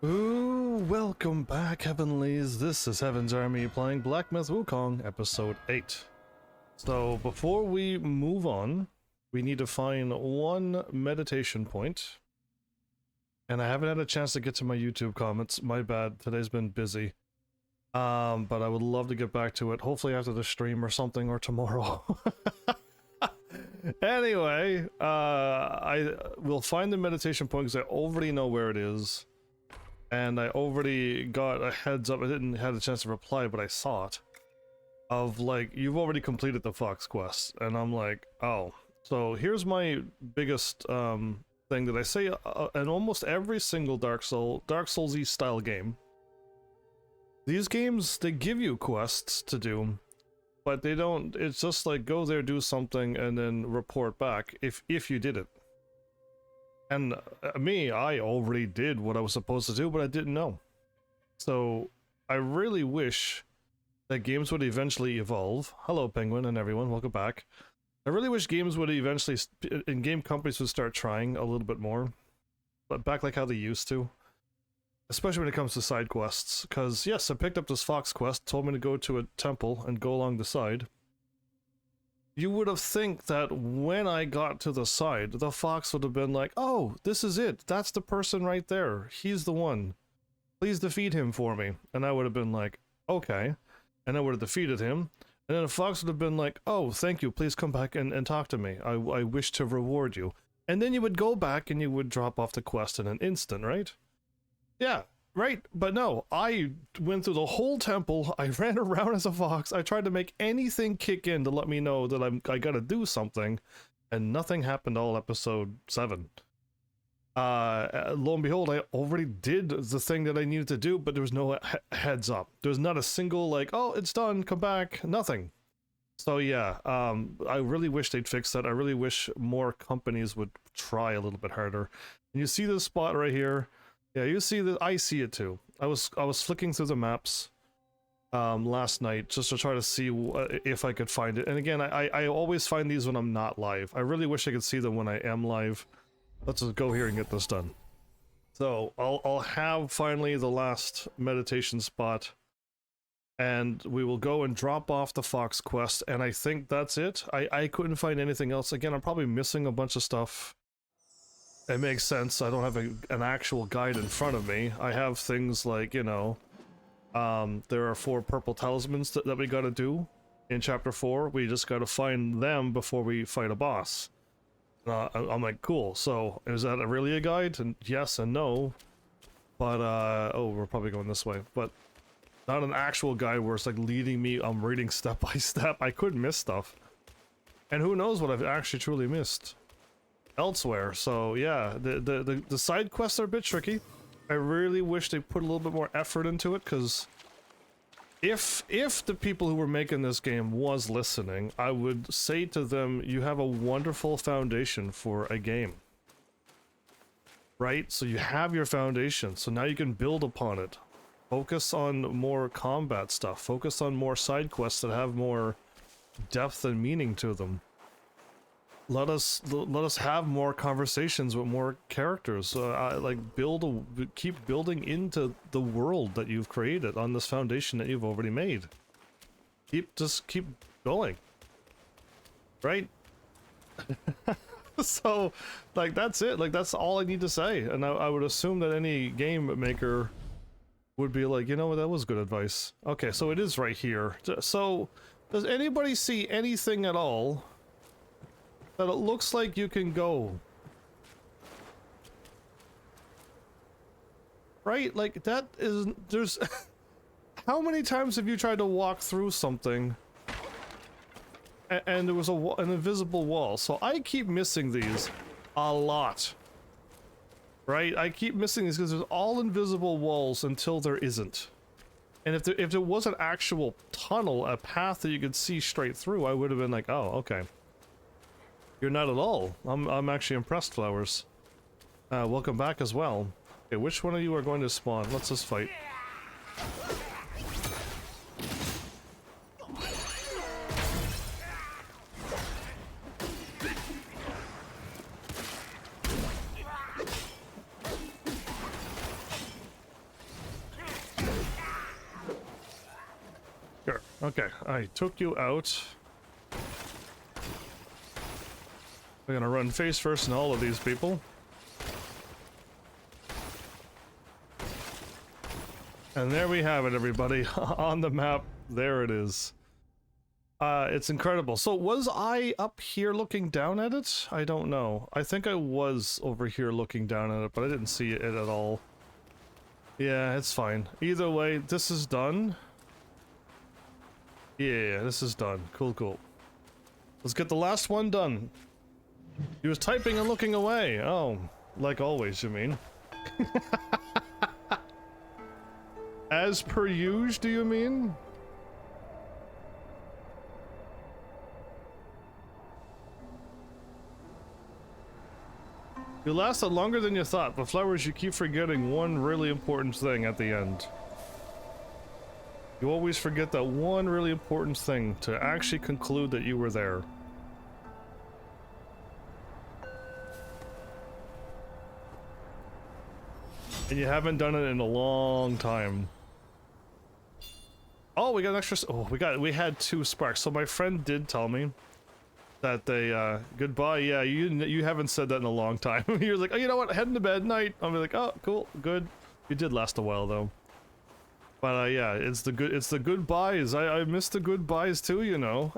Ooh, welcome back, Heavenlies. This is Heaven's Army playing Black Myth Wukong, episode 8. So, before we move on, we need to find one meditation point. And I haven't had a chance to get to my YouTube comments. My bad, today's been busy. But I would love to get back to it, hopefully after the stream or something, or tomorrow. Anyway, I will find the meditation point because I already know where it is. And I already got a heads up. I didn't have a chance to reply, but I saw it. Of like, you've already completed the Fox quest. And I'm like, oh. So here's my biggest thing that I say in almost every single Dark Souls-y style game. These games, they give you quests to do, but they don't, it's just like, go there, do something, and then report back if you did it. And me, I already did what I was supposed to do, but I didn't know. So, I really wish that games would eventually evolve. Hello, Penguin and everyone, welcome back. I really wish games would eventually, and game companies would start trying a little bit more. But back like how they used to. Especially when it comes to side quests. Because, yes, I picked up this Fox quest, told me to go to a temple and go along the side. You would have think that when I got to the side, the fox would have been like, oh, this is it. That's the person right there. He's the one. Please defeat him for me. And I would have been like, okay. And I would have defeated him. And then the fox would have been like, oh, thank you. Please come back and talk to me. I wish to reward you. And then you would go back and you would drop off the quest in an instant, right? Yeah. Right, but no, I went through the whole temple, I ran around as a fox, I tried to make anything kick in to let me know that I gotta do something, and nothing happened all episode 7. Lo and behold, I already did the thing that I needed to do, but there was no heads up. There was not a single, like, oh, it's done, come back, nothing. So yeah, I really wish they'd fix that. I really wish more companies would try a little bit harder. And you see this spot right here? Yeah, you see that. I see it too. I was flicking through the maps last night just to try to see if I could find it. And again, I always find these when I'm not live. I really wish I could see them when I am live. Let's just go here and get this done. So I'll have finally the last meditation spot, and we will go and drop off the Fox quest. And I think that's it. I couldn't find anything else. Again, I'm probably missing a bunch of stuff. It makes sense. I don't have an actual guide in front of me. I have things like, you know, there are 4 purple talismans that we gotta do in chapter 4. We just gotta find them before we fight a boss. I'm like, cool. So, is that really a guide? And yes and no. But, oh, we're probably going this way. But not an actual guide where it's like leading me, I'm reading step by step. I could miss stuff. And who knows what I've actually truly missed elsewhere. So yeah, the side quests are a bit tricky. I really wish they put a little bit more effort into it, because if the people who were making this game was listening, I would say to them, you have a wonderful foundation for a game, right? So you have your foundation, so now you can build upon it. Focus on more combat stuff, focus on more side quests that have more depth and meaning to them. Let us have more conversations with more characters. Like keep building into the world that you've created on this foundation that you've already made. Just keep going, right? So, like, that's it. Like, that's all I need to say. And I would assume that any game maker would be like, you know what, that was good advice. Okay, so it is right here. So, does anybody see anything at all that it looks like you can go? Right? Like, that is... There's... How many times have you tried to walk through something and there was an invisible wall? So I keep missing these a lot. Right? I keep missing these because there's all invisible walls until there isn't. And if there was an actual tunnel, a path that you could see straight through, I would have been like, oh, okay. You're not at all. I'm actually impressed, Flowers. Welcome back as well. Okay, which one of you are going to spawn? Let's just fight. Okay, I took you out. We're gonna run face first in all of these people. And there we have it, everybody. On the map, there it is. It's incredible. So was I up here looking down at it? I don't know. I think I was over here looking down at it, but I didn't see it at all. Yeah, it's fine. Either way, this is done. Yeah, this is done. Cool, cool. Let's get the last one done. He was typing and looking away. Oh, like always, you mean? As per usual, do you mean? You lasted longer than you thought, but Flowers, you keep forgetting one really important thing at the end. You always forget that one really important thing to actually conclude that you were there. And you haven't done it in a long time. Oh, we got an extra. Oh, we had 2 sparks. So my friend did tell me that they goodbye. Yeah, you haven't said that in a long time. You're like, oh, you know what? Heading to bed, night. I'll be like, oh, cool, good. You did last a while though. But yeah, it's the goodbyes. I miss the goodbyes too, you know.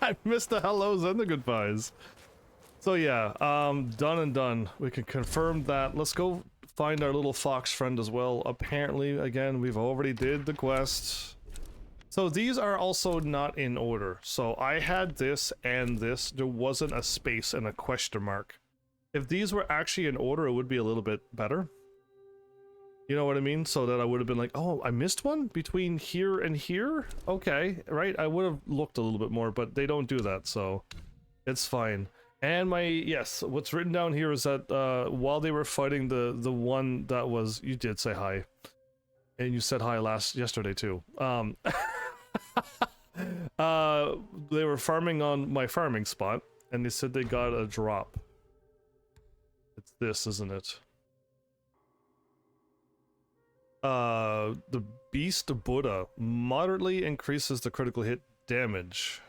I miss the hellos and the goodbyes. So yeah, done and done. We can confirm that. Let's go find our little fox friend as well. Apparently, again, we've already did the quest. So these are also not in order. So I had this and this. There wasn't a space and a question mark. If these were actually in order, it would be a little bit better. You know what I mean? So that I would have been like, oh, I missed one between here and here? Okay, right? I would have looked a little bit more, but they don't do that, so it's fine. And yes, what's written down here is that while they were fighting the one that was, you did say hi. And you said hi yesterday too. They were farming on my farming spot, and they said they got a drop. It's this, isn't it? The Beast Buddha moderately increases the critical hit damage.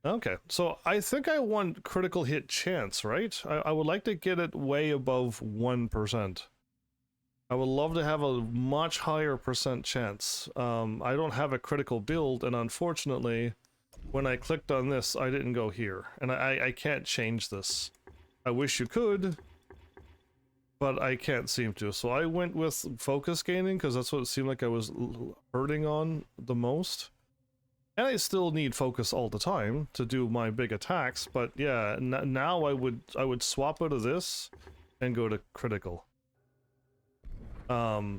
Okay, so I think I want critical hit chance, right? I would like to get it way above 1%. I would love to have a much higher percent chance. I don't have a critical build, and unfortunately, when I clicked on this, I didn't go here. And I can't change this. I wish you could, but I can't seem to. So I went with focus gaining, because that's what it seemed like I was hurting on the most. And I still need focus all the time to do my big attacks, but yeah, now I would swap out of this and go to critical.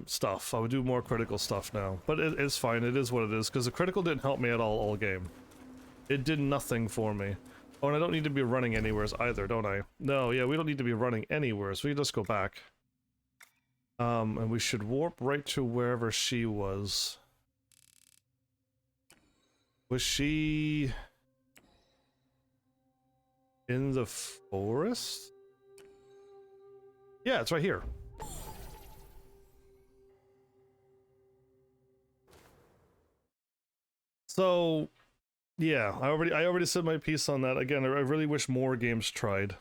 Stuff. I would do more critical stuff now, but it's fine. It is what it is, because the critical didn't help me at all game. It did nothing for me. Oh, and I don't need to be running anywheres either, don't I? No, yeah, we don't need to be running anywhere, so we can just go back. And we should warp right to wherever she was. Was she in the forest? Yeah, it's right here. So, yeah, I already said my piece on that. Again, I really wish more games tried.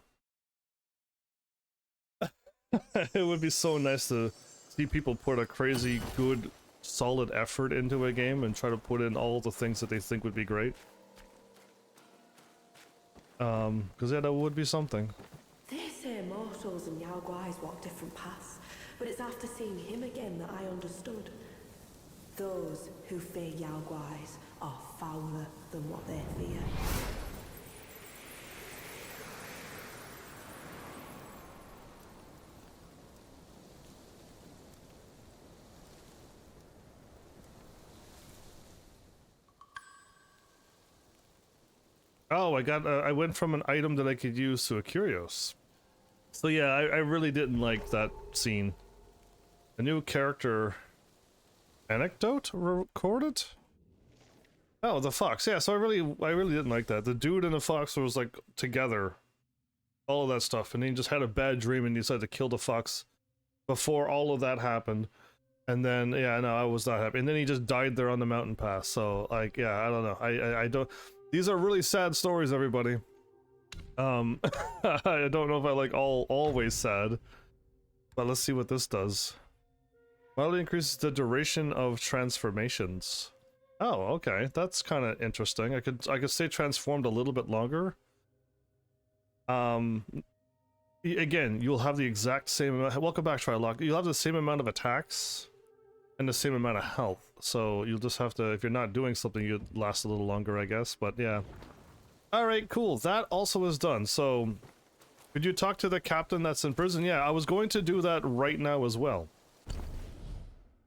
It would be so nice to see people put a crazy good, solid effort into a game and try to put in all the things that they think would be great. Because yeah, that would be something. They say mortals and Yao Guais walk different paths, but it's after seeing him again that I understood. Those who fear Yao Guais are fouler than what they fear. Oh, I went from an item that I could use to a curios. So yeah, I really didn't like that scene. A new character anecdote recorded? Oh, the fox. Yeah, so I really didn't like that. The dude and the fox was like together. All of that stuff, and he just had a bad dream and he decided to kill the fox before all of that happened. And then, yeah, no, I was not happy. And then he just died there on the mountain pass. So, like, yeah, I don't know. I don't... These are really sad stories, everybody. I don't know if I like always sad. But let's see what this does. Mildly increases the duration of transformations. Oh, okay. That's kind of interesting. I could stay transformed a little bit longer. Again, you'll have the exact same amount... Welcome back, Trylock. You'll have the same amount of attacks and the same amount of health. So you'll just have to, if you're not doing something, you'd last a little longer, I guess. But yeah. Alright, cool. That also is done. So, could you talk to the captain that's in prison? Yeah, I was going to do that right now as well.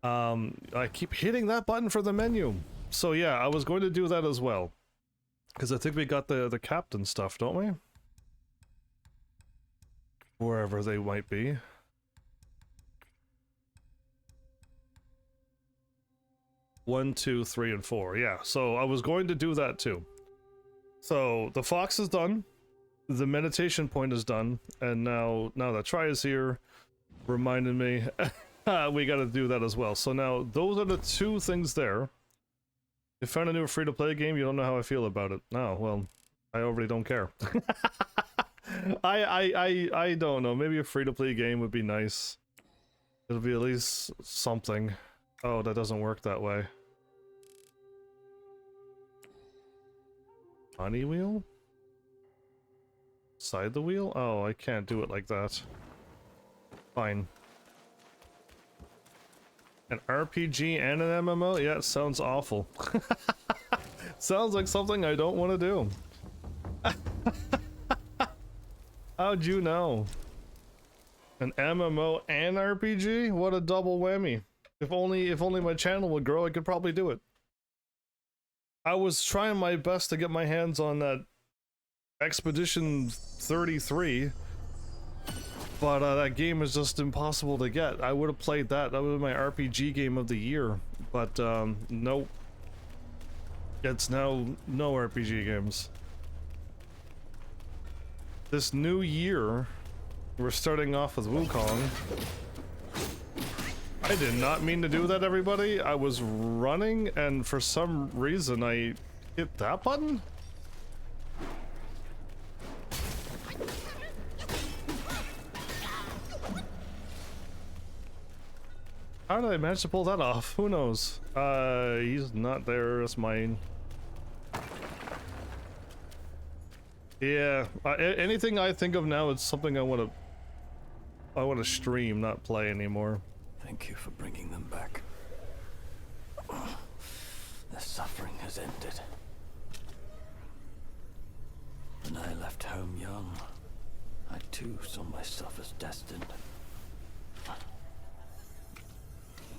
I keep hitting that button for the menu. So yeah, I was going to do that as well. Because I think we got the captain stuff, don't we? Wherever they might be. One, 2, 3, and 4. Yeah, so I was going to do that too. So the fox is done. The meditation point is done. And now that Try is here, reminded me, we gotta do that as well. So now, those are the two things there. You found a new free-to-play game, you don't know how I feel about it. Oh, well, I already don't care. I don't know, maybe a free-to-play game would be nice. It'll be at least something. Oh, that doesn't work that way. Honey wheel? Side the wheel? Oh, I can't do it like that. Fine. An RPG and an MMO? Yeah, it sounds awful. Sounds like something I don't want to do. How'd you know? An MMO and RPG? What a double whammy. If only my channel would grow, I could probably do it. I was trying my best to get my hands on that Expedition 33, but that game is just impossible to get. I would have played that. That would have been my RPG game of the year, but nope. It's now no RPG games. This new year, we're starting off with Wukong. I did not mean to do that, everybody. I was running, and for some reason I hit that button? How did I manage to pull that off? Who knows? He's not there. It's mine. Yeah, anything I think of now is something I want to stream, not play anymore. Thank you for bringing them back. Their suffering has ended. When I left home young, I too saw myself as destined.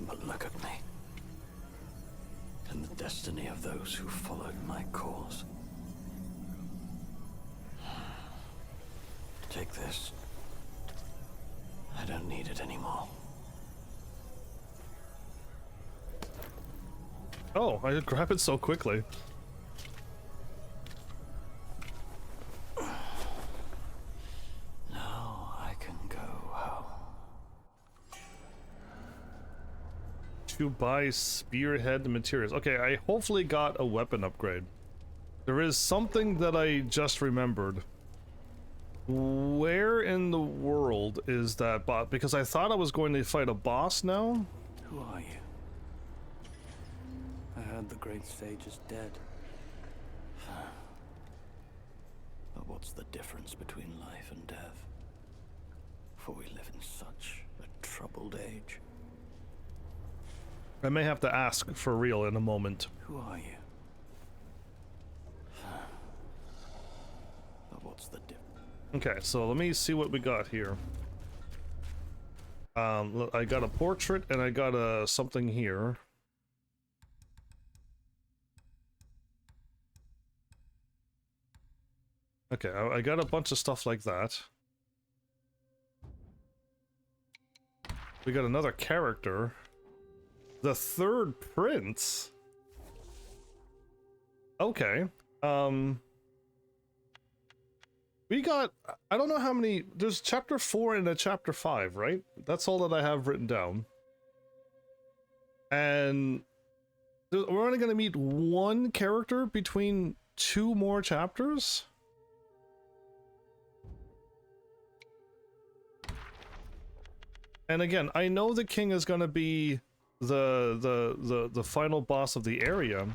But look at me. And the destiny of those who followed my cause. Take this. I don't need it anymore. Oh, I did grab it so quickly. Now I can go home. To buy spearhead materials. Okay, I hopefully got a weapon upgrade. There is something that I just remembered. Where in the world is that bot? Because I thought I was going to fight a boss now. Who are you? I heard the great sage is dead. But what's the difference between life and death? For we live in such a troubled age. I may have to ask for real in a moment. Who are you? But what's the difference? Okay, so let me see what we got here. I got a portrait and I got a something here. Okay, I got a bunch of stuff like that. We got another character. The third prince? Okay. We got, I don't know how many, there's chapter 4 and a chapter 5, right? That's all that I have written down. And we're only going to meet one character between 2 more chapters? And again, I know the king is going to be the final boss of the area,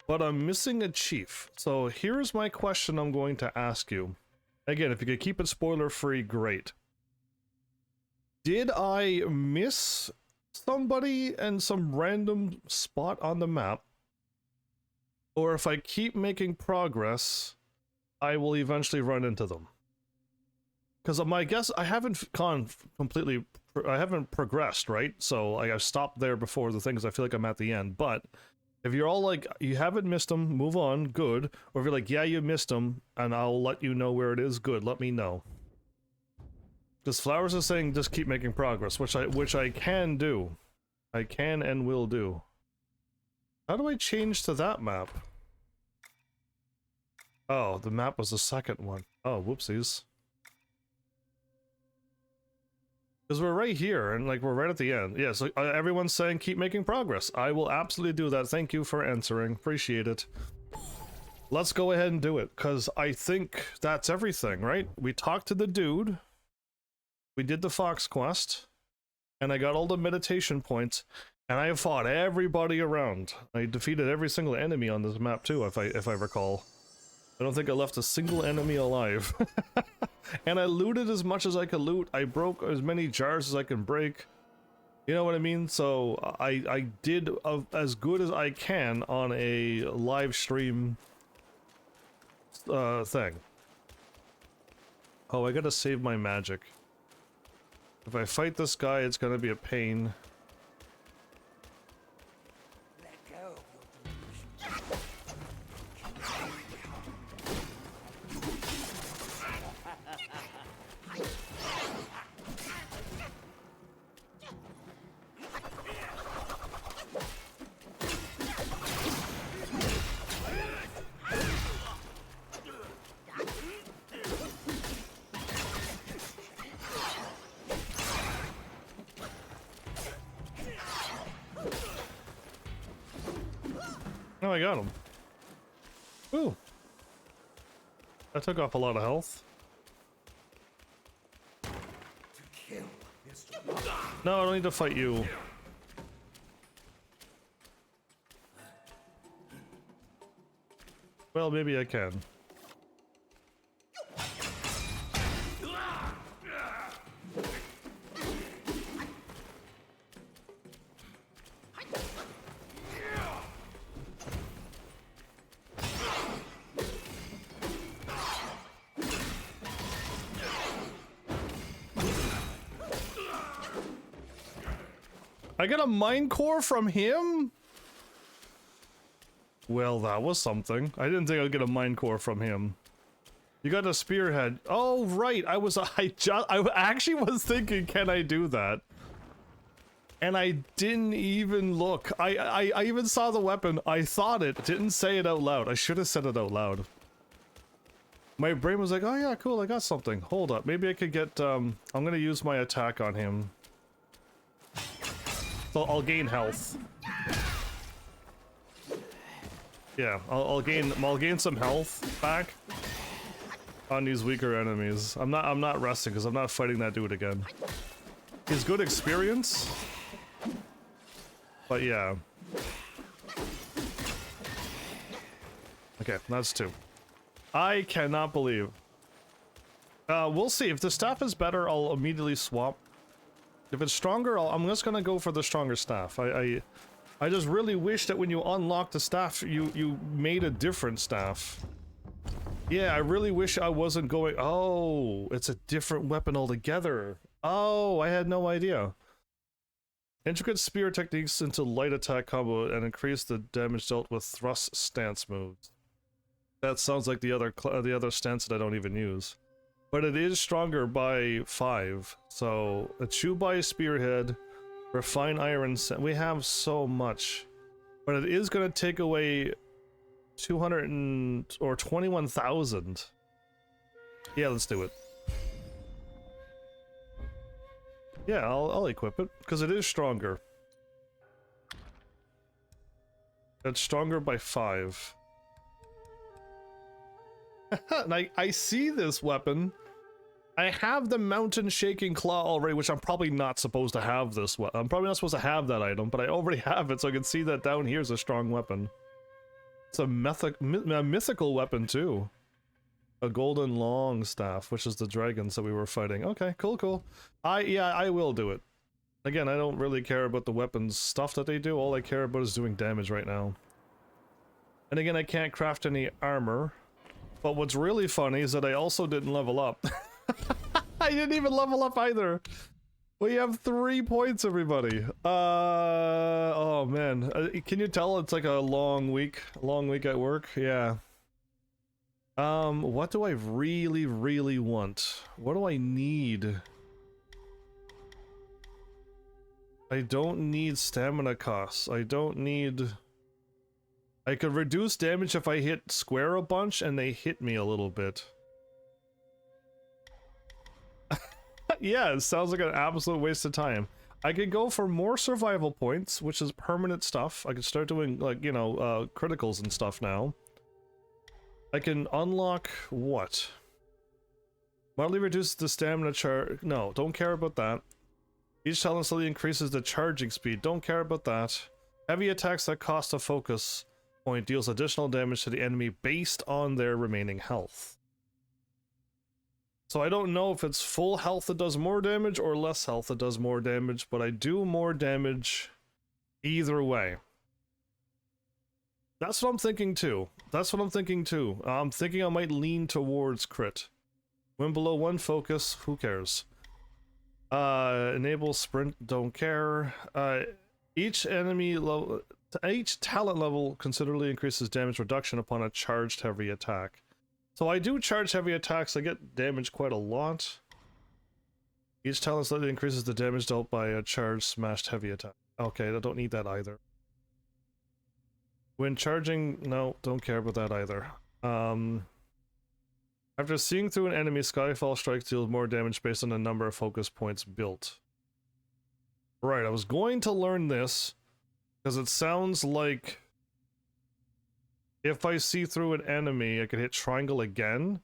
but I'm missing a chief. So here's my question I'm going to ask you. Again, if you could keep it spoiler-free, great. Did I miss somebody in some random spot on the map? Or if I keep making progress, I will eventually run into them? Because my guess, I haven't gone completely, I haven't progressed, right? So I've stopped there before the things, I feel like I'm at the end. But if you're all like, you haven't missed them, move on, good. Or if you're like, yeah, you missed them, and I'll let you know where it is, good, let me know. Because Flowers is saying just keep making progress, which I can do. I can and will do. How do I change to that map? Oh, the map was the second one. Oh, whoopsies. Because we're right here, and like we're right at the end. Yeah, so everyone's saying keep making progress. I will absolutely do that. Thank you for answering. Appreciate it. Let's go ahead and do it, because I think that's everything, right? We talked to the dude. We did the Fox quest. And I got all the meditation points. And I fought everybody around. I defeated every single enemy on this map too, if I recall. I don't think I left a single enemy alive. And I looted as much as I could loot. I broke as many jars as I can break. You know what I mean? So I did as good as I can on a live stream thing. Oh, I gotta save my magic. If I fight this guy, it's gonna be a pain. Oh, I got him. Ooh. That took off a lot of health. No, I don't need to fight you. Well, maybe I can. I got a mine core from him? Well, that was something. I didn't think I'd get a mine core from him. You got a spearhead. Oh, right. I actually was thinking, can I do that? And I didn't even look. I even saw the weapon. I thought it. Didn't say it out loud. I should have said it out loud. My brain was like, oh yeah, cool, I got something. Hold up. Maybe I could get, I'm gonna use my attack on him. So I'll gain health. Yeah, I'll gain some health back on these weaker enemies. I'm not resting because I'm not fighting that dude again. He's good experience, but yeah. Okay, that's 2. I cannot believe. We'll see. If the staff is better, I'll immediately swap. If it's stronger, I'm just gonna go for the stronger staff. I just really wish that when you unlock the staff, you made a different staff. Yeah, I really wish I wasn't going... Oh, it's a different weapon altogether. Oh, I had no idea. Intricate spear techniques into light attack combo and increase the damage dealt with thrust stance moves. That sounds like the other stance that I don't even use. But it is stronger by 5. So, a chew by spearhead, refine iron... We have so much. But it is going to take away 200 or 21,000. Yeah, let's do it. Yeah, I'll equip it, because it is stronger. It's stronger by 5. And I see this weapon. I have the mountain shaking claw already, which I'm probably not supposed to have this weapon. I'm probably not supposed to have that item, but I already have it, so I can see that down here is a strong weapon. It's a mythical weapon too. A golden long staff, which is the dragons that we were fighting. Okay, cool, cool. Yeah, I will do it. Again, I don't really care about the weapons stuff that they do. All I care about is doing damage right now. And again, I can't craft any armor. But what's really funny is that I also didn't level up. I didn't even level up either. We have 3 points, everybody. Oh man. Can you tell it's like a long week at work? Yeah. What do I really, really want? What do I need? I don't need stamina costs. I don't need... I could reduce damage if I hit square a bunch and they hit me a little bit. Yeah, it sounds like an absolute waste of time. I could go for more survival points, which is permanent stuff. I could start doing, like, you know, criticals and stuff now. I can unlock what? Mildly reduces the stamina charge. No, don't care about that. Each talent slowly increases the charging speed. Don't care about that. Heavy attacks that cost a focus point deals additional damage to the enemy based on their remaining health. So I don't know if it's full health that does more damage or less health that does more damage, but I do more damage either way. That's what I'm thinking too. That's what I'm thinking too. I'm thinking I might lean towards crit. When below 1 focus, who cares? Enable sprint, don't care. Each enemy level, each talent level considerably increases damage reduction upon a charged heavy attack. So I do charge heavy attacks, I get damage quite a lot. Each talent slightly increases the damage dealt by a charged smashed heavy attack. Okay, I don't need that either. When charging, no, don't care about that either. After seeing through an enemy, Skyfall strikes deals more damage based on the number of focus points built. Right, I was going to learn this, because it sounds like if I see through an enemy, I could hit triangle again,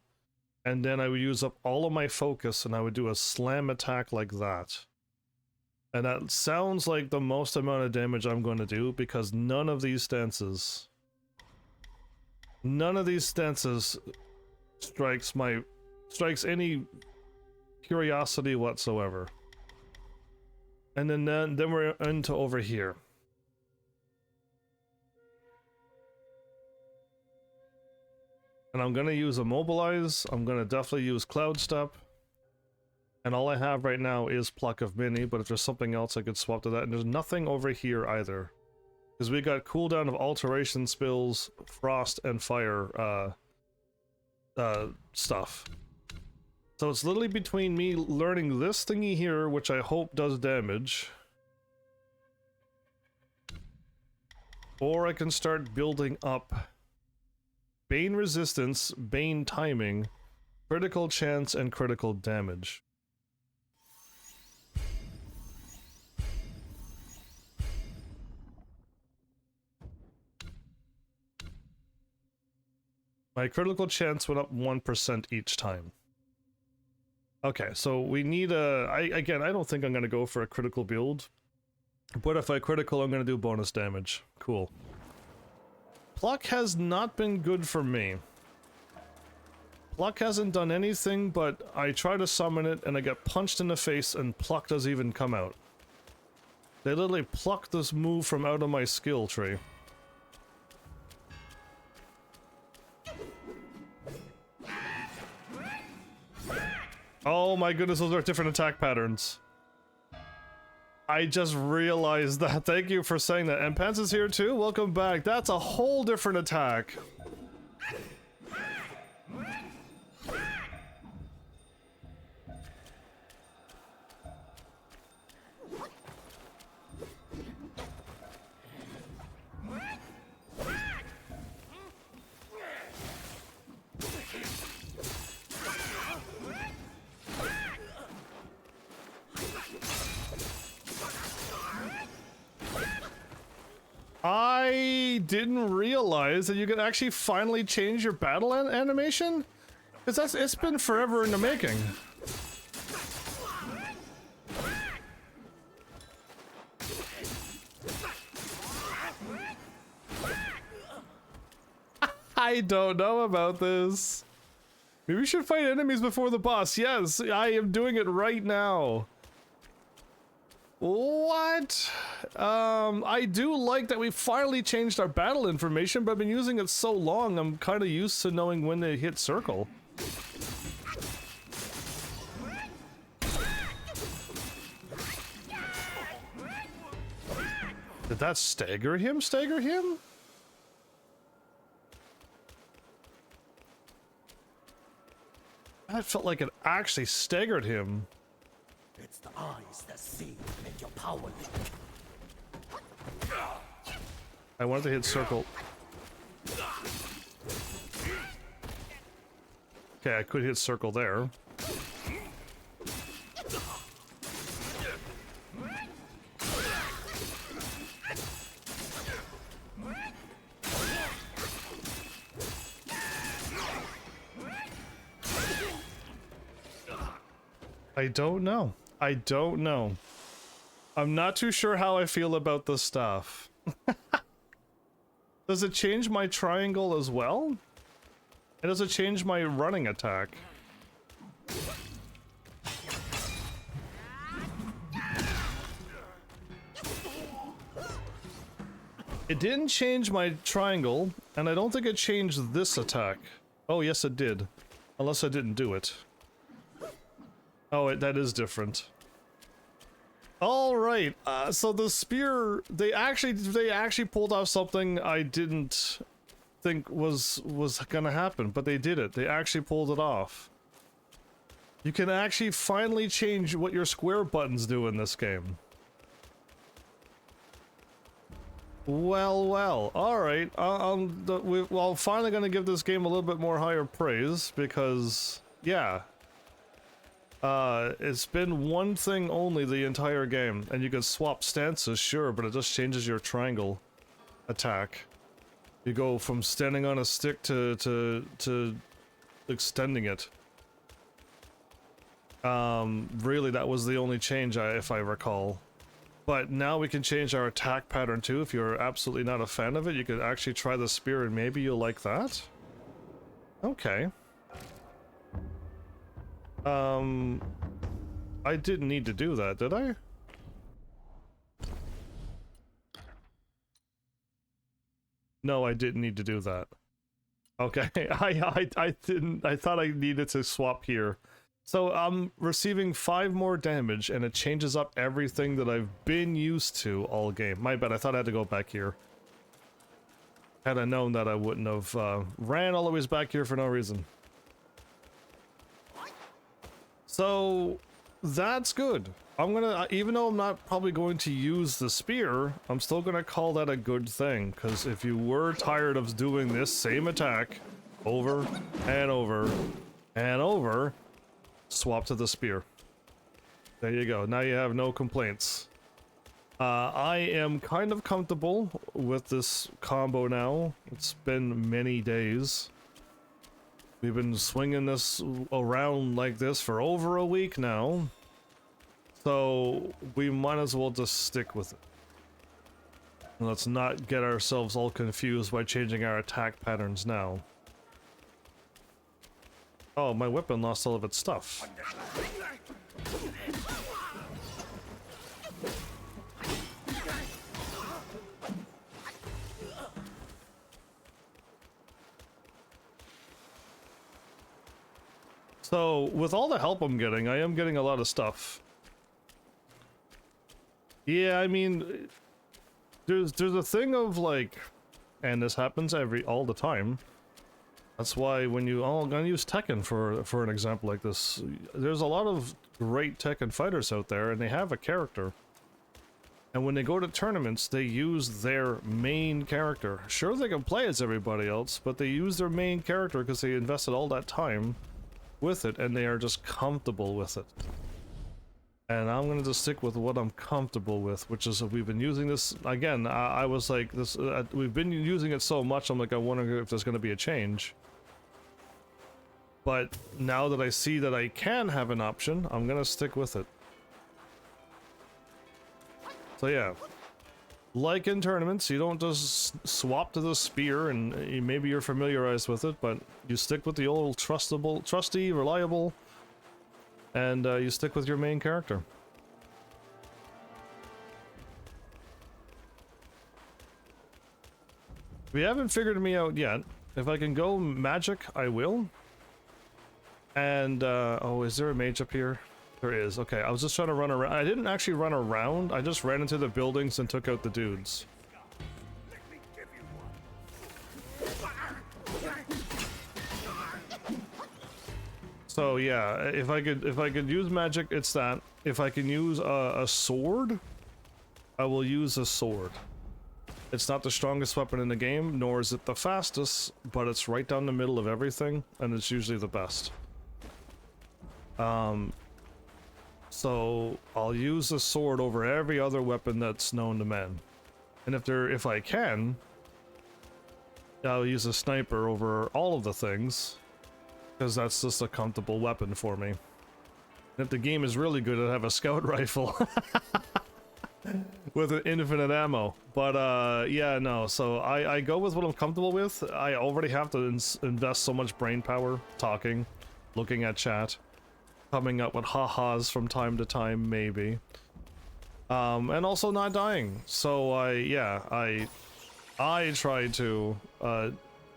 and then I would use up all of my focus and I would do a slam attack like that. And that sounds like the most amount of damage I'm going to do, because none of these stances strikes any curiosity whatsoever. And then we're into over here. And I'm gonna use Immobilize, I'm gonna definitely use Cloud Step. And all I have right now is Pluck of Mini, but if there's something else I could swap to that. And there's nothing over here either. Because we got cooldown of Alteration Spills, Frost, and Fire stuff. So it's literally between me learning this thingy here, which I hope does damage. Or I can start building up Bane Resistance, Bane Timing, Critical Chance, and Critical Damage. My critical chance went up 1% each time. Okay, so we need a... Again, I don't think I'm going to go for a critical build. But if I critical, I'm going to do bonus damage. Cool. Pluck has not been good for me. Pluck hasn't done anything, but I try to summon it and I get punched in the face and Pluck doesn't even come out. They literally plucked this move from out of my skill tree. Oh my goodness, those are different attack patterns. I just realized that. Thank you for saying that. And Pence is here too? Welcome back. That's a whole different attack. I didn't realize that you could actually finally change your battle animation? Because it's been forever in the making. I don't know about this. Maybe we should fight enemies before the boss. Yes, I am doing it right now. What? I do like that we finally changed our battle information, but I've been using it so long, I'm kind of used to knowing when to hit circle. Did that stagger him? Stagger him? That felt like it actually staggered him. It's the eyes that see make your power leak. I wanted to hit circle. Okay, I could hit circle there. I don't know. I don't know. I'm not too sure how I feel about this stuff. Does it change my triangle as well? And does it change my running attack? It didn't change my triangle, and I don't think it changed this attack. Oh, yes it did. Unless I didn't do it. Oh, that is different. All right. So the spear, they actually pulled off something I didn't think was gonna happen, but they did it. They actually pulled it off. You can actually finally change what your square buttons do in this game. Well, well. All right. I'm finally gonna give this game a little bit more higher praise because, yeah. It's been one thing only the entire game, and you can swap stances, sure, but it just changes your triangle attack. You go from standing on a stick to extending it. Really, that was the only change, if I recall. But now we can change our attack pattern too. If you're absolutely not a fan of it, you could actually try the spear and maybe you'll like that. Okay. I didn't need to do that, did I? No, I didn't need to do that. Okay, I didn't, I thought I needed to swap here. So I'm receiving 5 more damage and it changes up everything that I've been used to all game. My bad, I thought I had to go back here. Had I known that, I wouldn't have ran all the way back here for no reason. So that's good. I'm gonna, even though I'm not probably going to use the spear, I'm still gonna call that a good thing, because if you were tired of doing this same attack over and over and over, swap to the spear. There you go. Now you have no complaints. I am kind of comfortable with this combo now. It's been many days. We've been swinging this around like this for over a week now. So we might as well just stick with it. Let's not get ourselves all confused by changing our attack patterns now. Oh, my weapon lost all of its stuff. So, with all the help I'm getting, I am getting a lot of stuff. Yeah, I mean, there's a thing of like, and this happens all the time. That's why when you, I'm gonna use Tekken for an example like this. There's a lot of great Tekken fighters out there, and they have a character. And when they go to tournaments, they use their main character. Sure, they can play as everybody else, but they use their main character because they invested all that time with it, and they are just comfortable with it. And I'm gonna just stick with what I'm comfortable with, which is we've been using this again. I was like this. We've been using it so much. I'm like, I wonder if there's gonna be a change. But now that I see that I can have an option, I'm gonna stick with it. So yeah, like in tournaments, you don't just swap to the spear, and maybe you're familiarized with it, but you stick with the old trusty, reliable. And you stick with your main character. We haven't figured me out yet. If I can go magic, I will. And, oh, is there a mage up here? There is. Okay, I was just trying to run around. I didn't actually run around. I just ran into the buildings and took out the dudes. So yeah, if I could use magic, it's that. If I can use a sword, I will use a sword. It's not the strongest weapon in the game, nor is it the fastest, but it's right down the middle of everything, and it's usually the best. So I'll use a sword over every other weapon that's known to men. And if I can, I'll use a sniper over all of the things. Because that's just a comfortable weapon for me. And if the game is really good, I'd have a scout rifle. With an infinite ammo. But, yeah, no. So I go with what I'm comfortable with. I already have to invest so much brain power talking, looking at chat, coming up with ha-has from time to time, maybe. And also not dying. So, I try to,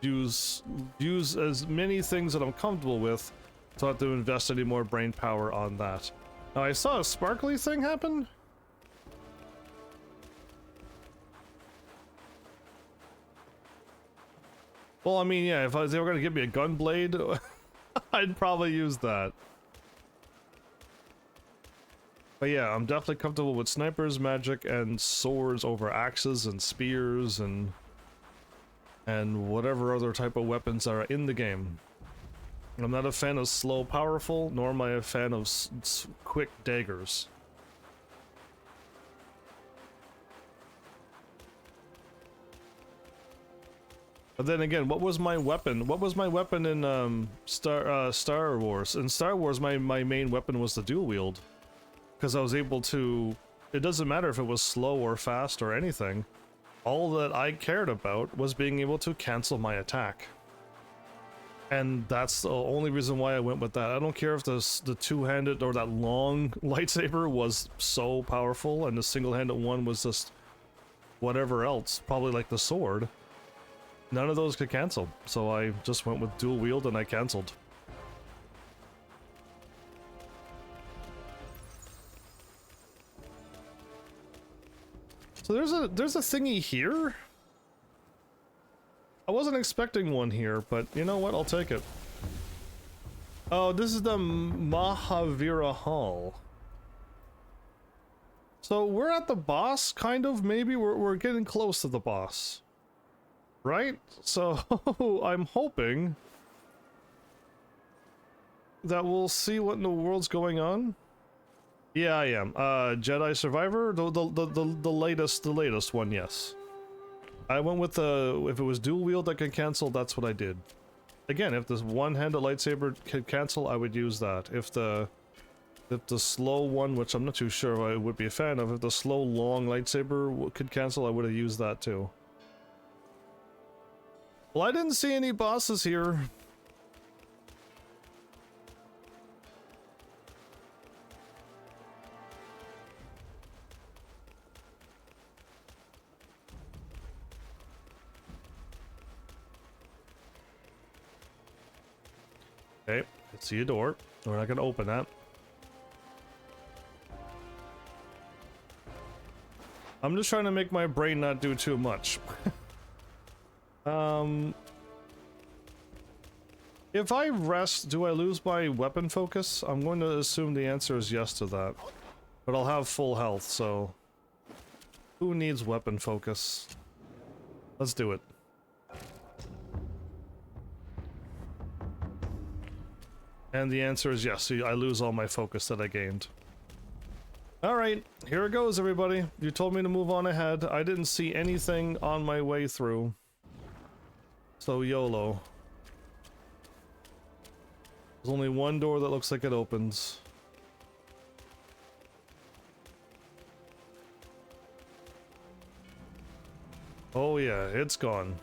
use as many things that I'm comfortable with, so I don't have to invest any more brain power on that. Now I saw a sparkly thing happen. Well, I mean, yeah, if they were gonna give me a gun blade, I'd probably use that. But yeah, I'm definitely comfortable with snipers, magic, and swords over axes and spears and whatever other type of weapons are in the game. I'm not a fan of slow, powerful, nor am I a fan of quick daggers. But then again, what was my weapon? What was my weapon in Star Wars? In Star Wars, my main weapon was the dual wield, because I was able to. It doesn't matter if it was slow or fast or anything. All that I cared about was being able to cancel my attack. And that's the only reason why I went with that. I don't care if the two-handed or that long lightsaber was so powerful and the single-handed one was just whatever else, probably like the sword. None of those could cancel, so I just went with dual wield and I canceled. So there's a thingy here? I wasn't expecting one here, but you know what? I'll take it. Oh, this is the Mahavira Hall. So we're at the boss, kind of, maybe? We're getting close to the boss. Right? So I'm hoping that we'll see what in the world's going on. Yeah, I am. Jedi Survivor? The latest one, yes. I went with if it was dual wield that could cancel, that's what I did. Again, if this one-handed lightsaber could cancel, I would use that. If the slow one, which I'm not too sure if I would be a fan of, if the slow, long lightsaber could cancel, I would have used that too. Well, I didn't see any bosses here. Okay, I see a door. We're not gonna open that. I'm just trying to make my brain not do too much. If I rest, do I lose my weapon focus? I'm going to assume the answer is yes to that. But I'll have full health, so... Who needs weapon focus? Let's do it. And the answer is yes, so I lose all my focus that I gained. Alright, here it goes, everybody. You told me to move on ahead. I didn't see anything on my way through. So YOLO. There's only one door that looks like it opens. Oh yeah, it's gone.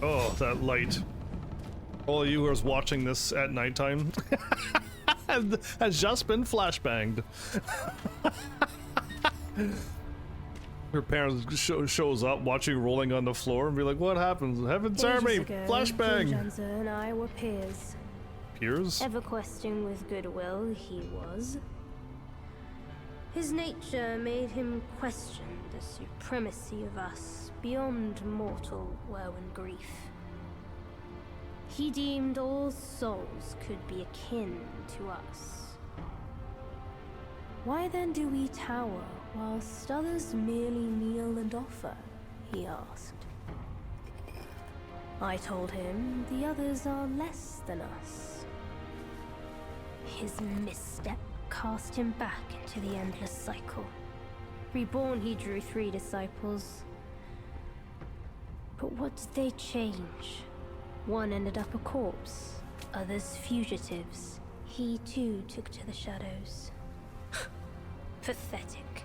Oh, that light. All of you who are watching this at nighttime has just been flashbanged. Her parents shows up watching rolling on the floor and be like, what happens? Heaven's Army! Flashbang! Janza and I were peers. Peers? Ever questing with goodwill, he was. His nature made him question the supremacy of us beyond mortal woe and grief. He deemed all souls could be akin to us. Why then do we tower whilst others merely kneel and offer? He asked. I told him the others are less than us. His misstep cast him back into the endless cycle. Reborn, he drew 3 disciples. But what did they change? One ended up a corpse, others fugitives. He too took to the shadows. Pathetic.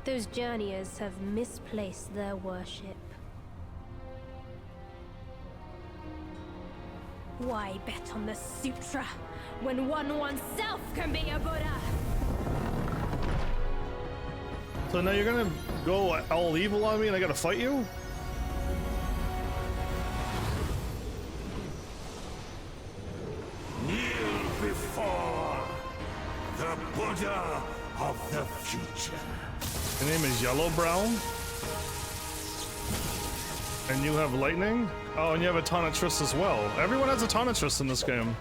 Those journeyers have misplaced their worship. Why bet on the sutra when one oneself can be a Buddha? So now you're gonna go all evil on me and I gotta fight you? Kneel before the Buddha of the future. Your name is Yellow Brown? And you have lightning? Oh, and you have a Tonitrus as well. Everyone has a Tonitrus in this game.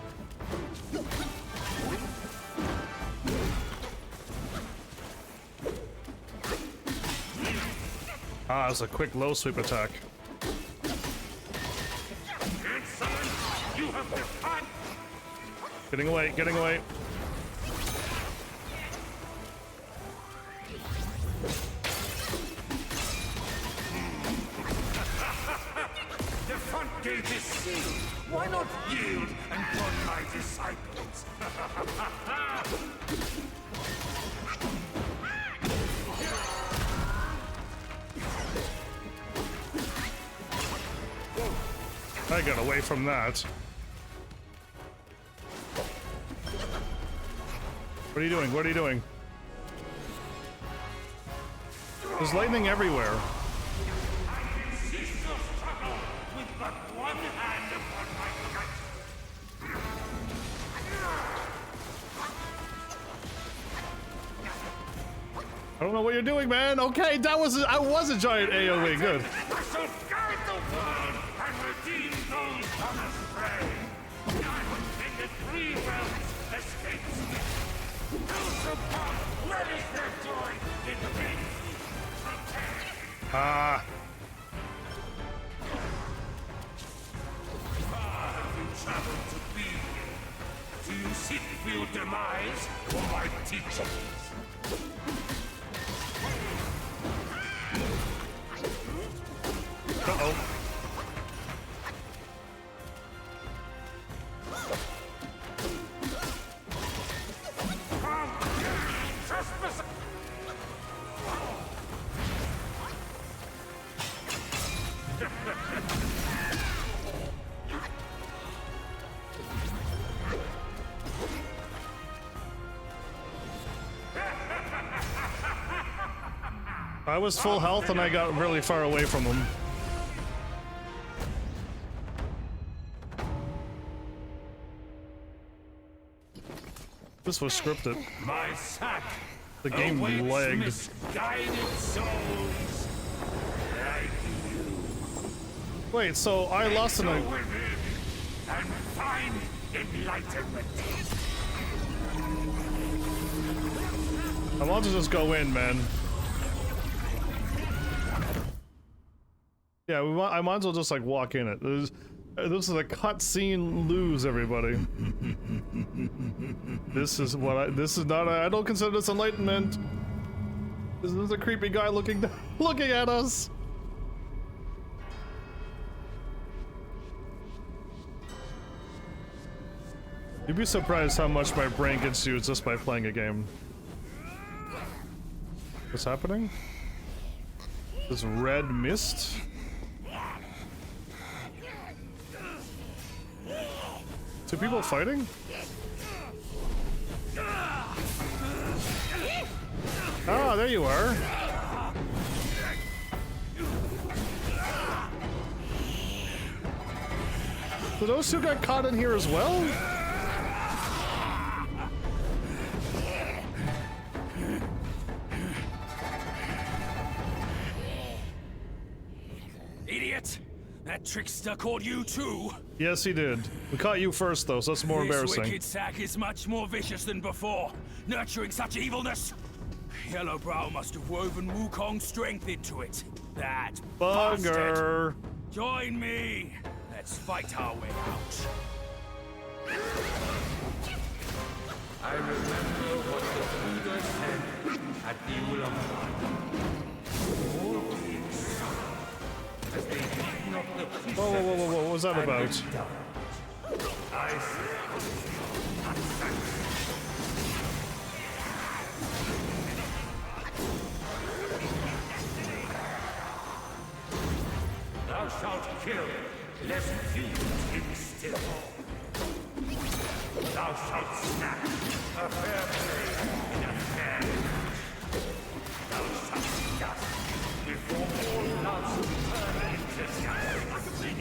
Ah, it's a quick low sweep attack. Getting away, getting away. The front gate is sealed. Why not yield and join my disciples? I got away from that. What are you doing? What are you doing? There's lightning everywhere. I don't know what you're doing, man. Okay, that was I was a giant AoE. Good. I shall guide the world and redeem those on astray. I would think that 3 realms escapes me. Those upon where is their joy in being Ah. far have you traveled to be here? Do you seek your demise or my teachings? Uh-oh. I was full health and I got really far away from them. This was scripted. My sack The game awaits lagged. misguided souls like you. Wait, so I lost an... Go within and find enlightenment. I want to just go in, man. Yeah, I might as well just like walk in it. This is a cutscene lose, everybody. This is not I don't consider this enlightenment. This is a creepy guy looking at us. You'd be surprised how much my brain gets used just by playing a game. What's happening? This red mist? Two people fighting? Ah, there you are. So those two got caught in here as well? Idiot! That trickster caught you too! Yes, he did. We caught you first, though, so that's more embarrassing. This wicked sack is much more vicious than before, nurturing such evilness. Yellowbrow must have woven Wukong's strength into it. That bugger! Bastard. Join me! Let's fight our way out. I remember what the Buddha said at the Ulaanbaatar. All beings suffer as they beaten up the precepts. Whoa, what was that about? I say, thou shalt kill, lest few keep still. Thou shalt snatch a fair blade in a fair match. Thou shalt be dust before all loves turn into dust.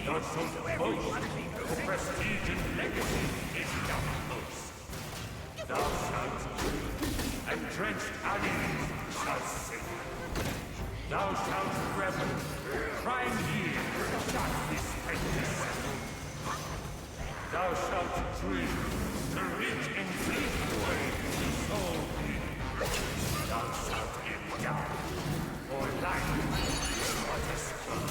Thou shalt boast, for prestige and legacy is thou boast. Thou shalt drink, and drenched animals shall sing. Thou shalt revel, crying years shall be spent to settle. Thou shalt dream, the rich and fleet way the soul be. Thou shalt endure, for life is what is fun.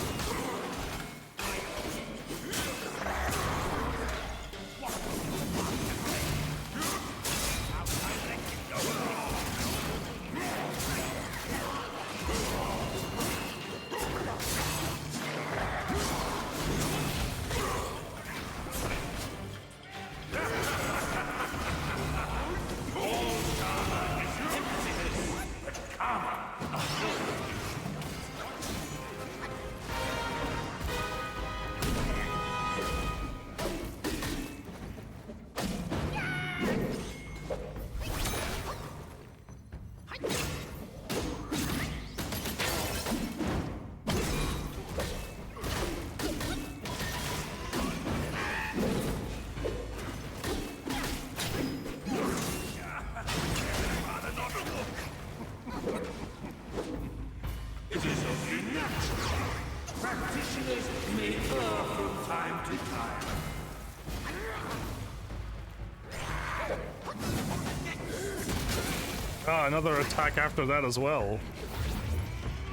Ah, another attack after that as well.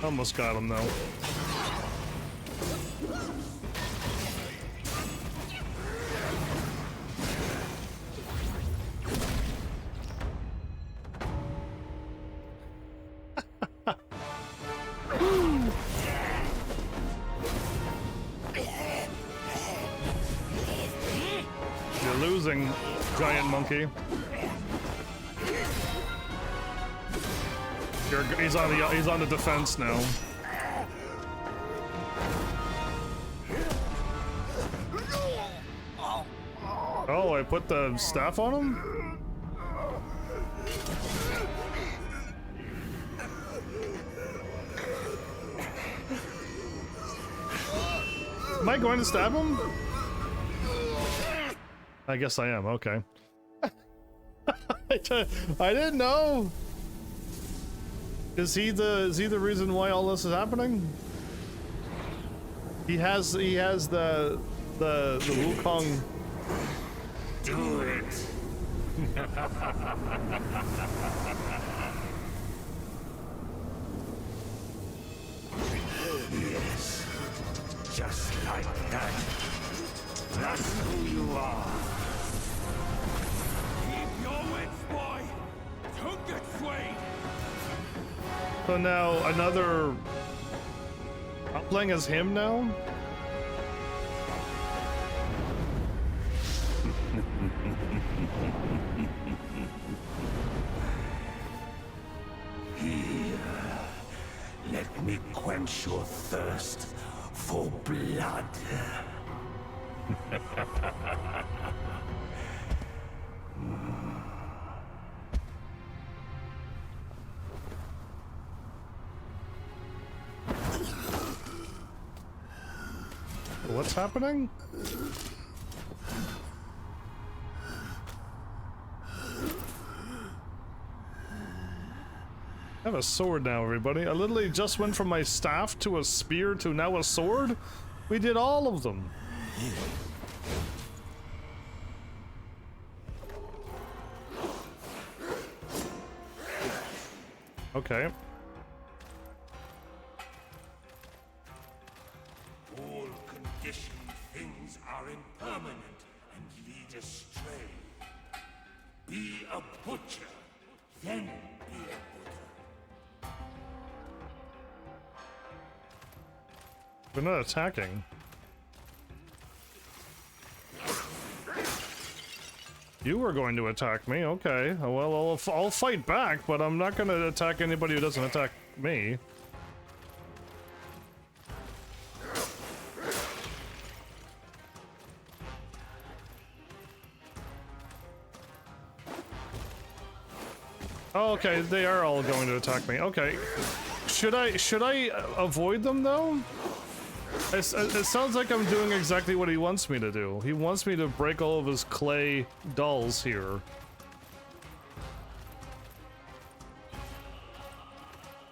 Almost got him though. You're losing, giant monkey. He's on the defense now. Oh, I put the staff on him? Am I going to stab him? I guess I am, okay. I didn't know. Is he the reason why all this is happening? He has the Wukong. Do it. Yes. Just like that. That's who you are. Keep your wits, boy. Don't get swayed. So now another... I'm playing as him now? Here, let me quench your thirst for blood. What's happening? I have a sword now, everybody. I literally just went from my staff to a spear to now a sword. We did all of them. Okay. All conditioned things are impermanent and lead astray. Be a butcher, then be a Buddha. We're not attacking. You were going to attack me, okay. Well, I'll fight back, but I'm not going to attack anybody who doesn't attack me. Oh, okay, they are all going to attack me. Okay. Should I avoid them though? It sounds like I'm doing exactly what he wants me to do. He wants me to break all of his clay dolls here.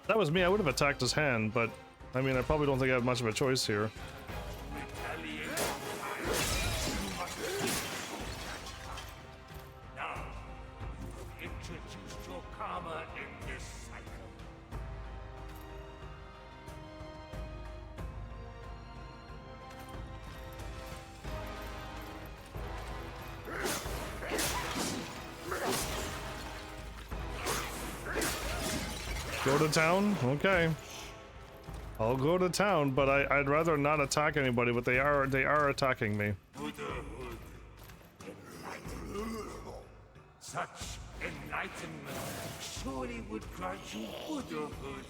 If that was me, I would have attacked his hand, but I mean, I probably don't think I have much of a choice here. Now, you've introduced your karma in this cycle. Go to town? Okay. I'll go to town, but I'd rather not attack anybody, but they are attacking me. Buddhahood. Enlightenment. Such enlightenment surely would grant you Buddhahood.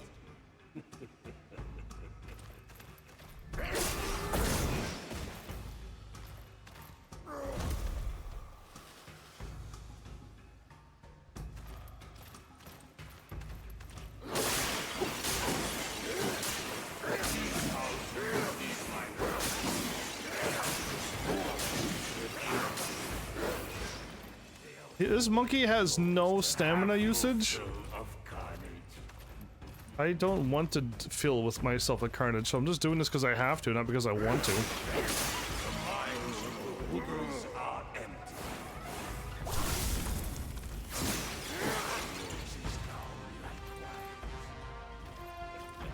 This monkey has no stamina usage. Of carnage. I don't want to fill with myself with carnage, so I'm just doing this because I have to, not because I want to. The minds of the Buddhas are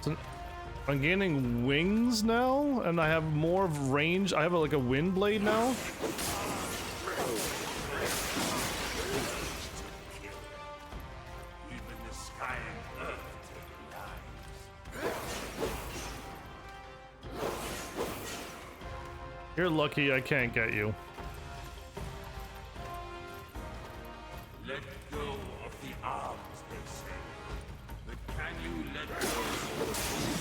empty. I'm gaining wings now, and I have more range. I have like a wind blade now. Even the sky and earth take lives. You're lucky I can't get you. Let go of the arms, they say. But can you let go of the food?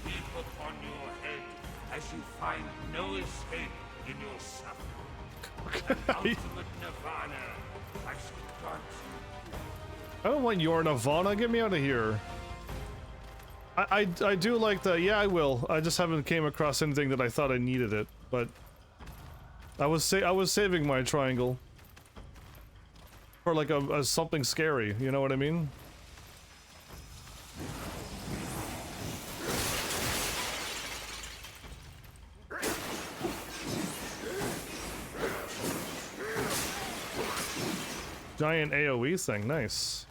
Keep upon your head as you find no escape in your suffering. An ultimate nirvana I shall grant you. I don't want your Nirvana. Get me out of here. I do like the, yeah, I will. I just haven't came across anything that I thought I needed it, but I was saving my triangle for like a something scary, you know what I mean? giant AoE thing. Nice.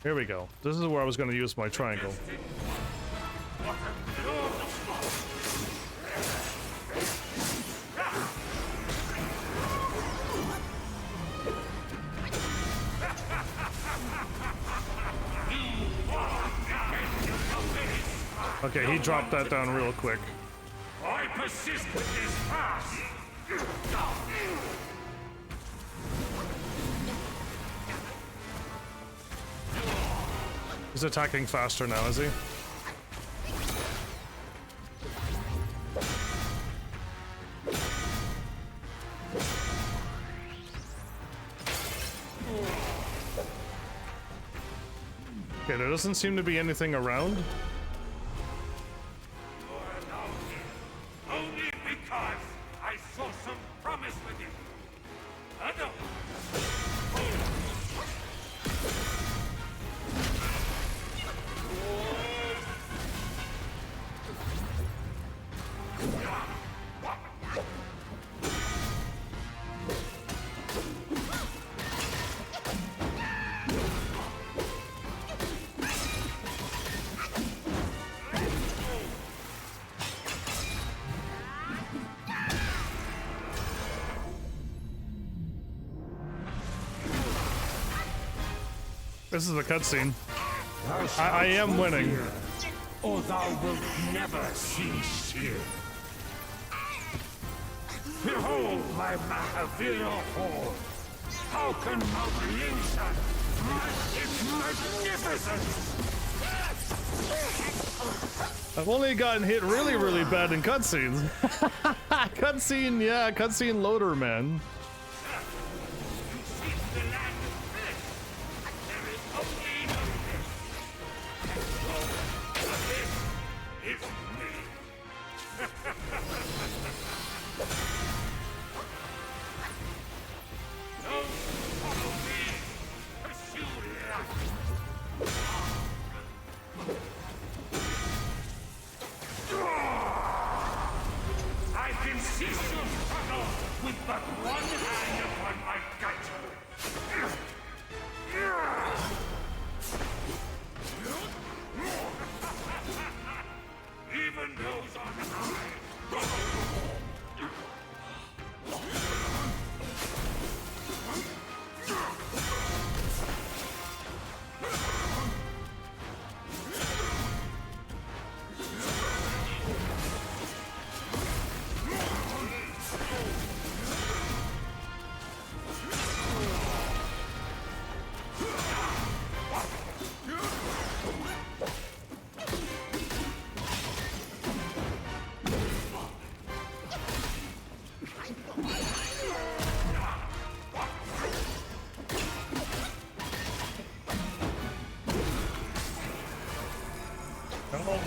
Here we go. This is where I was going to use my triangle. Okay, he dropped that down real quick. I persist with this pass. He's attacking faster now, is he? Okay, there doesn't seem to be anything around. Only because I saw some promise with it. I know. This is a cutscene. I am winning. Or thou wilt never cease here. Behold my Mahavira hall. How can Mount Yinsan match its magnificence? I've only gotten hit really, really bad in cutscenes. Cutscene, yeah, cutscene loader, man.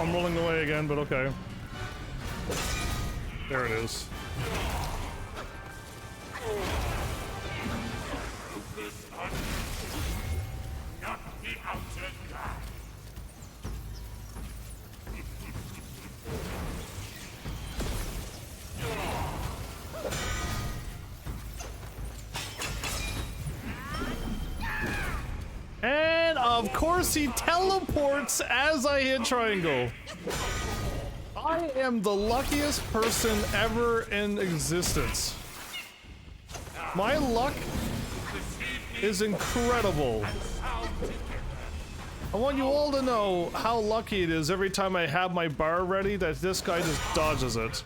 I'm rolling away again, but okay. There it is. Not the outer guard. And of course he teleports as I hit triangle. I am the luckiest person ever in existence. My luck is incredible. I want you all to know how lucky it is every time I have my bar ready that this guy just dodges it.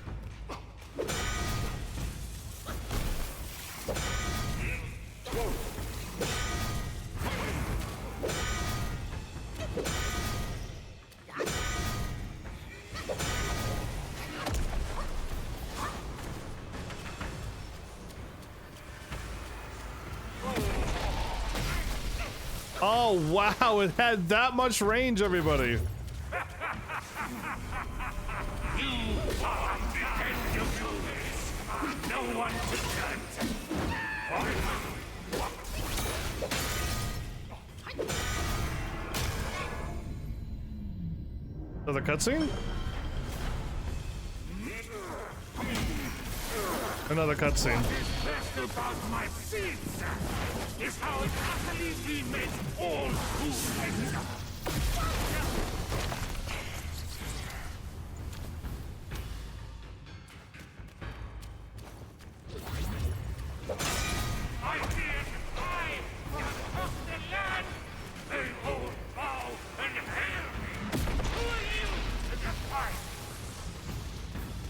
Oh wow, it had that much range, everybody. You are the end of you. No one to turn to. Another cutscene? Another cutscene. about my seed sack is how it utterly remade all who I did, I took the land! They all bow and hail me! Who are you to defy?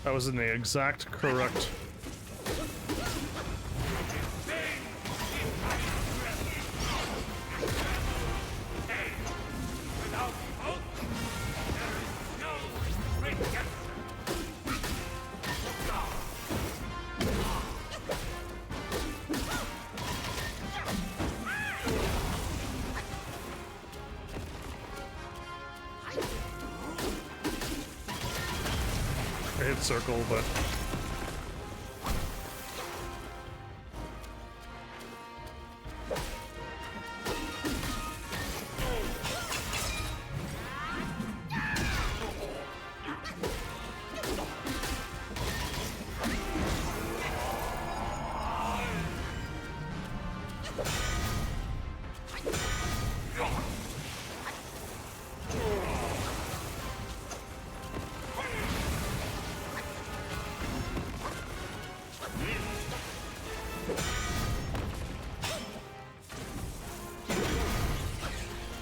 That was in the exact correct. Without hope, there is no redemption. I hit circle, but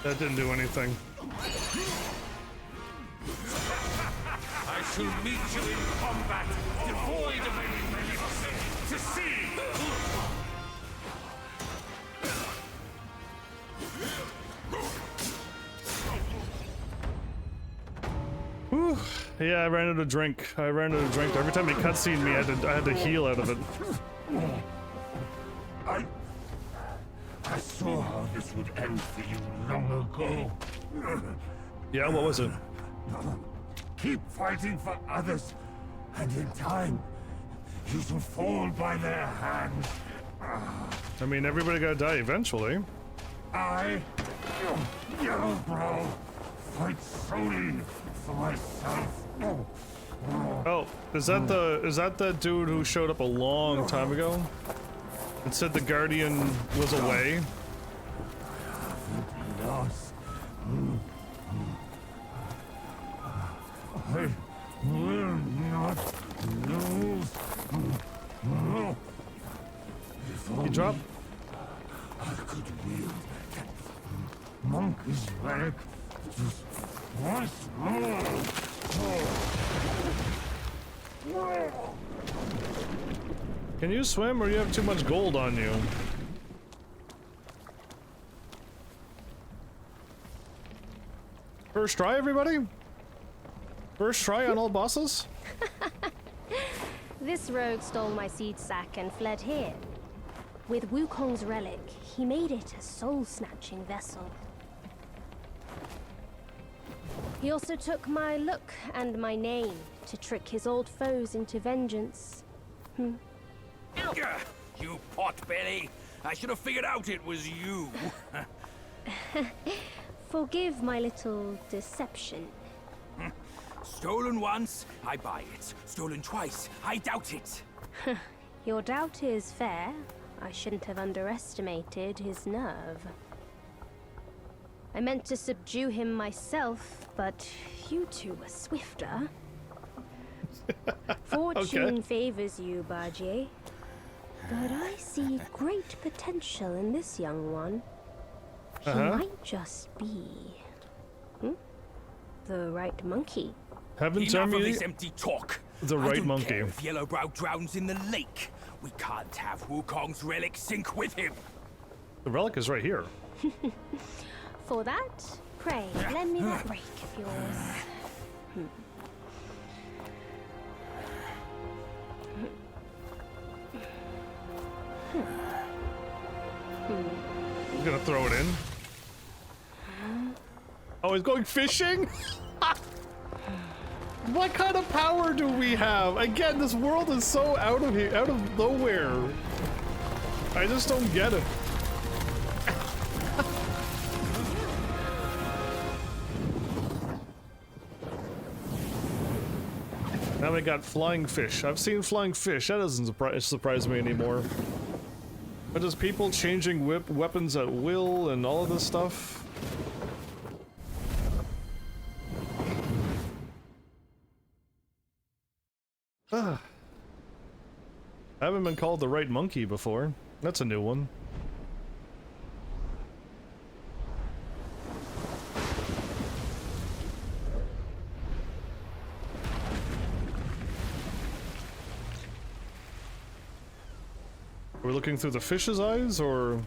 that didn't do anything. I shall meet you in combat, devoid of any malice. To see! Whew. Yeah, I ran out of drink. Every time he cutscened me, I had to heal out of it. I saw how this would end for you long ago. Yeah, what was it? Keep fighting for others, and in time, you shall fall by their hands. I mean, everybody gotta die eventually. I, Yellowbrow, fight solely for myself. Oh, is that the dude who showed up a long time ago? It said the Guardian was away. Lost. I will not lose. He dropped. I could wield that monkey's relic just once more. Can you swim, or you have too much gold on you? First try, everybody? First try on all bosses? This rogue stole my seed sack and fled here. With Wukong's relic, he made it a soul-snatching vessel. He also took my look and my name to trick his old foes into vengeance. You potbelly! I should have figured out it was you. Forgive my little deception. Stolen once, I buy it. Stolen twice, I doubt it. Your doubt is fair. I shouldn't have underestimated his nerve. I meant to subdue him myself, but you two were swifter. Fortune favors you, Bajie. But I see great potential in this young one. He might just be... the right monkey. Enough of this empty talk. The right I don't monkey. care if Yellowbrow drowns in the lake. We can't have Wukong's relic sink with him. The relic is right here. For that, pray, lend me that rake of yours. I'm gonna throw it in. Oh, he's going fishing? What kind of power do we have? Again, this world is so out of here, out of nowhere. I just don't get it. Now we got flying fish. I've seen flying fish. That doesn't surprise me anymore. But just people changing weapons at will and all of this stuff. I haven't been called the right monkey before. That's a new one. Are we looking through the fish's eyes, or...?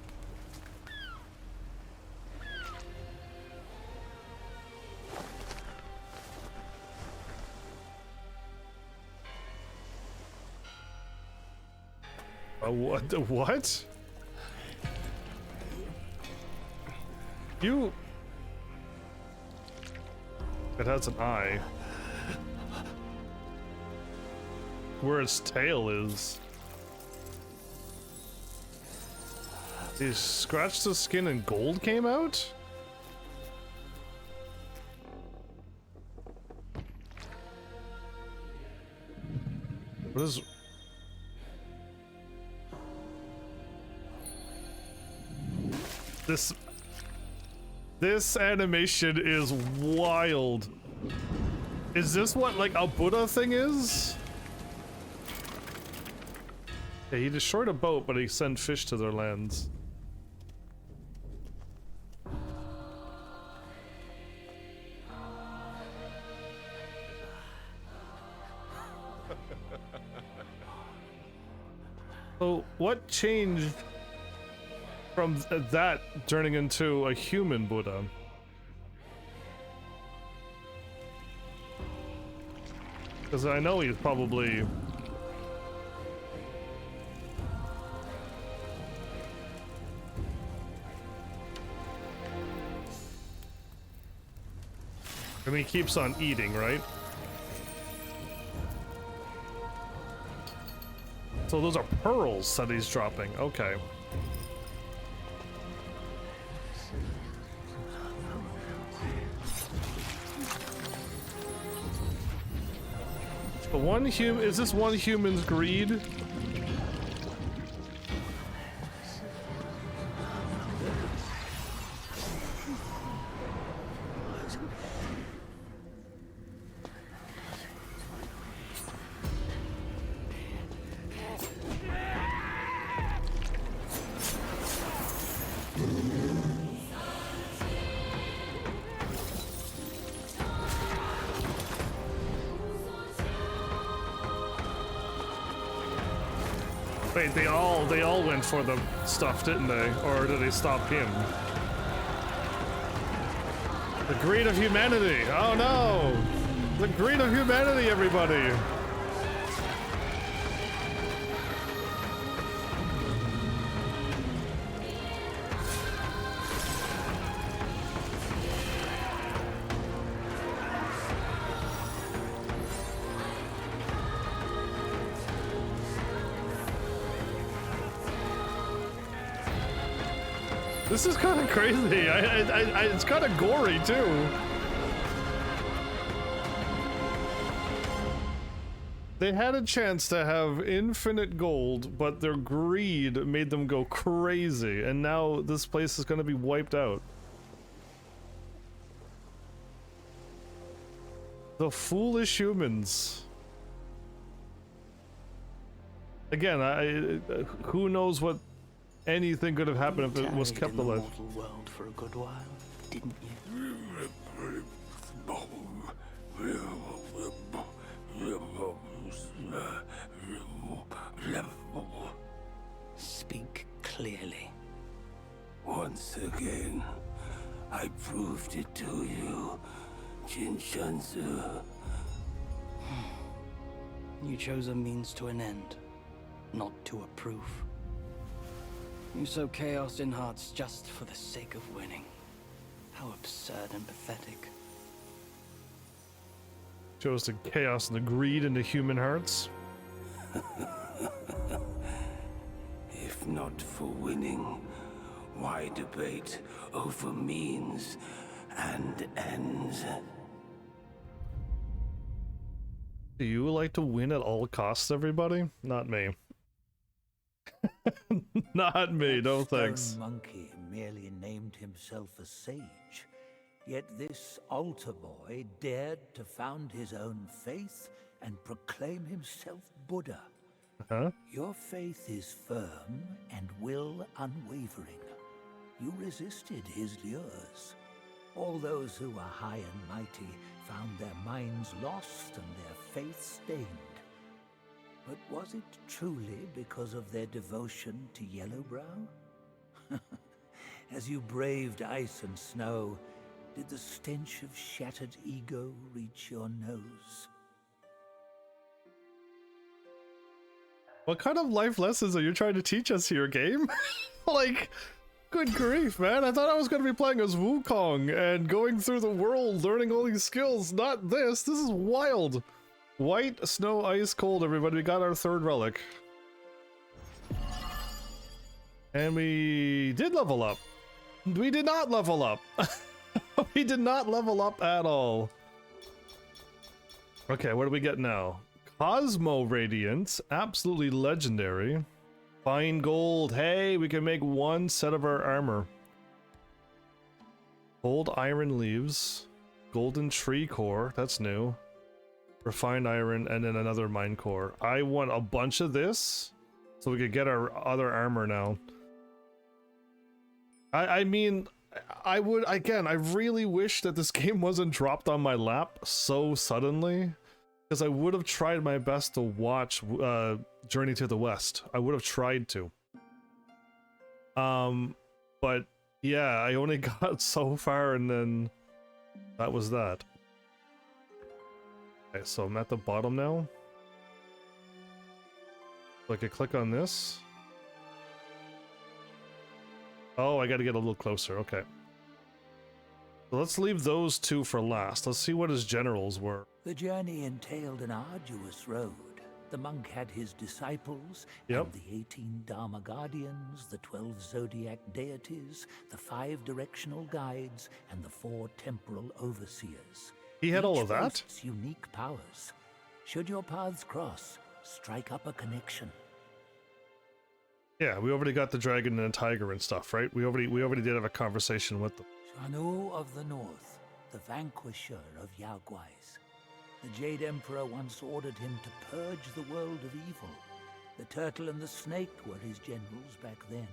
What? You... It has an eye. Where its tail is. He scratched the skin and gold came out? What is... This animation is wild. Is this what, like, a Buddha thing is? Yeah, he destroyed a boat, but he sent fish to their lands. So, what changed from that turning into a human Buddha? Because I know he's probably... I mean, he keeps on eating, right? So those are pearls that he's dropping. Okay. But is this one human's greed? Wait, they all went for the stuff, didn't they? Or did they stop him? The greed of humanity! Oh no! The greed of humanity, everybody! This is kind of crazy. It's kind of gory too. They had a chance to have infinite gold, but their greed made them go crazy, and now this place is going to be wiped out. The foolish humans. Again, who knows what anything could have happened if it was kept alive. You tarried in the mortal world for a good while, didn't you? Speak clearly. Once again, I proved it to you, Jinshanzu. You chose a means to an end, not to a proof. You sow chaos in hearts just for the sake of winning. How absurd and pathetic. Chose the chaos and the greed into human hearts. If not for winning, why debate over means and ends? Do you like to win at all costs, everybody? Not me. Not me, no That stone thanks. monkey merely named himself a sage, yet this altar boy dared to found his own faith and proclaim himself Buddha. Huh? Your faith is firm and will unwavering. You resisted his lures. All those who were high and mighty found their minds lost and their faith stained. But was it truly because of their devotion to Yellowbrow? As you braved ice and snow, did the stench of shattered ego reach your nose? What kind of life lessons are you trying to teach us here, game? Like, good grief, man. I thought I was going to be playing as Wukong and going through the world learning all these skills. Not this. This is wild. White, snow, ice, cold, everybody. We got our third relic. And we did level up. We did not level up. We did not level up at all. Okay, what do we get now? Cosmo Radiance, absolutely legendary. Fine gold. Hey, we can make one set of our armor. Gold iron leaves. Golden tree core, that's new. Refined iron, and then another mine core. I want a bunch of this so we could get our other armor now. I mean, I would, again, I really wish that this game wasn't dropped on my lap so suddenly. Because I would have tried my best to watch Journey to the West. I would have tried to. But yeah, I only got so far and then that was that. Okay, so I'm at the bottom now. So I could click on this. Oh, I gotta get a little closer, okay. So let's leave those two for last. Let's see what his generals were. The journey entailed an arduous road. The monk had his disciples, Yep. and the 18 Dharma Guardians, the 12 Zodiac deities, the 5 directional guides, and the 4 temporal overseers. He had all Each of that? boasts unique powers. Should your paths cross, strike up a connection. Yeah, we already got the dragon and the tiger and stuff, right? We already did have a conversation with them. Shanu of the North, the vanquisher of Yaoguais. The Jade Emperor once ordered him to purge the world of evil. The turtle and the snake were his generals back then.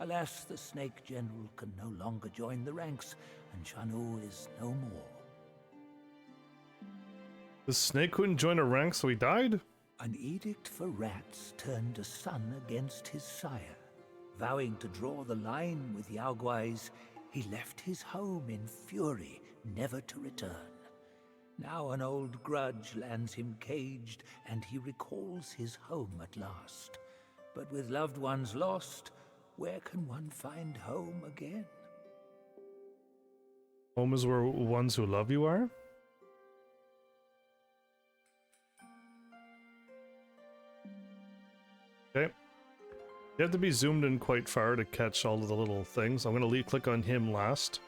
Alas, the snake general can no longer join the ranks, and Shanu is no more. The snake couldn't join a rank, so he died? An edict for rats turned a son against his sire. Vowing to draw the line with Yaoguais, he left his home in fury, never to return. Now an old grudge lands him caged, and he recalls his home at last. But with loved ones lost, where can one find home again? Home is where ones who love you are? Okay. You have to be zoomed in quite far to catch all of the little things. I'm gonna click on him last.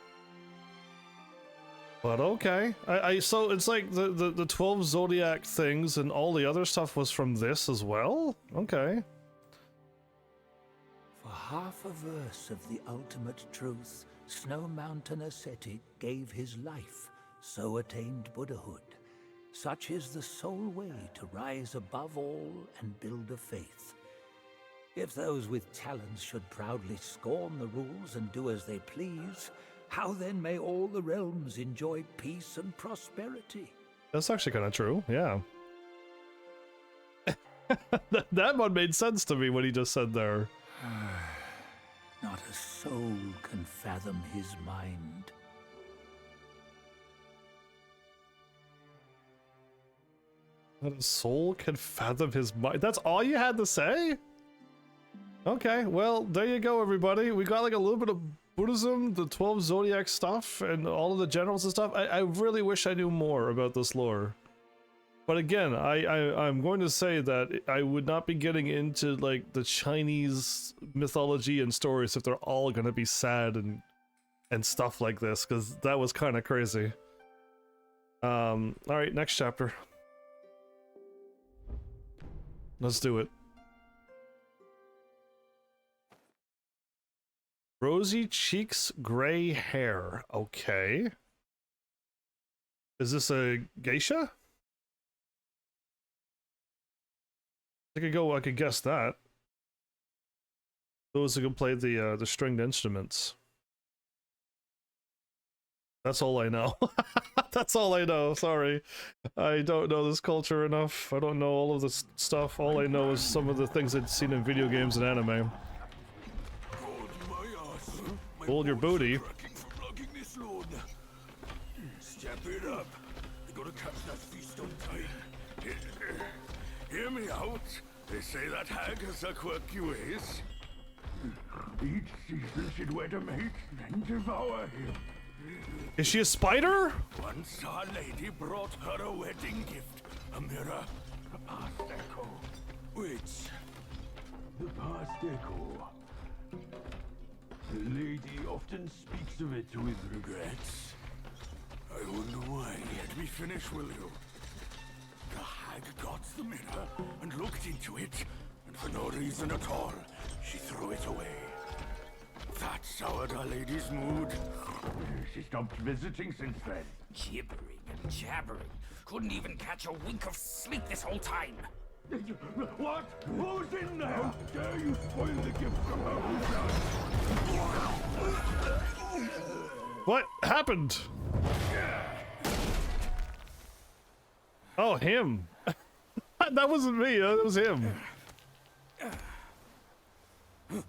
But okay. So it's like the 12 Zodiac things and all the other stuff was from this as well? Okay. For half a verse of the ultimate truth, Snow Mountain ascetic gave his life, so attained Buddhahood. Such is the sole way to rise above all and build a faith. If those with talents should proudly scorn the rules and do as they please, how then may all the realms enjoy peace and prosperity? That's actually kind of true, yeah. That one made sense to me, what he just said there. Not a soul can fathom his mind. Not a soul can fathom his mind. That's all you had to say? Okay, well, there you go, everybody. We got like a little bit of Buddhism, the 12 Zodiac stuff, and all of the generals and stuff. I really wish I knew more about this lore. But again, I'm going to say that I would not be getting into like the Chinese mythology and stories if they're all going to be sad and stuff like this, because that was kind of crazy. All right, next chapter. Let's do it. Rosy cheeks, gray hair. Okay. Is this a geisha? I could guess that. Those who can play the stringed instruments. That's all I know. That's all I know. Sorry. I don't know this culture enough. I don't know all of this stuff. All I know is some of the things I'd seen in video games and anime. Hold your booty. Step it up. You gotta catch that feast on time. Hear me out. They say that hag has her quirky ways. Each season she'd wed a mate, then devour him. Is she a spider? Once our lady brought her a wedding gift. A mirror. A past echo. Which? The past echo. The lady often speaks of it with regrets. I wonder why. Let me finish, will you? The hag got the mirror and looked into it, and for no reason at all, she threw it away. That soured our lady's mood. She stopped visiting since then. Gibbering and jabbering. Couldn't even catch a wink of sleep this whole time. What? Who's in there? How dare you spoil the gift from her who died? What happened? Oh, him. That wasn't me, that was him. No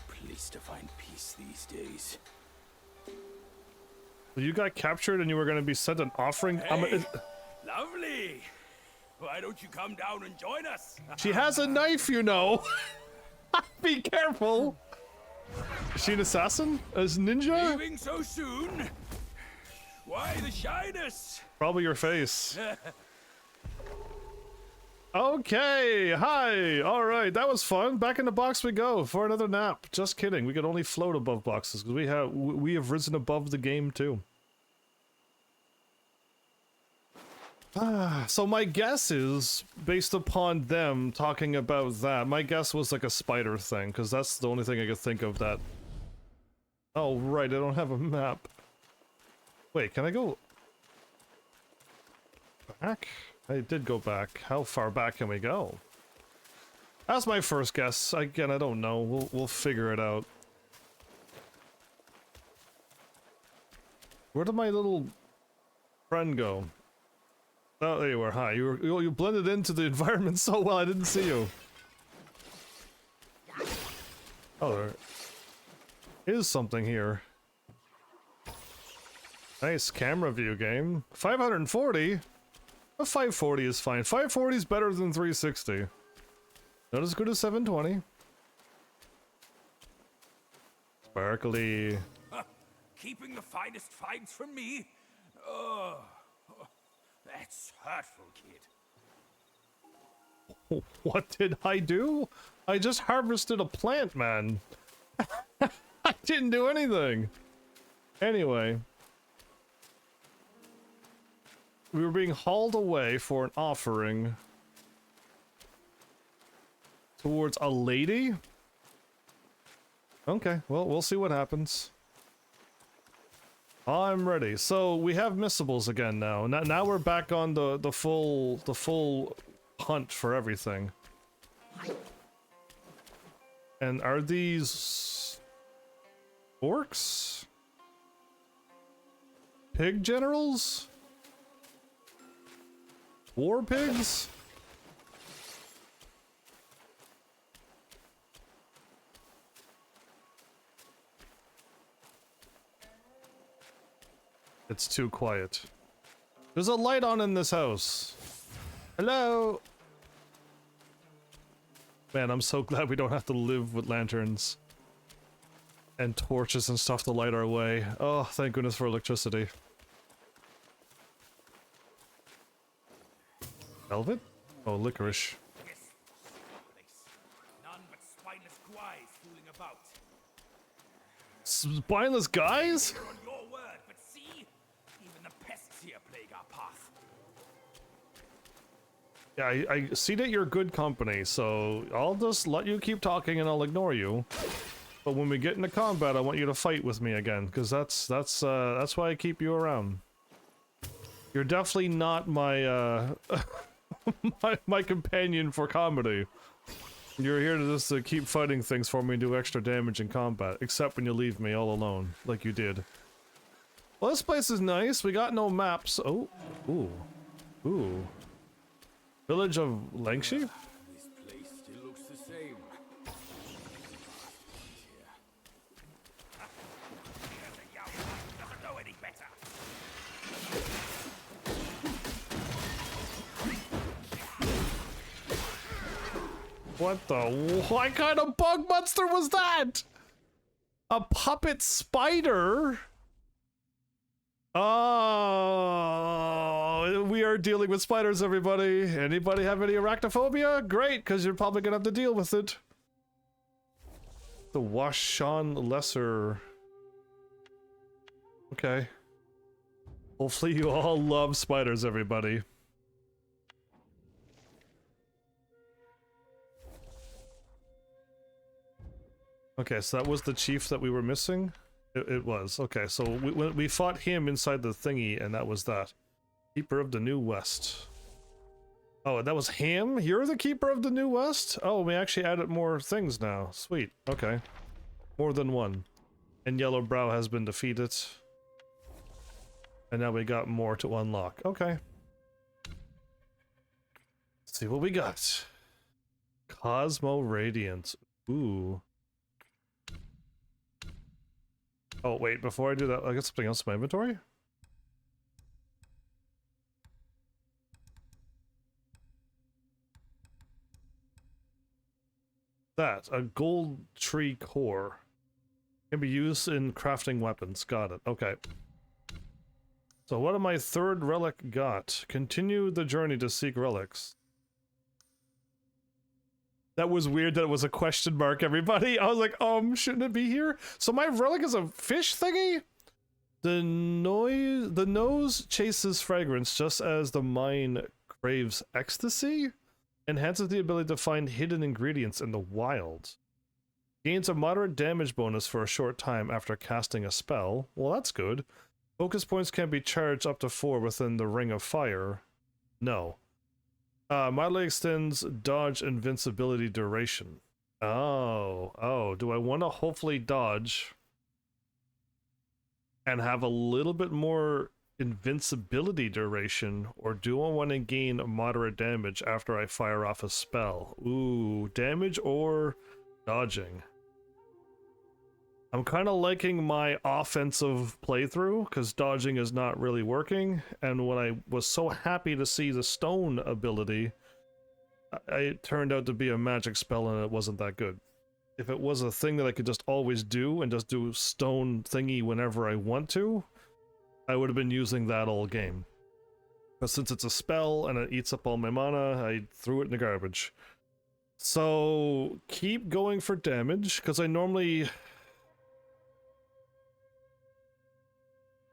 place to find peace these days. You got captured and you were going to be sent an offering? Hey, lovely. Why don't you come down and join us? She has a knife, you know. Be careful. Is she an assassin? A ninja? Leaving so soon? Why the shyness? Probably your face. Okay, hi. All right, that was fun. Back in the box we go for another nap. Just kidding. We could only float above boxes because we have risen above the game too. So my guess is, based upon them talking about that, my guess was like a spider thing, because that's the only thing I could think of that... Oh, right, I don't have a map. Wait, can I go... back? I did go back. How far back can we go? That's my first guess. Again, I don't know. We'll figure it out. Where did my little friend go? Oh, there you were. Hi. You blended into the environment so well. I didn't see you. Oh, there is something here. Nice camera view game. 540. A 540 is fine. 540 is better than 360. Not as good as 720. Sparkly. Keeping the finest finds from me? Oh, that's hurtful, kid. What did I do? I just harvested a plant, man. I didn't do anything. Anyway. We were being hauled away for an offering towards a lady? Okay, well, we'll see what happens. I'm ready. So we have missables again now. Now we're back on the full hunt for everything. And are these orcs? Pig generals? War pigs? It's too quiet. There's a light on in this house. Hello? Man, I'm so glad we don't have to live with lanterns and torches and stuff to light our way. Oh, thank goodness for electricity. Velvet? Oh, licorice. Yes, place. None but spineless guys fooling about. Spineless guys? You're on your word, but see? Even the pests here plague our path. Yeah, I see that you're good company, so I'll just let you keep talking and I'll ignore you. But when we get into combat, I want you to fight with me again, because that's why I keep you around. You're definitely not my my companion for comedy. You're here to just keep fighting things for me and do extra damage in combat, except when you leave me all alone, like you did. Well, this place is nice. We got no maps. Oh, ooh, ooh. Village of Langshi? This place still looks the same. Doesn't know any better. What the? What kind of bug monster was that? A puppet spider? Oh, we are dealing with spiders, everybody. Anybody have any arachnophobia? Great, because you're probably gonna have to deal with it. The Washan Lesser. Okay. Hopefully you all love spiders, everybody. Okay, so that was the chief that we were missing? It was. Okay, so we fought him inside the thingy, and that was that. Keeper of the New West. Oh, that was him? You're the Keeper of the New West? Oh, we actually added more things now. Sweet. Okay. More than one. And Yellowbrow has been defeated. And now we got more to unlock. Okay. Let's see what we got. Cosmo Radiant. Ooh. Oh, wait, before I do that, I got something else in my inventory? That, a gold tree core. Can be used in crafting weapons. Got it. Okay. So what did my third relic got? Continue the journey to seek relics. That was weird that it was a question mark, everybody. I was like, shouldn't it be here? So my relic is a fish thingy? The nose chases fragrance just as the mind craves ecstasy. Enhances the ability to find hidden ingredients in the wild. Gains a moderate damage bonus for a short time after casting a spell. Well, that's good. Focus points can be charged up to 4 within the Ring of Fire. No. Mildly extends dodge invincibility duration. Oh, do I want to hopefully dodge and have a little bit more invincibility duration, or do I want to gain moderate damage after I fire off a spell? Ooh, damage or dodging? I'm kind of liking my offensive playthrough, because dodging is not really working, and when I was so happy to see the stone ability, it turned out to be a magic spell and it wasn't that good. If it was a thing that I could just always do, and just do stone thingy whenever I want to, I would have been using that all game. But since it's a spell and it eats up all my mana, I threw it in the garbage. So, keep going for damage, because I normally...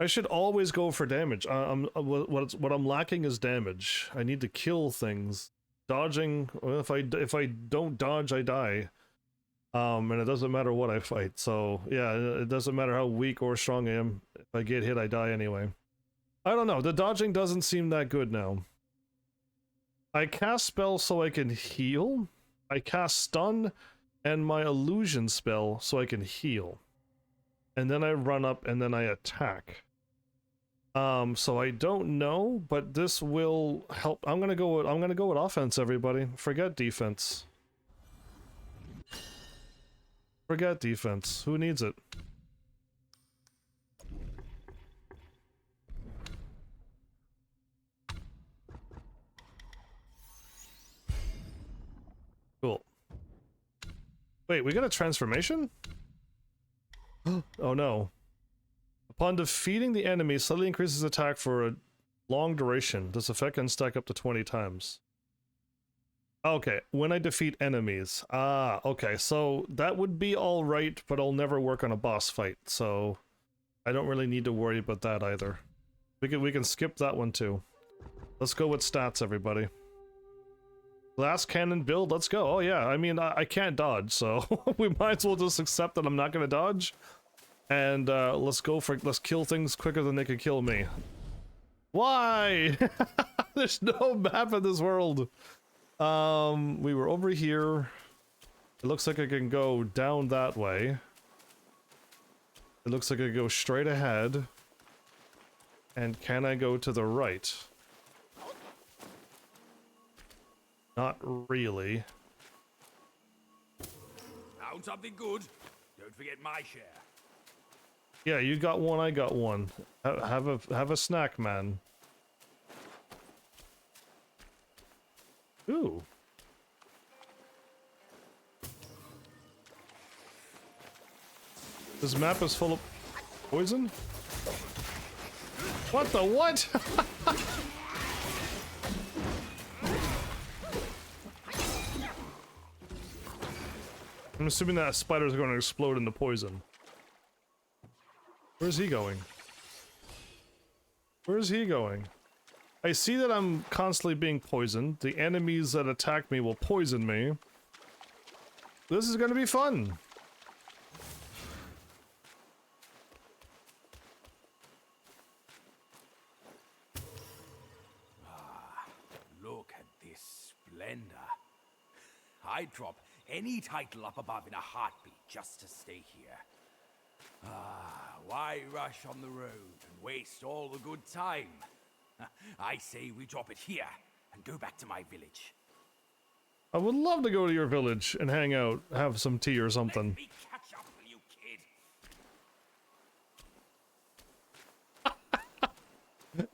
I should always go for damage. What I'm lacking is damage. I need to kill things. Dodging, well, if I don't dodge, I die. And it doesn't matter what I fight. So yeah, it doesn't matter how weak or strong I am. If I get hit, I die anyway. I don't know. The dodging doesn't seem that good now. I cast spells so I can heal. I cast stun and my illusion spell so I can heal. And then I run up and then I attack. So I don't know, but this will help. I'm gonna go with offense, everybody. Forget defense. Forget defense. Who needs it? Cool. Wait, we got a transformation? Oh no. Upon defeating the enemy, slightly increases attack for a long duration. This effect can stack up to 20 times. Okay, when I defeat enemies. Ah, okay, so that would be alright, but I'll never work on a boss fight, so I don't really need to worry about that either. We can skip that one too. Let's go with stats, everybody. Glass cannon build, let's go. Oh yeah, I mean, I can't dodge, so we might as well just accept that I'm not gonna dodge. And let's kill things quicker than they can kill me. Why? There's no map in this world. We were over here. It looks like I can go down that way. It looks like I go straight ahead. And can I go to the right? Not really. Found something good. Don't forget my share. Yeah, you got one, I got one. Have a snack, man. Ooh. This map is full of poison? What the what? I'm assuming that spiders are going to explode into poison. Where's he going? Where's he going? I see that I'm constantly being poisoned. The enemies that attack me will poison me. This is going to be fun. Look at this splendor. I'd drop any title up above in a heartbeat just to stay here. Why rush on the road and waste all the good time? I say we drop it here and go back to my village. I would love to go to your village and hang out, have some tea or something. Let me catch up with you, kid.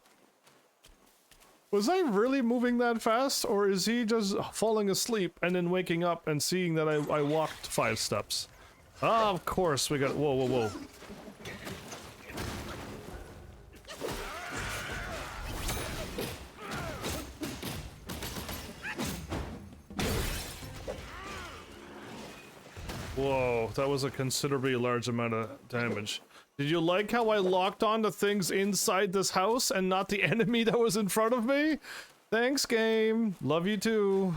Was I really moving that fast, or is he just falling asleep and then waking up and seeing that I walked 5 steps? Ah, of course, we got- whoa, whoa, whoa. Whoa, that was a considerably large amount of damage. Did you like how I locked on to things inside this house and not the enemy that was in front of me? Thanks, game. Love you too.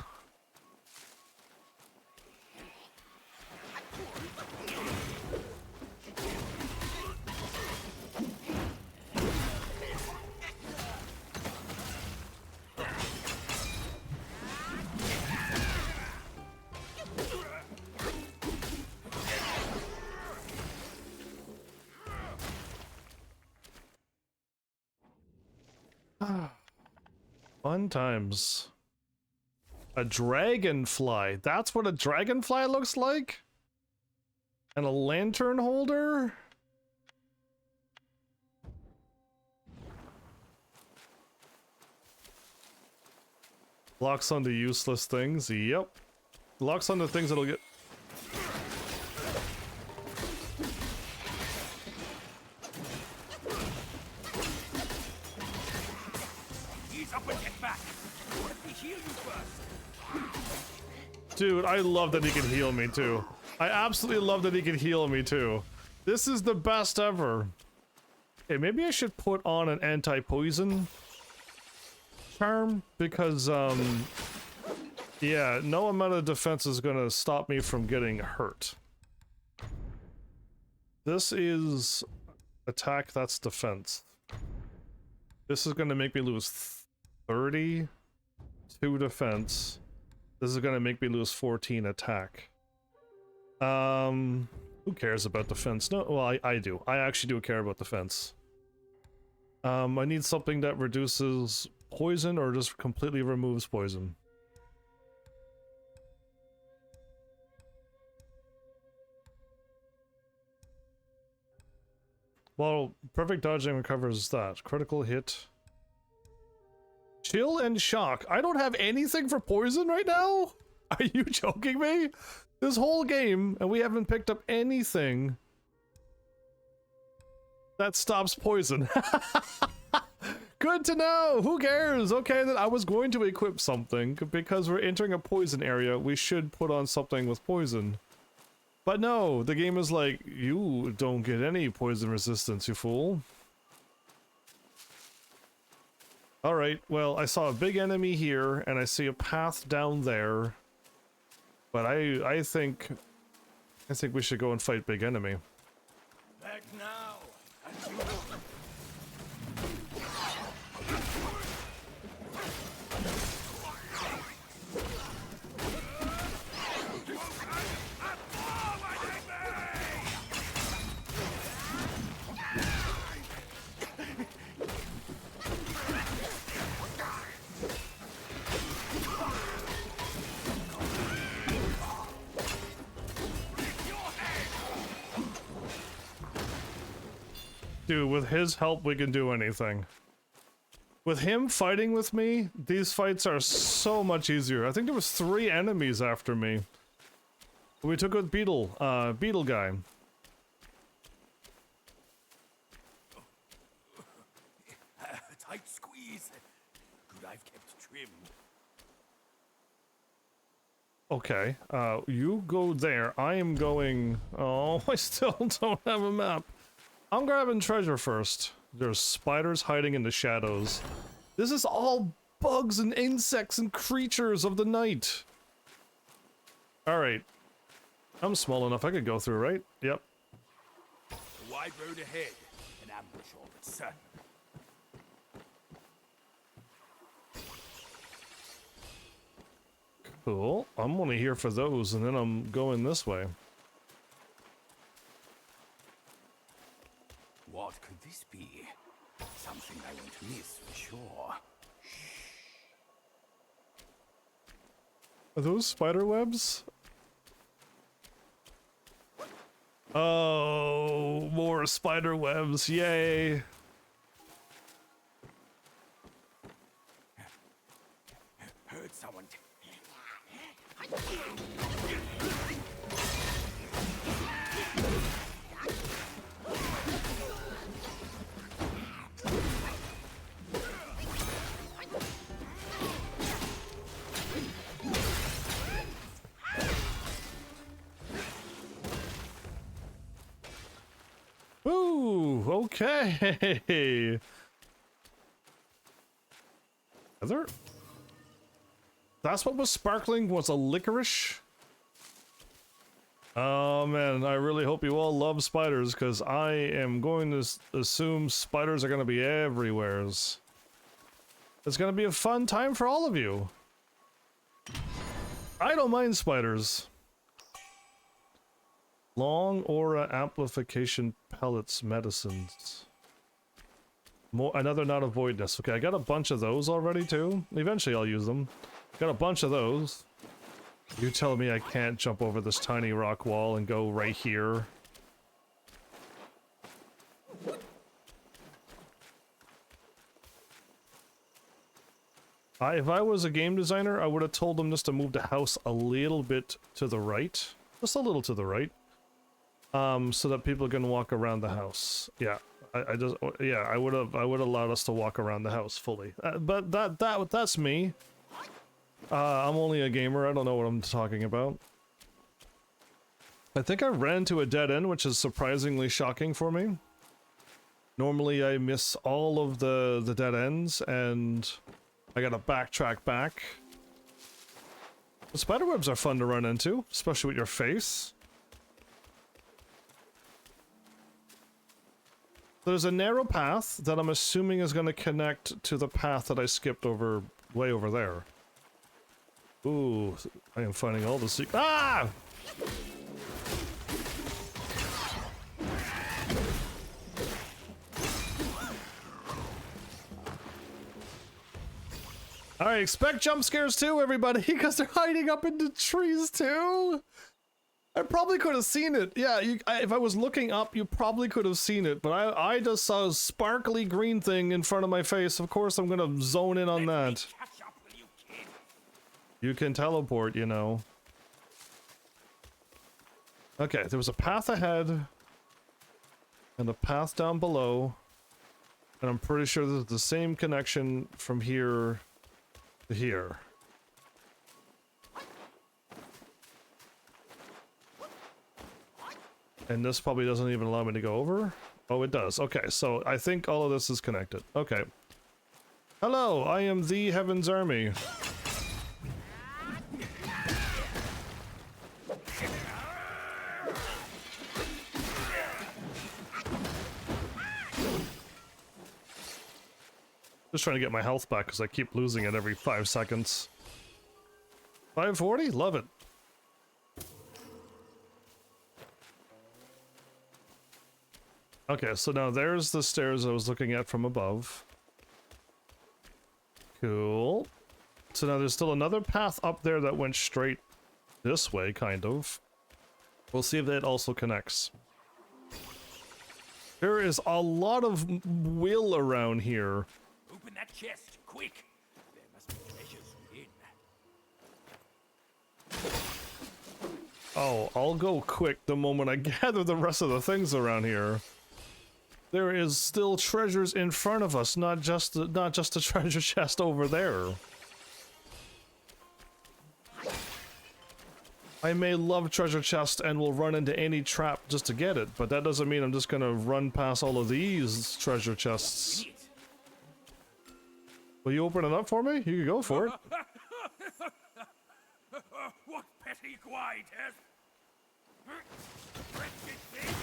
Fun times. A dragonfly. That's what a dragonfly looks like? And a lantern holder? Locks onto useless things. Yep. Locks onto things that'll get... Dude, I love that he can heal me too. I absolutely love that he can heal me too. This is the best ever. Okay, maybe I should put on an anti-poison charm because, yeah, no amount of defense is gonna stop me from getting hurt. This is attack, that's defense. This is gonna make me lose 30 to defense. This is gonna make me lose 14 attack. Who cares about defense? No, well, I do. I actually do care about defense. I need something that reduces poison or just completely removes poison. Well, perfect dodging recovers that. Critical hit. Chill and shock. I don't have anything for poison right now? Are you joking me? This whole game, and we haven't picked up anything that stops poison. Good to know. Who cares? Okay, then I was going to equip something because we're entering a poison area. We should put on something with poison. But no, the game is like, you don't get any poison resistance, you fool. Alright, well, I saw a big enemy here, and I see a path down there. But I think we should go and fight big enemy. Back now, and you will... Dude, with his help, we can do anything. With him fighting with me, these fights are so much easier. I think there was 3 enemies after me. We took out Beetle guy. Tight squeeze. Good I've kept trim. Okay, you go there. I am going... Oh, I still don't have a map. I'm grabbing treasure first. There's spiders hiding in the shadows. This is all bugs and insects and creatures of the night. Alright. I'm small enough I could go through, right? Yep. A wide road ahead. An ambush all but certain. Cool. I'm only here for those, and then I'm going this way. What could this be? Something I won't miss for sure. Are those spider webs? Oh, more spider webs, yay! Heard someone. Ooh, okay. Heather? That's what was sparkling, was a licorice? Oh man, I really hope you all love spiders, because I am going to assume spiders are going to be everywheres. It's going to be a fun time for all of you. I don't mind spiders. Long aura amplification pellets medicines. More, another not a voidness. Okay, I got a bunch of those already too. Eventually I'll use them. Got a bunch of those. You tell me I can't jump over this tiny rock wall and go right here. If I was a game designer, I would have told them just to move the house a little bit to the right. Just a little to the right. So that people can walk around the house. Yeah, I would have allowed us to walk around the house fully. But that's me. I'm only a gamer. I don't know what I'm talking about. I think I ran into a dead end, which is surprisingly shocking for me. Normally, I miss all of the dead ends, and I gotta backtrack back. The spiderwebs are fun to run into, especially with your face. There's a narrow path that I'm assuming is going to connect to the path that I skipped over, way over there. Ooh, I am finding all the Ah! Alright, expect jump scares too, everybody, because they're hiding up in the trees too! I probably could have seen it. Yeah, if I was looking up, you probably could have seen it. But I just saw a sparkly green thing in front of my face. Of course, I'm gonna zone in on that. You can teleport, you know. Okay, there was a path ahead. And a path down below. And I'm pretty sure there's the same connection from here to here. And this probably doesn't even allow me to go over. Oh, it does. Okay, so I think all of this is connected. Okay. Hello, I am the Heaven's Army. Just trying to get my health back because I keep losing it every 5 seconds. 540? Love it. Okay, so now there's the stairs I was looking at from above. Cool. So now there's still another path up there that went straight this way, kind of. We'll see if that also connects. There is a lot of will around here. Open that chest, quick! There must be treasures within. Oh, I'll go quick the moment I gather the rest of the things around here. There is still treasures in front of us, not just the treasure chest over there. I may love treasure chest and will run into any trap just to get it, but that doesn't mean I'm just gonna run past all of these treasure chests. Will you open it up for me? You can go for it. What petty quietness! Wretched thing!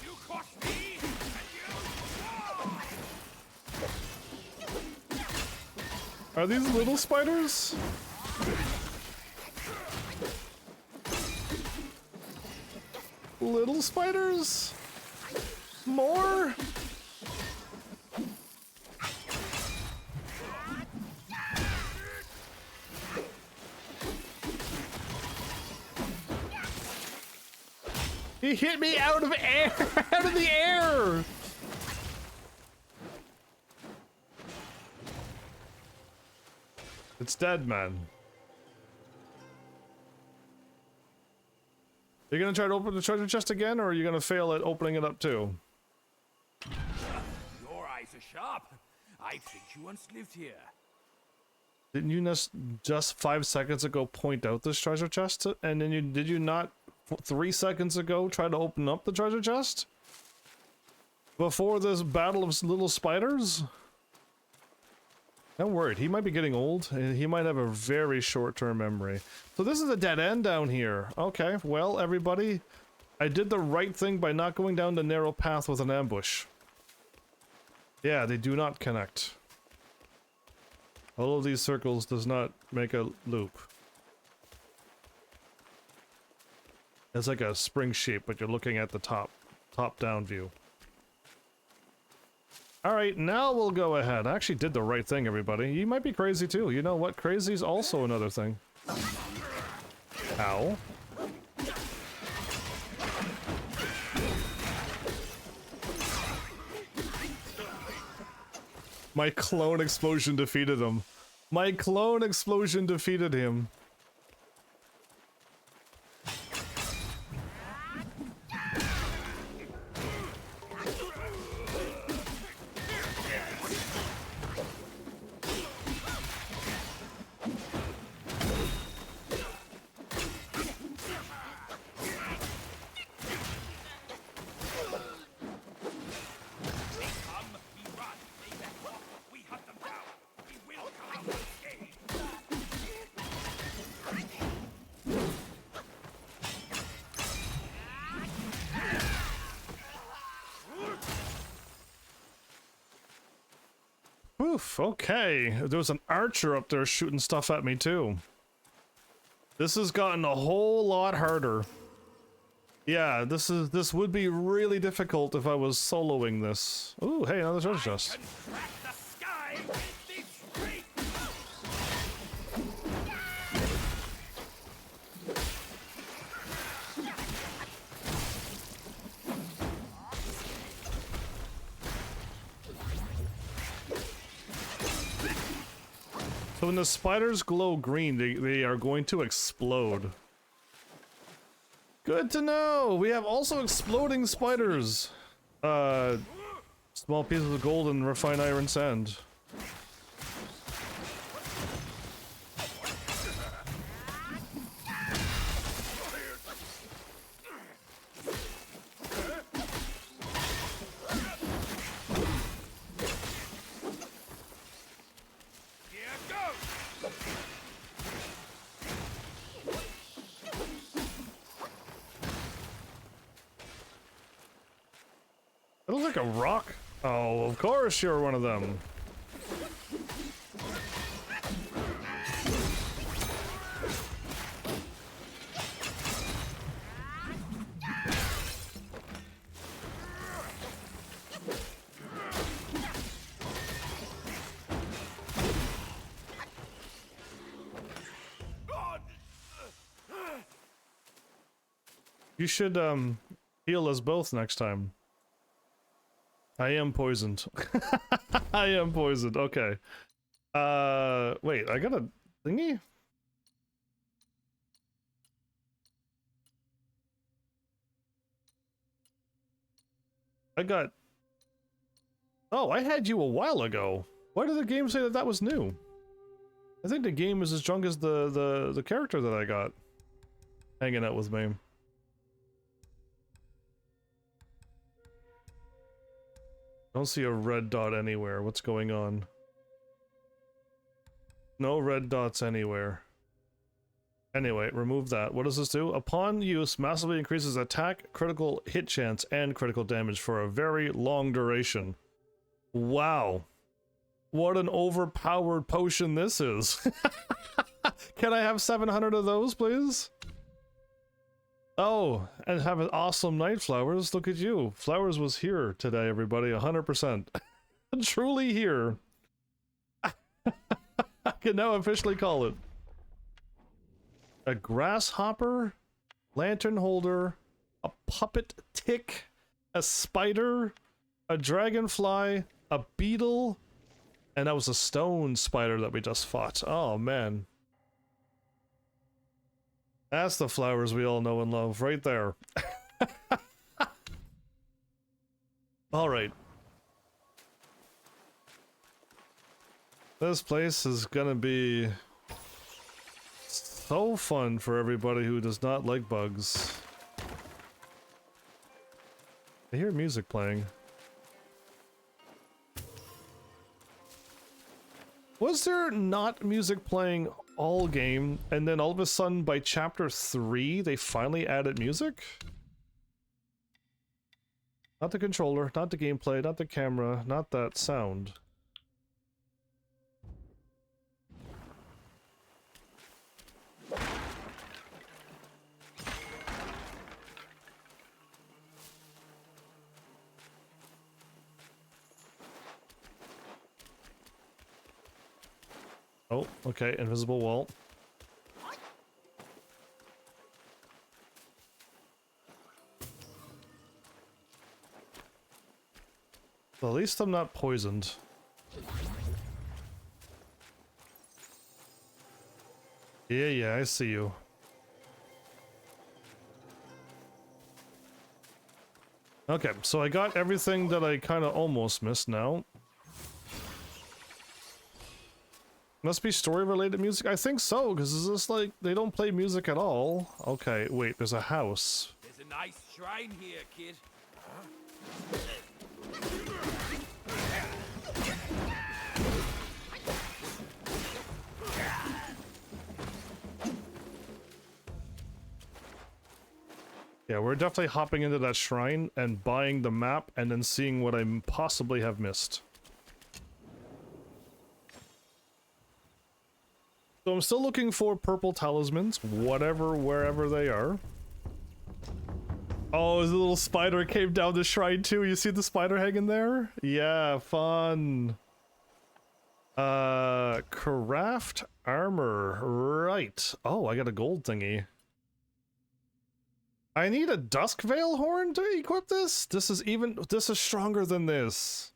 You cost me, and you... Are these little spiders? Little spiders? More? He hit me out of air, out of the air. It's dead, man. You're gonna try to open the treasure chest again, or are you gonna fail at opening it up too? Your eyes are sharp. I think you once lived here. Didn't you just 5 seconds ago point out this treasure chest? And then did you not 3 seconds ago try to open up the treasure chest? Before this battle of little spiders? I'm worried. He might be getting old, and he might have a very short-term memory. So this is a dead end down here. Okay, well, everybody, I did the right thing by not going down the narrow path with an ambush. Yeah, they do not connect. All of these circles does not make a loop. It's like a spring shape, but you're looking at the top-down view. Alright, now we'll go ahead. I actually did the right thing, everybody. You might be crazy too. You know what? Crazy's also another thing. Ow. My clone explosion defeated him. My clone explosion defeated him. Oof, okay. There was an archer up there shooting stuff at me too. This has gotten a whole lot harder. Yeah, this would be really difficult if I was soloing this. Ooh, hey, another treasure chest. So when the spiders glow green, they are going to explode. Good to know! We have also exploding spiders! Small pieces of gold and refined iron sand. It looks like a rock. Oh, of course you're one of them. You should heal us both next time. I am poisoned. I am poisoned. Okay. Wait, I got a thingy? I got... Oh, I had you a while ago. Why did the game say that that was new? I think the game is as strong as the character that I got hanging out with me. Don't see a red dot anywhere. What's going on? No red dots anywhere. Anyway, remove that. What does this do? Upon use, massively increases attack, critical hit chance, and critical damage for a very long duration. Wow. What an overpowered potion this is. Can I have 700 of those, please? Oh, and have an awesome night, Flowers. Look at you. Flowers was here today, everybody. 100%. Truly here. I can now officially call it. A grasshopper, lantern holder, a puppet tick, a spider, a dragonfly, a beetle, and that was a stone spider that we just fought. Oh, man. That's the Flowers we all know and love, right there. Alright. This place is gonna be so fun for everybody who does not like bugs. I hear music playing. Was there not music playing all game, and then all of a sudden by chapter 3 they finally added music? Not the controller, not the gameplay, not the camera, not that sound. Oh, okay, invisible wall. Well, at least I'm not poisoned. Yeah, I see you. Okay, so I got everything that I kind of almost missed now. Must be story-related music? I think so, because it's just like, they don't play music at all. Okay, wait, there's a house. There's a nice shrine here, kid. Yeah, we're definitely hopping into that shrine and buying the map and then seeing what I possibly have missed. So I'm still looking for purple talismans, wherever they are. Oh, the little spider came down the shrine too. You see the spider hanging there? Yeah, fun. Craft armor, right. Oh, I got a gold thingy. I need a Dusk Veil horn to equip this? This is stronger than this.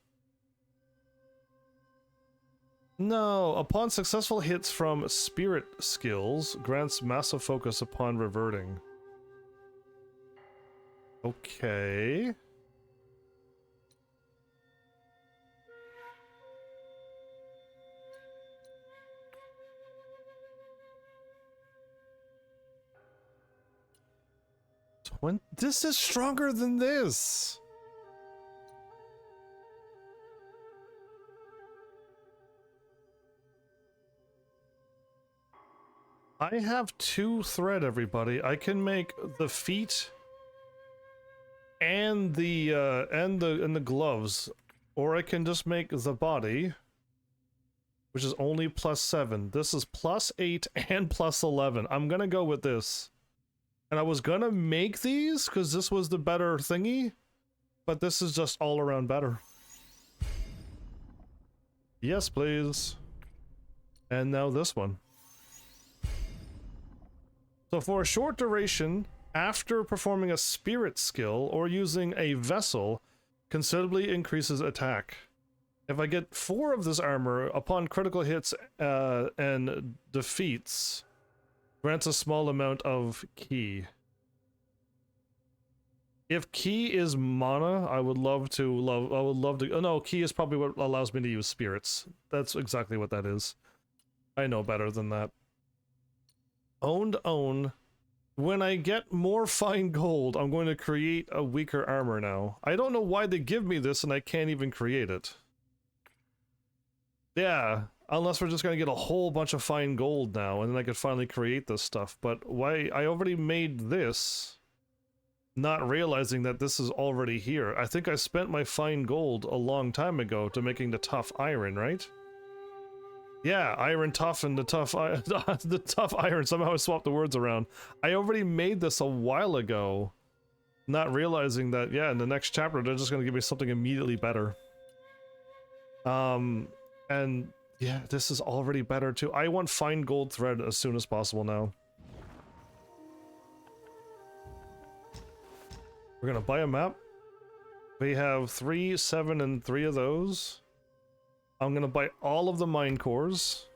No, upon successful hits from spirit skills, grants massive focus upon reverting. Okay. This is stronger than this. I have 2 thread, everybody. I can make the feet and the gloves, or I can just make the body, which is only +7. This is +8 and +11. I'm gonna go with this. And I was gonna make these because this was the better thingy, but this is just all around better. Yes, please. And now this one. So for a short duration, after performing a spirit skill or using a vessel, considerably increases attack. If I get 4 of this armor, upon critical hits and defeats, grants a small amount of ki. If ki is mana, I would love to oh no, ki is probably what allows me to use spirits. That's exactly what that is. I know better than that. Own. When I get more fine gold, I'm going to create a weaker armor now. I don't know why they give me this and I can't even create it. Yeah, unless we're just gonna get a whole bunch of fine gold now, and then I could finally create this stuff. But why? I already made this, not realizing that this is already here. I think I spent my fine gold a long time ago to making the tough iron, right? Yeah, iron tough and the tough iron. Somehow I swapped the words around. I already made this a while ago, not realizing that, yeah, in the next chapter they're just gonna give me something immediately better. And yeah, this is already better too. I want fine gold thread as soon as possible now. We're gonna buy a map. We have 3, 7, and 3 of those. I'm gonna buy all of the mine cores.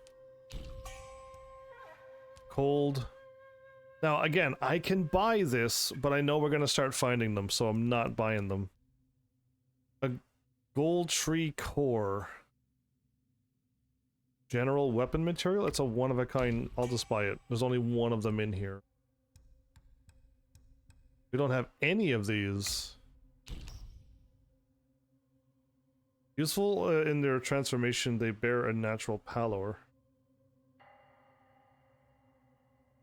Cold. Now again, I can buy this, but I know we're gonna start finding them, so I'm not buying them. A gold tree core. General weapon material? It's a one-of-a-kind. I'll just buy it. There's only one of them in here. We don't have any of these. Useful in their transformation, they bear a natural pallor.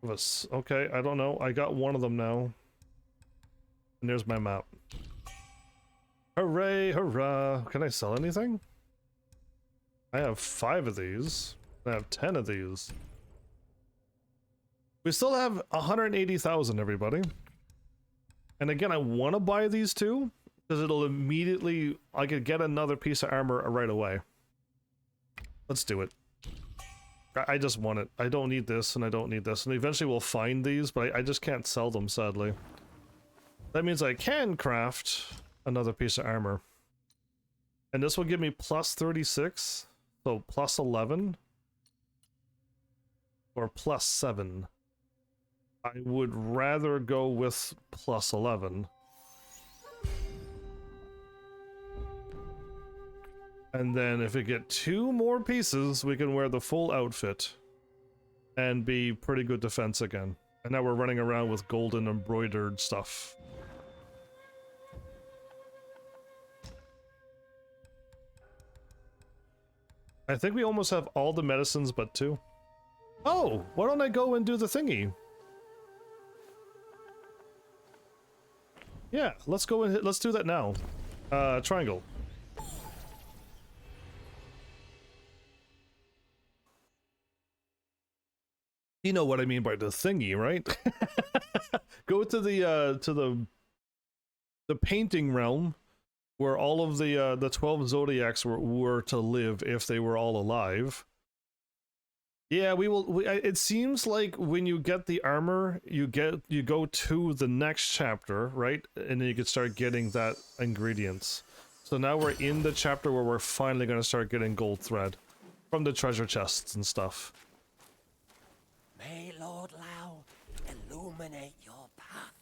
Okay, I don't know. I got one of them now. And there's my map. Hooray, hurrah! Can I sell anything? I have 5 of these. I have 10 of these. We still have 180,000, everybody. And again, I want to buy these two, because it'll immediately... I could get another piece of armor right away. Let's do it. I just want it. I don't need this, and I don't need this. And eventually we'll find these, but I just can't sell them, sadly. That means I can craft another piece of armor. And this will give me +36. So +11 or +7. I would rather go with +11. And then if we get 2 more pieces, we can wear the full outfit and be pretty good defense again. And now we're running around with golden embroidered stuff. I think we almost have all the medicines but 2. Oh, why don't I go and do the thingy? Yeah, let's go and let's do that now. Triangle. You know what I mean by the thingy, right? Go to the painting realm, where all of the 12 zodiacs were to live if they were all alive. Yeah, it seems like when you get the armor, you go to the next chapter, right? And then you can start getting that ingredients. So now we're in the chapter where we're finally going to start getting gold thread from the treasure chests and stuff. May Lord Lao illuminate your path.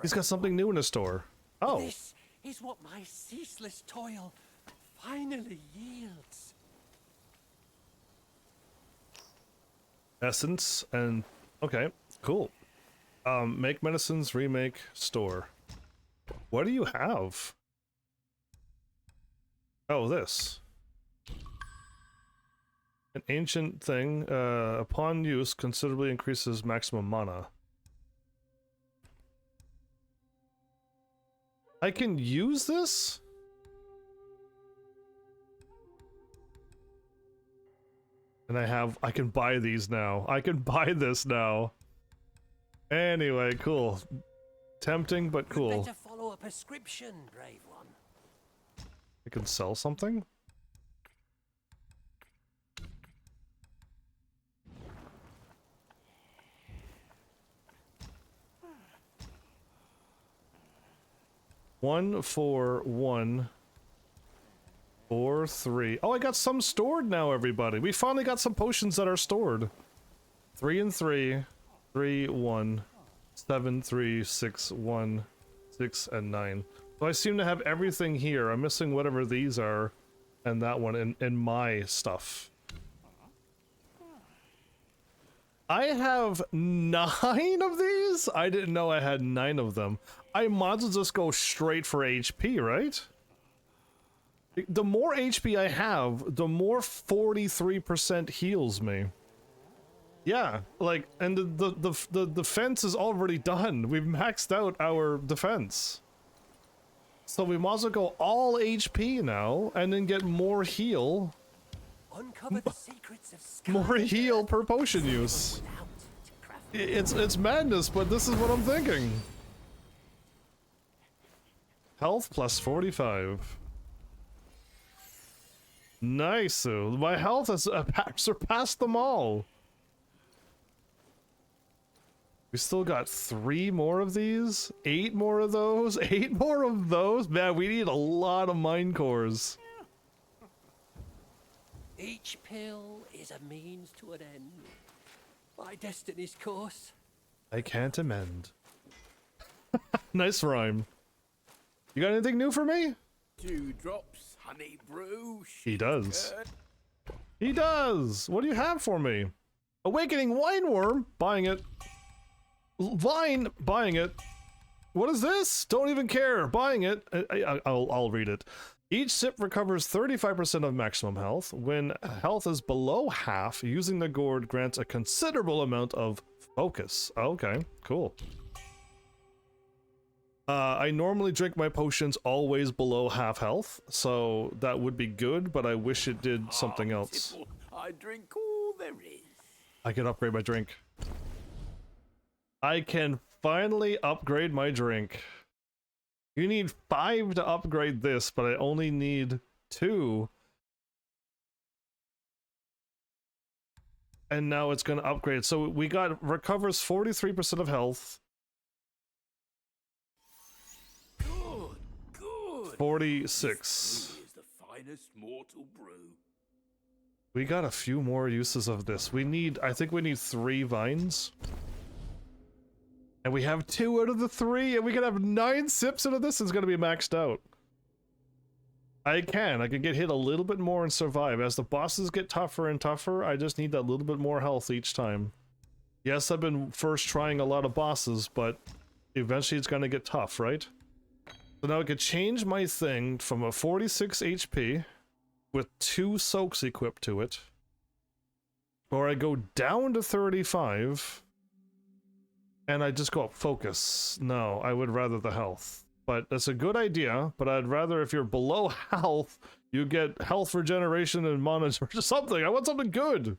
He's got something new in the store. Oh. This is what my ceaseless toil finally yields. Essence and... okay, cool. Make medicines, remake, store. What do you have? Oh, this. An ancient thing, upon use, considerably increases maximum mana. I can use this? And I can buy these now. I can buy this now. Anyway, cool. Tempting, but cool. You better follow a prescription, brave one. I can sell something? One, 4, 1, 4, 3. Oh, I got some stored now, everybody. We finally got some potions that are stored. 3 and 3, 3, 1, 7, 3, 6, 1, 6, and 9. So I seem to have everything here. I'm missing whatever these are, and that one, and my stuff. I have 9 of these? I didn't know I had 9 of them. I might as well just go straight for HP, right? The more HP I have, the more 43% heals me. Yeah, like, and the defense is already done. We've maxed out our defense. So we might as well go all HP now, and then get more heal. Uncover the secrets of More heal per potion use. It's madness, but this is what I'm thinking. Health plus 45. Nice. My health has surpassed them all. We still got 3 more of these, 8 more of those, 8 more of those. Man, we need a lot of mind cores. Each pill is a means to an end. My destiny's course. I can't amend. Nice rhyme. You got anything new for me? 2 drops, honey brew. He does. He does. What do you have for me? Awakening Wineworm. Buying it. Vine. Buying it. What is this? Don't even care. Buying it. I'll read it. Each sip recovers 35% of maximum health. When health is below half, using the gourd grants a considerable amount of focus. Okay, cool. I normally drink my potions always below half health, so that would be good, but I wish it did something else. I drink all there is. I can upgrade my drink. I can finally upgrade my drink. You need 5 to upgrade this, but I only need 2. And now it's going to upgrade. So we got recovers 43% of health. Good. 46. This is the finest mortal brew. We got a few more uses of this. I think we need 3 vines. And we have 2 out of the 3, and we can have 9 sips out of this. It's going to be maxed out. I can get hit a little bit more and survive. As the bosses get tougher and tougher, I just need that little bit more health each time. Yes, I've been first trying a lot of bosses, but eventually it's going to get tough, right? So now I could change my thing from a 46 HP with 2 soaks equipped to it, or I go down to 35 and I just go up focus. No, I would rather the health. But that's a good idea, but I'd rather if you're below health, you get health regeneration and monitor or something. I want something good.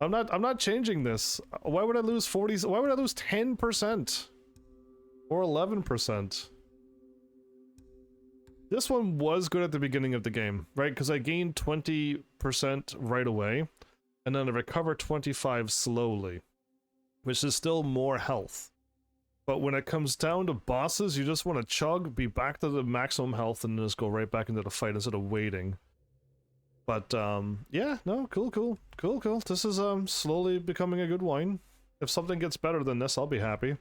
I'm not changing this. Why would I lose 40? Why would I lose 10% or 11%? This one was good at the beginning of the game, right? Because I gained 20% right away, and then I recover 25 slowly, which is still more health. But when it comes down to bosses, you just want to chug, be back to the maximum health, and just go right back into the fight instead of waiting. But, yeah, no, cool. This is, slowly becoming a good wine. If something gets better than this, I'll be happy.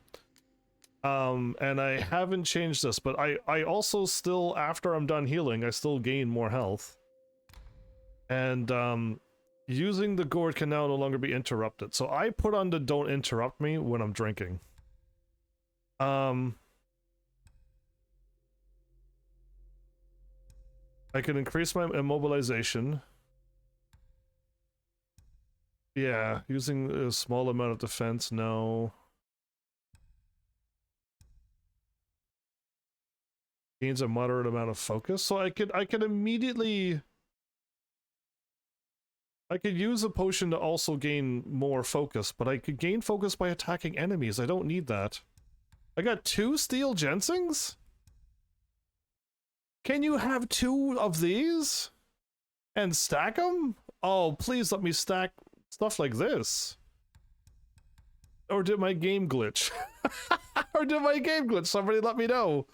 And I haven't changed this, but I also still, after I'm done healing, I still gain more health. And, using the gourd can now no longer be interrupted. So I put on the don't interrupt me when I'm drinking. I can increase my immobilization. Yeah, using a small amount of defense, no. Gains a moderate amount of focus. So I could immediately... I could use a potion to also gain more focus, but I could gain focus by attacking enemies. I don't need that. I got 2 steel ginsings? Can you have 2 of these? And stack them? Oh, please let me stack stuff like this. Or did my game glitch? Or did my game glitch? Somebody let me know.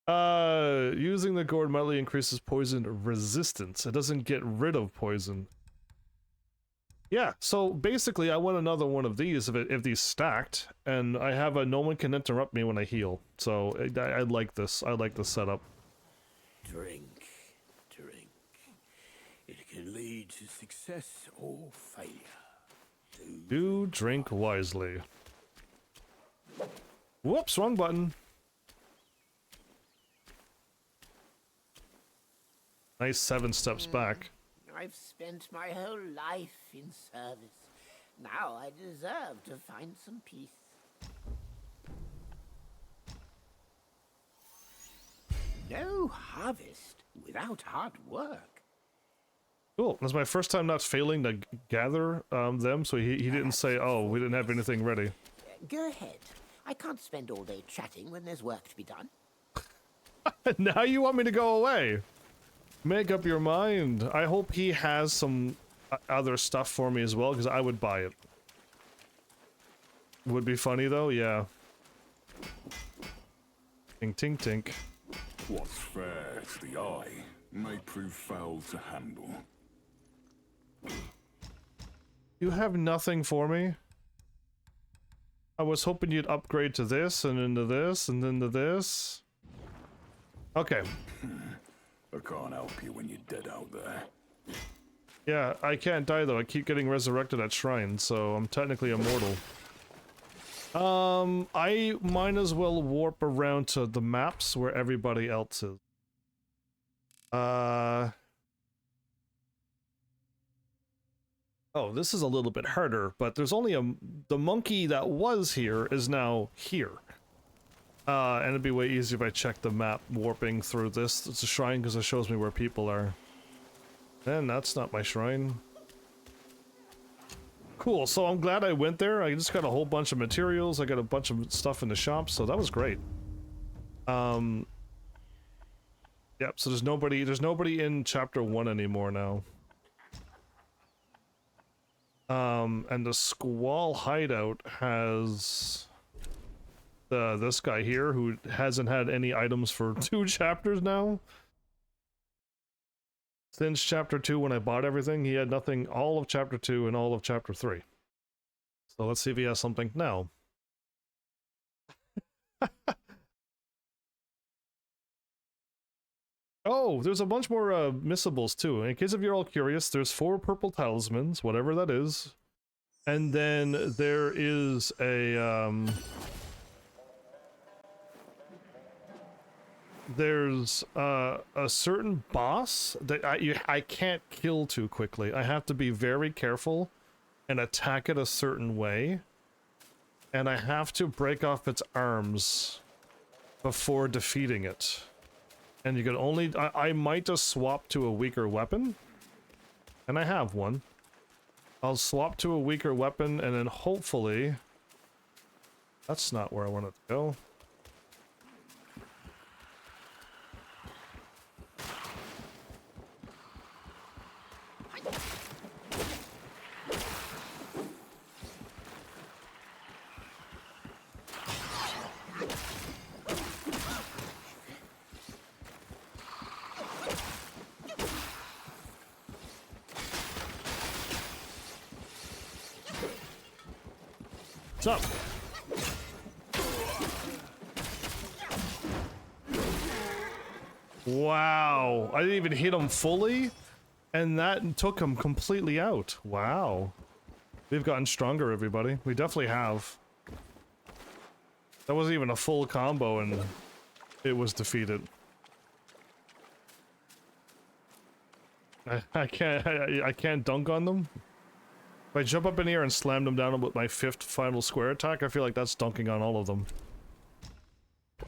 Using the gourd mildly increases poison resistance. It doesn't get rid of poison. Yeah, so basically I want another one of these if these stacked, and I have no one can interrupt me when I heal. So I like this. I like the setup. Drink, drink. It can lead to success or failure. Do drink wisely. Whoops, wrong button. Nice 7 steps back. I've spent my whole life in service. Now I deserve to find some peace. No harvest without hard work. Cool. That's my first time not failing to gather them, so he didn't say, oh, we didn't have anything ready. Go ahead. I can't spend all day chatting when there's work to be done. Now you want me to go away? Make up your mind. I hope he has some other stuff for me as well, because I would buy it. Would be funny though, yeah. Tink, tink, tink. What's fair to the eye may prove foul to handle. You have nothing for me? I was hoping you'd upgrade to this, and into this, and then to this. Okay. I can't help you when you're dead out there. Yeah, I can't die though. I keep getting resurrected at shrines, so I'm technically immortal. I might as well warp around to the maps where everybody else is. Oh, this is a little bit harder, but there's only the monkey that was here is now here. And it'd be way easier if I checked the map warping through this. It's a shrine because it shows me where people are. And that's not my shrine. Cool, so I'm glad I went there. I just got a whole bunch of materials. I got a bunch of stuff in the shop, so that was great. Yep, so there's nobody in chapter 1 anymore now. And the Squall hideout has this guy here who hasn't had any items for 2 chapters now. Since chapter 2 when I bought everything, he had nothing all of chapter 2 and all of chapter 3. So let's see if he has something now. Oh, there's a bunch more missables too. In case if you're all curious, there's 4 purple talismans, whatever that is. And then there is a there's a certain boss that I can't kill too quickly. I have to be very careful and attack it a certain way. And I have to break off its arms before defeating it. And you can only... I might just swap to a weaker weapon. And I have one. I'll swap to a weaker weapon and then hopefully... That's not where I want it to go. What's up? Wow, I didn't even hit him fully, and that took him completely out. Wow. We've gotten stronger, everybody. We definitely have. That wasn't even a full combo, and it was defeated. I can't dunk on them. If I jump up in here and slam them down with my 5th final square attack, I feel like that's dunking on all of them.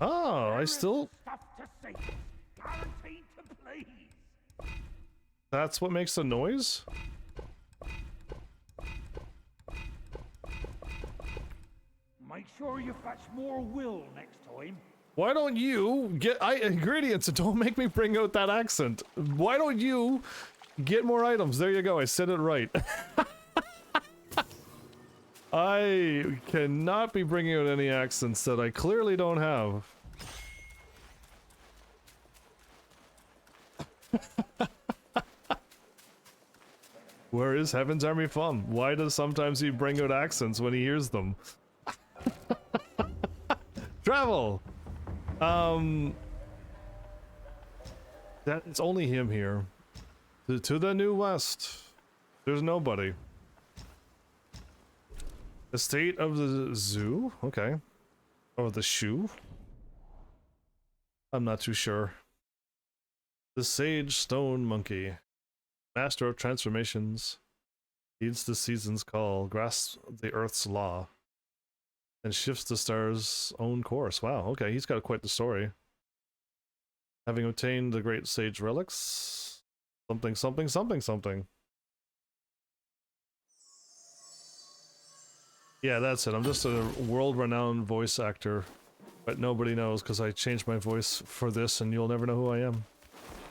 Oh, I still... Stuff to status. Guaranteed to please. That's what makes the noise? Make sure you fetch more will next time. Why don't you get ingredients and don't make me bring out that accent? Why don't you get more items? There you go, I said it right. I cannot be bringing out any accents that I clearly don't have. Where is Heaven's Army from? Why does sometimes he bring out accents when he hears them? Travel! It's only him here. To the New West. There's nobody. The state of the zoo? Okay. Or the shoe? I'm not too sure. The Sage Stone Monkey. Master of transformations. Heeds the season's call. Grasps the earth's law. And shifts the star's own course. Wow, okay, he's got quite the story. Having obtained the great sage relics. Something, something, something, something. Yeah, that's it. I'm just a world-renowned voice actor. But nobody knows because I changed my voice for this and you'll never know who I am.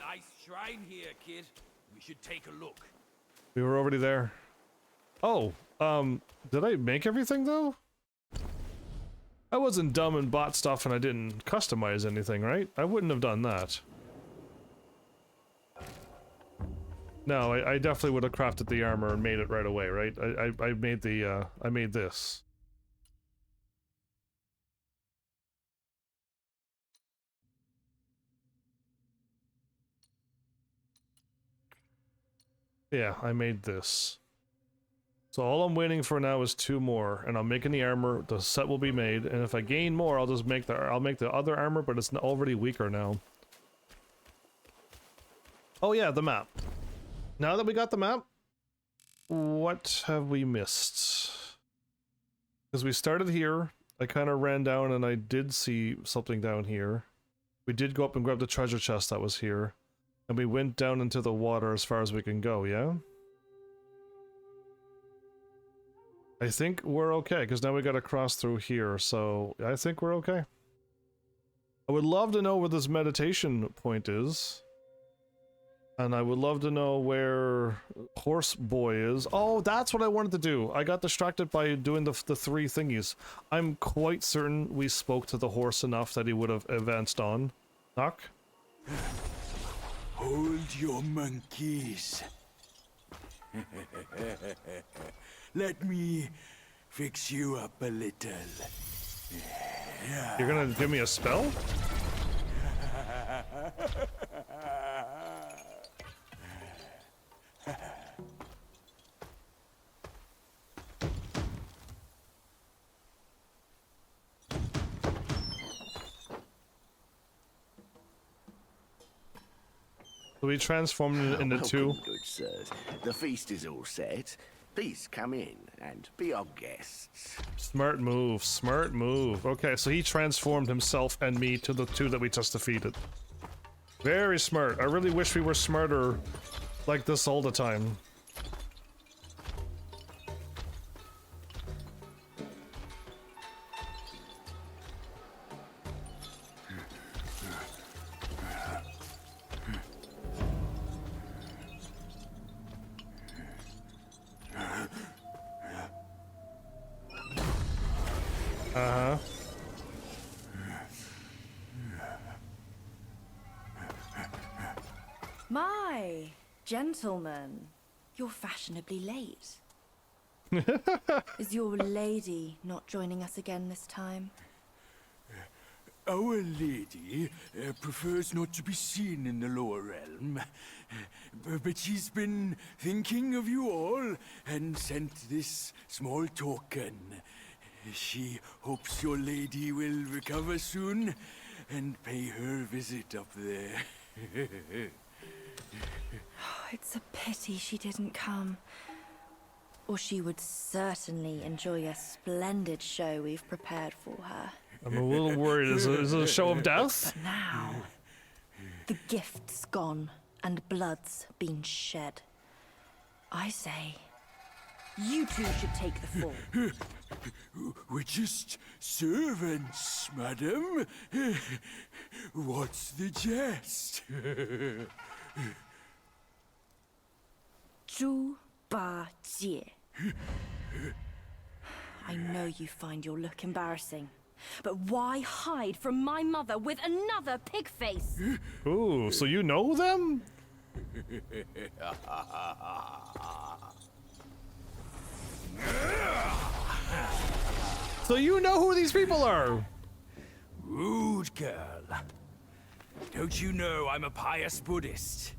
Nice shrine here, kid. We should take a look. We were already there. Oh, did I make everything though? I wasn't dumb and bought stuff and I didn't customize anything, right? I wouldn't have done that. No, I definitely would have crafted the armor and made it right away, right? I made the, I made this. Yeah, I made this. So all I'm waiting for now is 2 more, and I'm making the armor, the set will be made, and if I gain more, I'll just make the other armor, but it's already weaker now. Oh yeah, the map. Now that we got the map, what have we missed? Because we started here, I kind of ran down and I did see something down here. We did go up and grab the treasure chest that was here. And we went down into the water as far as we can go, yeah? I think we're okay, because now we gotta cross through here, so I think we're okay. I would love to know where this meditation point is. And I would love to know where Horse Boy is. Oh, that's what I wanted to do. I got distracted by doing the 3 thingies. I'm quite certain we spoke to the horse enough that he would have advanced on. Knock? Hold your monkeys. Let me fix you up a little. You're gonna give me a spell? So we transformed it into 2. Welcome, good sirs. The feast is all set. Please come in and be our guests. Smart move, smart move. Okay, so he transformed himself and me to the 2 that we just defeated. Very smart. I really wish we were smarter like this all the time. Uh-huh. My gentleman, you're fashionably late. Is your lady not joining us again this time? Our lady prefers not to be seen in the lower realm, but she's been thinking of you all and sent this small token. She hopes your lady will recover soon and pay her visit up there. It's a pity she didn't come. Or she would certainly enjoy a splendid show we've prepared for her. I'm a little worried. Is it a show of death? But now, The gift's gone, and blood's been shed. I say, you two should take the fall. We're just servants, madam. What's the jest? Zhu Ba Jie. I know you find your look embarrassing, but why hide from my mother with another pig face? Ooh, so you know them? So you know who these people are? Rude girl. Don't you know I'm a pious Buddhist?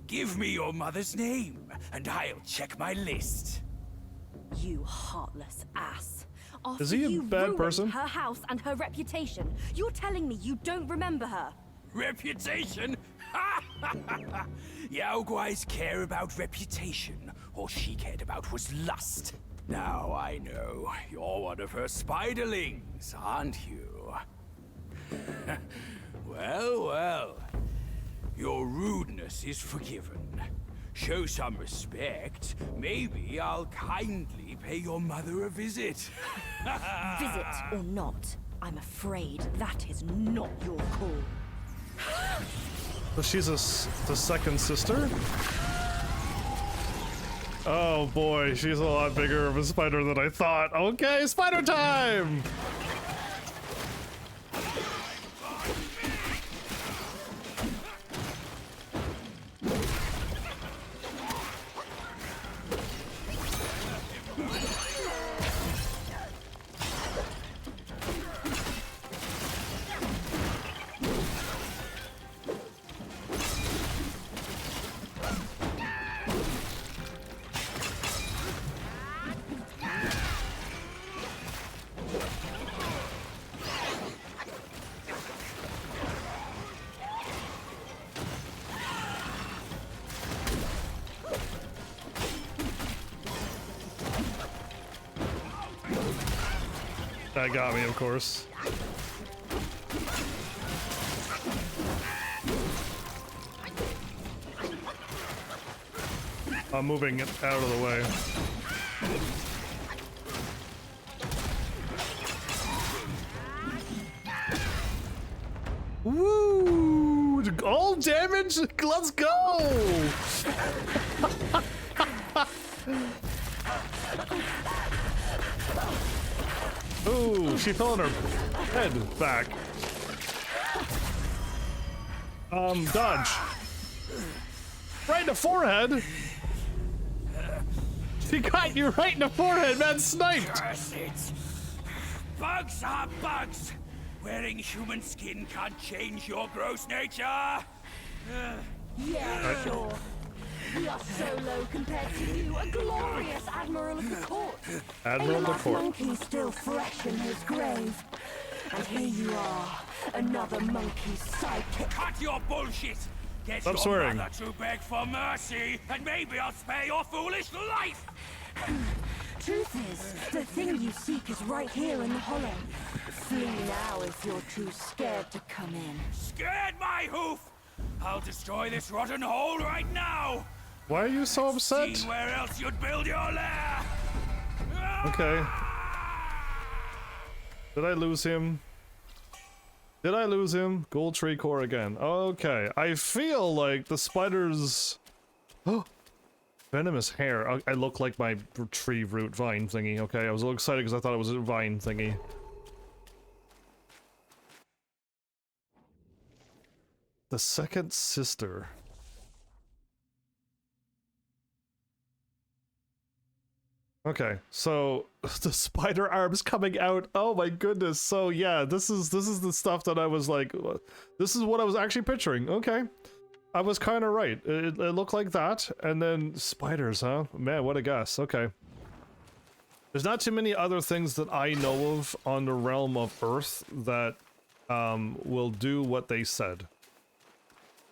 Give me your mother's name, and I'll check my list. You heartless ass. Is he a you bad ruined person? her house and her reputation, you're telling me you don't remember her? Reputation? Yao Guai's care about reputation. All she cared about was lust. Now I know. You're one of her spiderlings, aren't you? Well, well. Your rudeness is forgiven. Show some respect. Maybe I'll kindly pay your mother a visit. Visit or not, I'm afraid that is not your call. So she's the second sister? Oh boy, she's a lot bigger of a spider than I thought. Okay, spider time! That got me, of course. I'm moving it out of the way. Woo! All damage? Let's go! Ooh, she fell on her head back. Dodge. Right in the forehead. She got you right in the forehead, man. Sniped. Curse it. Bugs are bugs. Wearing human skin can't change your gross nature. Yeah, sure. We are so low compared to you, a glorious admiral of the court. Admiral of the court. Monkey still fresh in his grave. And here you are, another monkey's sidekick. Cut your bullshit. Get Stop your swearing. mother to beg for mercy, and maybe I'll spare your foolish life. Truth is, the thing you seek is right here in the hollow. Flee now if you're too scared to come in. Scared my hoof? I'll destroy this rotten hole right now. Why are you so upset? See where else you'd build your lair. Okay. Did I lose him? Did I lose him? Gold tree core again. Okay. I feel like the spiders... Oh! Venomous hair. I look like my tree root vine thingy. Okay, I was a little excited because I thought it was a vine thingy. The second sister. Okay, so the spider arms coming out. Oh my goodness. So yeah, this is the stuff that I was like, this is what I was actually picturing. Okay. I was kind of right. It looked like that, and then spiders, huh? Man, what a guess. Okay. There's not too many other things that I know of on the realm of Earth that will do what they said.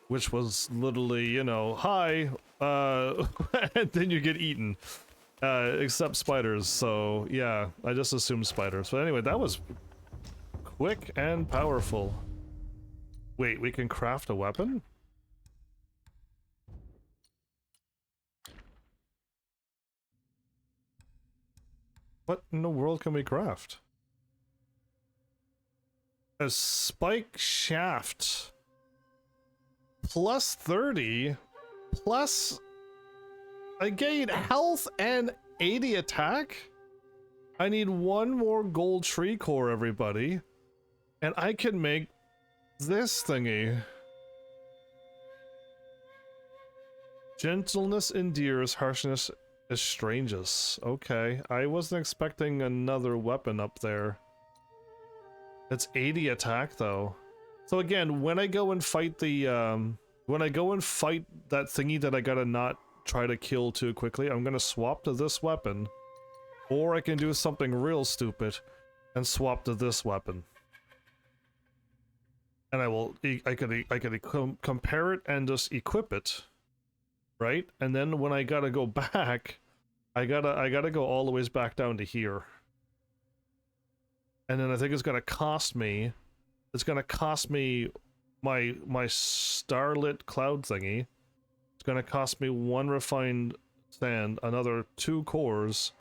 Which was literally, you know, hi, and then you get eaten. Except spiders, so yeah, I just assumed spiders. But anyway, that was quick and powerful. Wait, we can craft a weapon? What in the world can we craft? A spike shaft. Plus 30. Plus... I gain health and 80 attack? I need one more gold tree core, everybody. And I can make this thingy. Gentleness endears, harshness estranges. Okay, I wasn't expecting another weapon up there. It's 80 attack though. So again, when I go and fight the when I go and fight that thingy that I gotta not try to kill too quickly, I'm gonna swap to this weapon. Or I can do something real stupid and swap to this weapon. And I could compare it and just equip it. Right? And then when I gotta go back, I gotta go all the ways back down to here. And then I think it's gonna cost me my starlit cloud thingy. It's gonna cost me 1 refined sand, another 2 cores,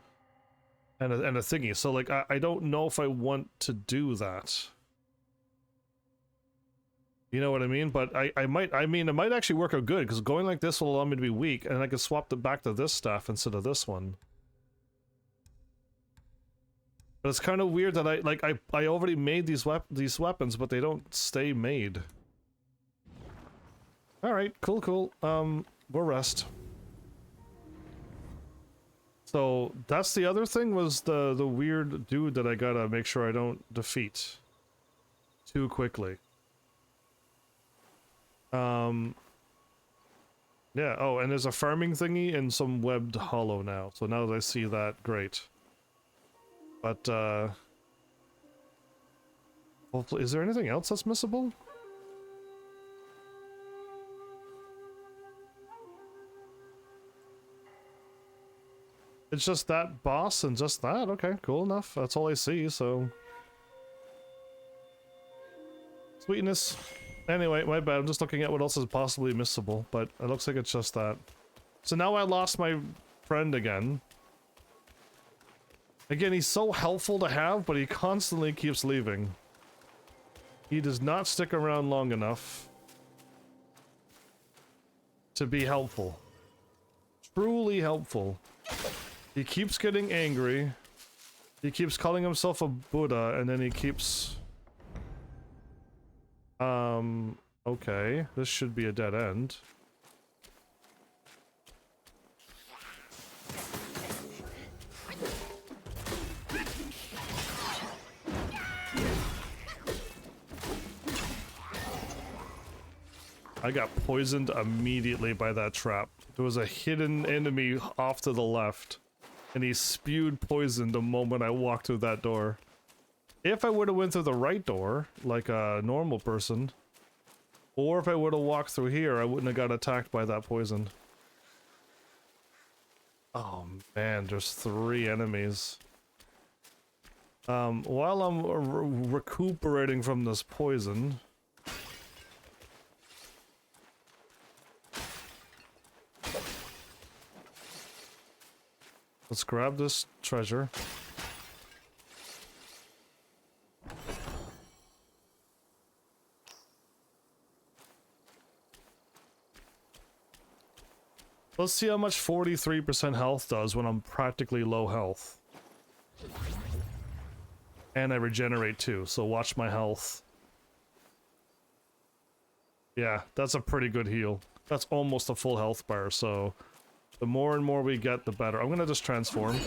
and a thingy. So like I don't know if I want to do that. You know what I mean? But I might, I mean, it might actually work out good, because going like this will allow me to be weak, and I can swap it back to this stuff instead of this one. But it's kind of weird that I already made these weapons, but they don't stay made. Alright, cool. We'll rest. So, that's the other thing, was the weird dude that I gotta make sure I don't defeat too quickly. Yeah, oh, and there's a farming thingy and some webbed hollow now. So now that I see that, great. But, hopefully, is there anything else that's missable? It's just that boss and just that? Okay, cool enough. That's all I see, so... Sweetness. Anyway, my bad. I'm just looking at what else is possibly missable, but it looks like it's just that. So now I lost my friend again. Again, he's so helpful to have, but he constantly keeps leaving. He does not stick around long enough to be helpful. Truly helpful. He keeps getting angry. He keeps calling himself a Buddha, and then he keeps... okay. This should be a dead end. I got poisoned immediately by that trap. There was a hidden enemy off to the left, and he spewed poison the moment I walked through that door. If I would have went through the right door, like a normal person, or if I would have walked through here, I wouldn't have got attacked by that poison. Oh man, there's 3 enemies. While I'm recuperating from this poison... Let's grab this treasure. Let's see how much 43% health does when I'm practically low health. And I regenerate too, so watch my health. Yeah, that's a pretty good heal. That's almost a full health bar, so... the more and more we get, the better. I'm gonna just transform.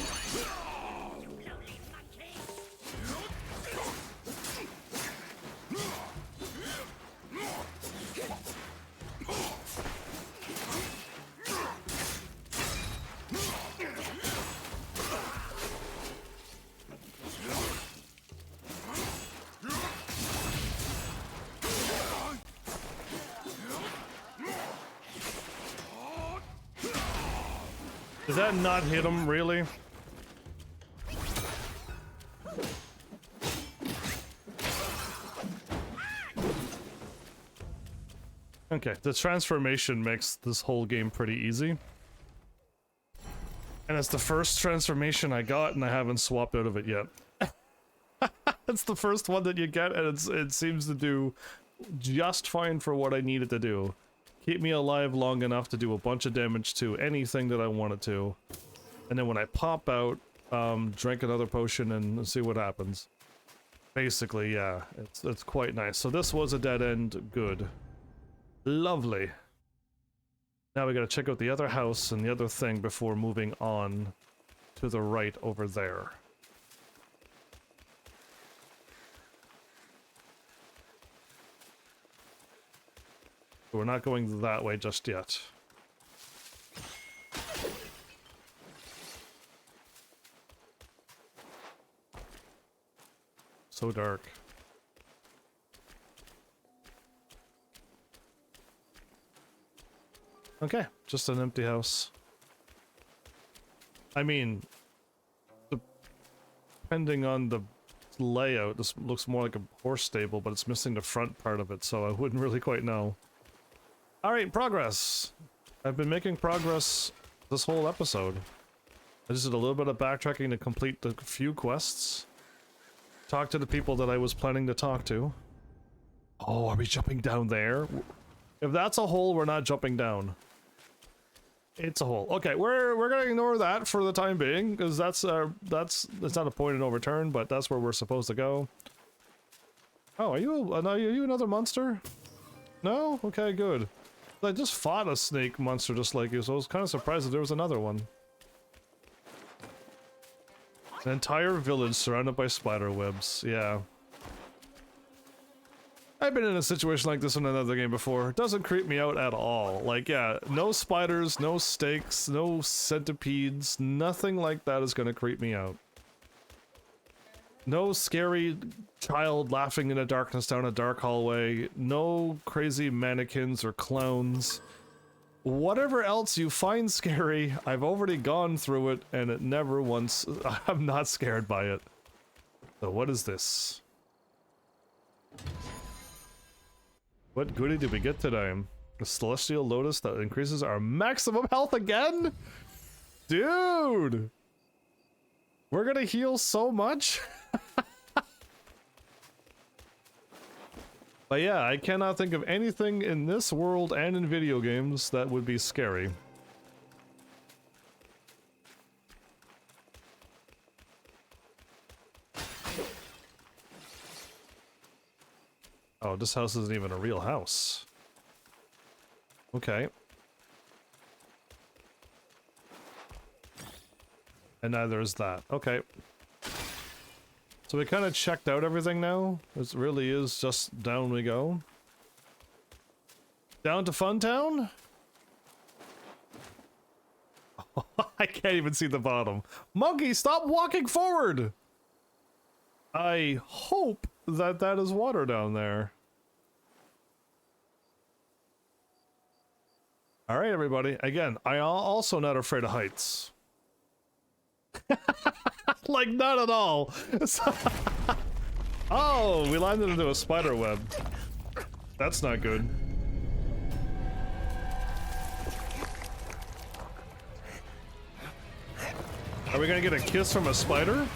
Did that not hit him, really? Okay, the transformation makes this whole game pretty easy. And it's the first transformation I got, and I haven't swapped out of it yet. It's the first one that you get, and it seems to do just fine for what I need it to do. Keep me alive long enough to do a bunch of damage to anything that I want it to. And then when I pop out, drink another potion and see what happens. Basically, yeah, it's quite nice. So this was a dead end. Good. Lovely. Now we gotta check out the other house and the other thing before moving on to the right over there. We're not going that way just yet. So dark. Okay, just an empty house. I mean, depending on the layout, this looks more like a horse stable, but it's missing the front part of it, so I wouldn't really quite know. Alright, progress! I've been making progress this whole episode. I just did a little bit of backtracking to complete the few quests. Talk to the people that I was planning to talk to. Oh, are we jumping down there? If that's a hole, we're not jumping down. It's a hole. Okay, we're gonna ignore that for the time being, because that's not a point of no return, but that's where we're supposed to go. Oh, are you another monster? No? Okay, good. I just fought a snake monster just like you, so I was kind of surprised that there was another one. An entire village surrounded by spider webs. Yeah. I've been in a situation like this in another game before. It doesn't creep me out at all. Like, yeah, no spiders, no snakes, no centipedes, nothing like that is gonna creep me out. No scary child laughing in the darkness down a dark hallway, no crazy mannequins or clowns. Whatever else you find scary, I've already gone through it, and it never once... I'm not scared by it. So what is this? What goodie did we get today? A celestial lotus that increases our maximum health again? Dude! We're gonna heal so much? But yeah, I cannot think of anything in this world and in video games that would be scary. Oh, this house isn't even a real house. Okay. And neither is that. Okay. So we kind of checked out everything now. It really is just down we go. Down to Funtown? I can't even see the bottom. Monkey, stop walking forward! I hope that that is water down there. Alright, everybody. Again, I am also not afraid of heights. Like, not at all. Oh, we landed into a spider web. That's not good. Are we gonna get a kiss from a spider?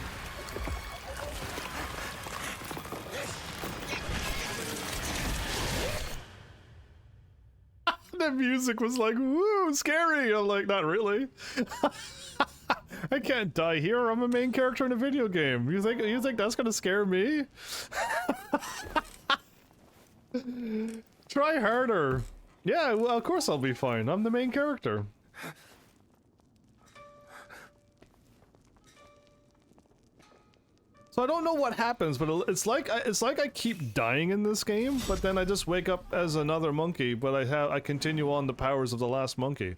The music was like, woo, scary. I'm like, not really. I can't die here. I'm a main character in a video game. You think that's gonna scare me? Try harder. Yeah, well, of course I'll be fine. I'm the main character. So I don't know what happens, but it's like I keep dying in this game, but then I just wake up as another monkey, but I continue on the powers of the last monkey.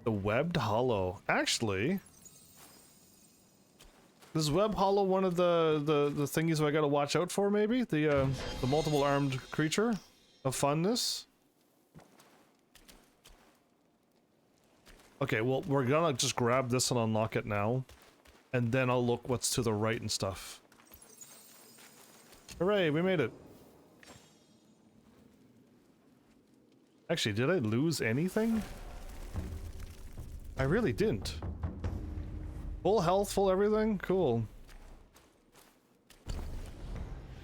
The webbed hollow. Actually, is web hollow one of the thingies I gotta watch out for? Maybe the multiple armed creature of funness. Okay, well we're gonna just grab this and unlock it now. And then I'll look what's to the right and stuff. Hooray, we made it. Actually, did I lose anything? I really didn't. Full health, full everything? Cool.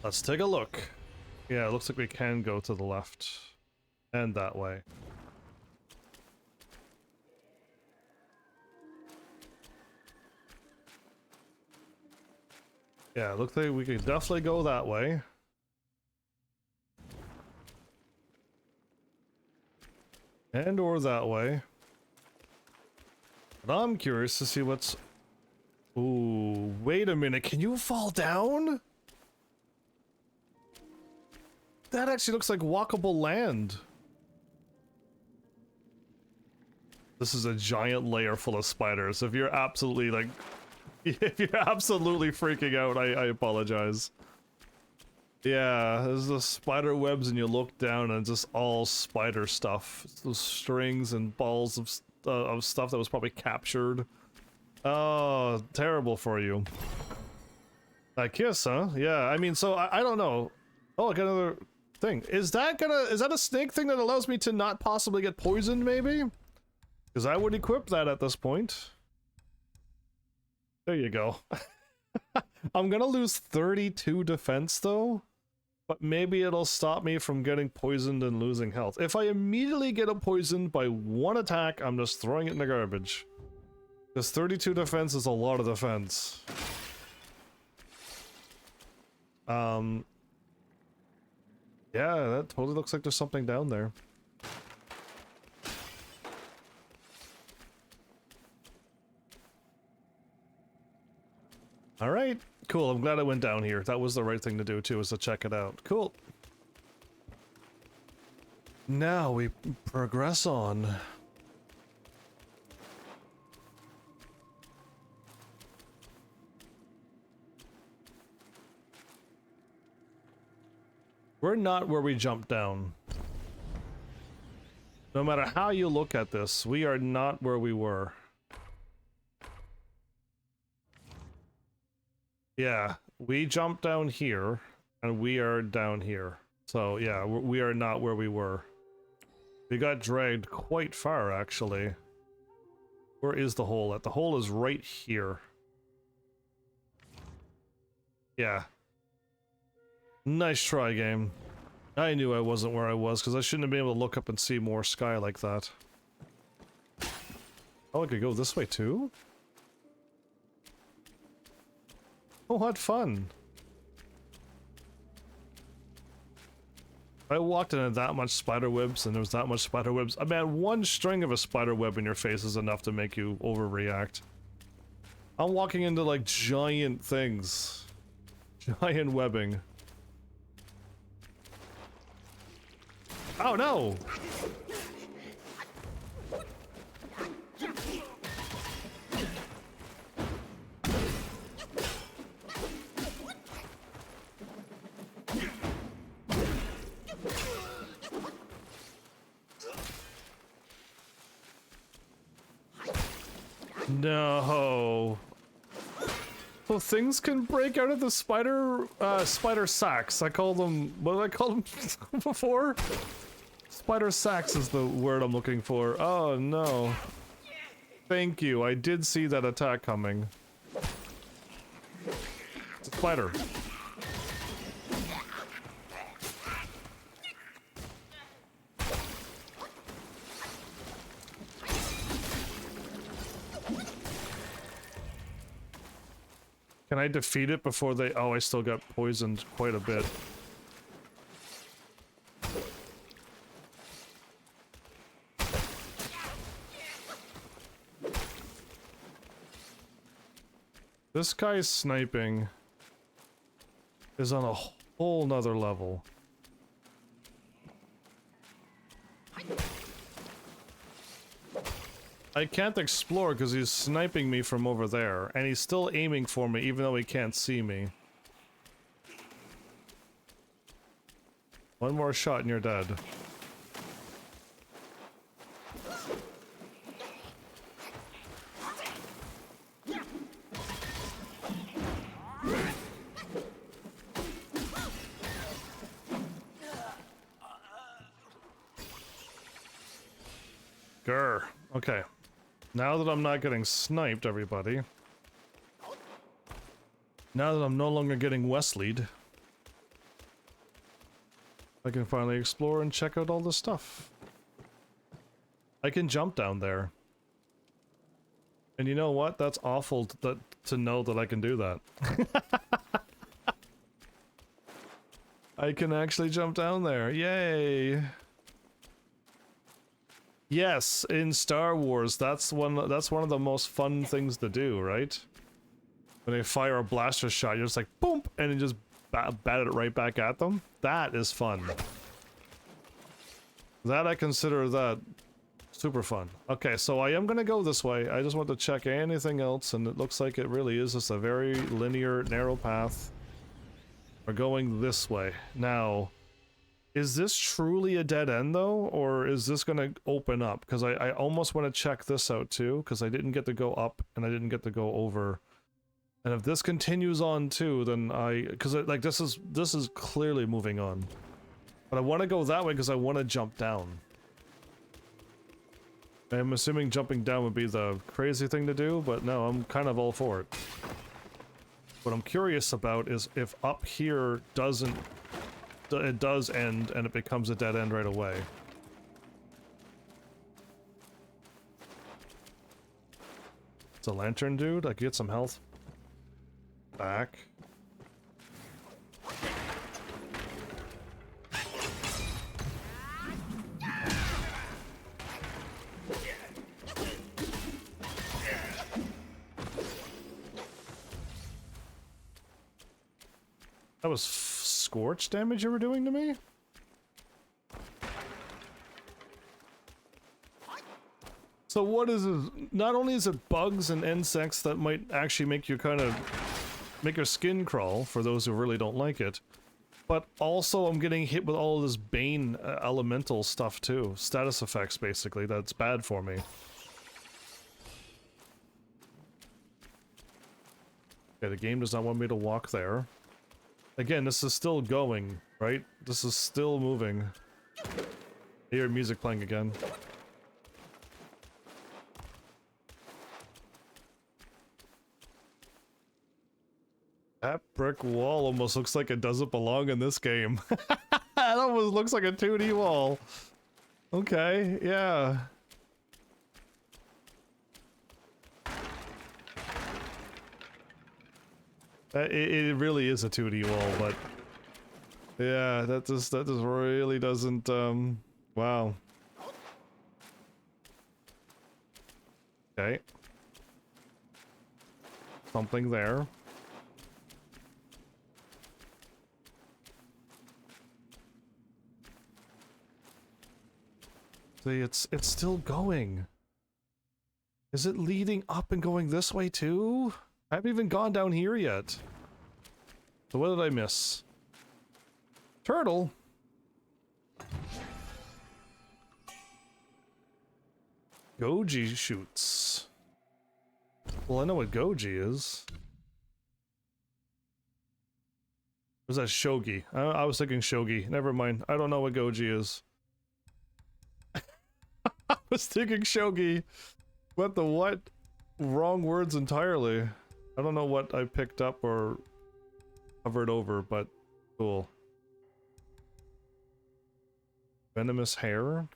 Let's take a look. Yeah, it looks like we can go to the left. And that way. Yeah, it looks like we could definitely go that way. And or that way. But I'm curious to see what's... Ooh, wait a minute, can you fall down? That actually looks like walkable land. This is a giant layer full of spiders. If you're absolutely like... If you're absolutely freaking out, I apologize. Yeah, there's the spider webs and you look down and it's just all spider stuff. Those strings and balls of stuff that was probably captured. Oh, terrible for you. A kiss, huh? Yeah, I mean, so I don't know. Oh, I got another thing. Is that a snake thing that allows me to not possibly get poisoned, maybe? Because I would equip that at this point. There you go. I'm gonna lose 32 defense though, but maybe it'll stop me from getting poisoned and losing health. If I immediately get poisoned by one attack, I'm just throwing it in the garbage. Because 32 defense is a lot of defense. Yeah, that totally looks like there's something down there. Alright, cool. I'm glad I went down here. That was the right thing to do too, was to check it out. Cool. Now we progress on. We're not where we jumped down. No matter how you look at this, we are not where we were. Yeah, we jumped down here, and we are down here. So yeah, we are not where we were. We got dragged quite far, actually. Where is the hole at? The hole is right here. Yeah. Nice try, game. I knew I wasn't where I was, because I shouldn't have been able to look up and see more sky like that. Oh, I could go this way too? Oh, what fun. I walked into that much spider webs and there was that much spider webs. I mean, one string of a spider web in your face is enough to make you overreact. I'm walking into like giant things. Giant webbing. Oh no! No. So things can break out of the spider sacks. I call them, what did I call them before? Spider sacks is the word I'm looking for. Oh no. Thank you, I did see that attack coming. It's a spider. Can I defeat it before they... Oh, I still got poisoned quite a bit. This guy's sniping is on a whole nother level. I can't explore because he's sniping me from over there, and he's still aiming for me even though he can't see me. One more shot and you're dead. Grr. Okay. Now that I'm not getting sniped, everybody. Now that I'm no longer getting Wesley'd, I can finally explore and check out all this stuff. I can jump down there. And you know what? That's awful to know that I can do that. I can actually jump down there. Yay! Yes, in Star Wars, that's one of the most fun things to do, right? When they fire a blaster shot, you're just like boom, and you just bat it right back at them. That is fun. That I consider that super fun. Okay, so I am gonna go this way. I just want to check anything else, and it looks like it really is just a very linear, narrow path. We're going this way. Now, is this truly a dead end though, or is this gonna open up? Because I almost want to check this out too, because I didn't get to go up and I didn't get to go over. And if this continues on too, then because like this is clearly moving on. But I want to go that way because I want to jump down. I'm assuming jumping down would be the crazy thing to do, but no, I'm kind of all for it. What I'm curious about is if up here doesn't... It does end and it becomes a dead end right away. It's a lantern dude? I could get some health. Back. That was scorch damage you were doing to me? So what is it? Not only is it bugs and insects that might actually make you kind of... make your skin crawl, for those who really don't like it, but also I'm getting hit with all of this Bane elemental stuff too. Status effects, basically, that's bad for me. Okay, the game does not want me to walk there. Again, this is still going, right? This is still moving. I hear music playing again. That brick wall almost looks like it doesn't belong in this game. That almost looks like a 2D wall. Okay, yeah. It really is a 2D wall, but yeah, that just really doesn't wow. Okay. Something there. See, it's still going. Is it leading up and going this way too? I haven't even gone down here yet. So what did I miss? Turtle? Goji shoots. Well, I know what Goji is. Or is that Shogi? I was thinking Shogi. Never mind. I don't know what Goji is. I was thinking Shogi. What the what? Wrong words entirely. I don't know what I picked up or hovered over, but cool. Venomous hair.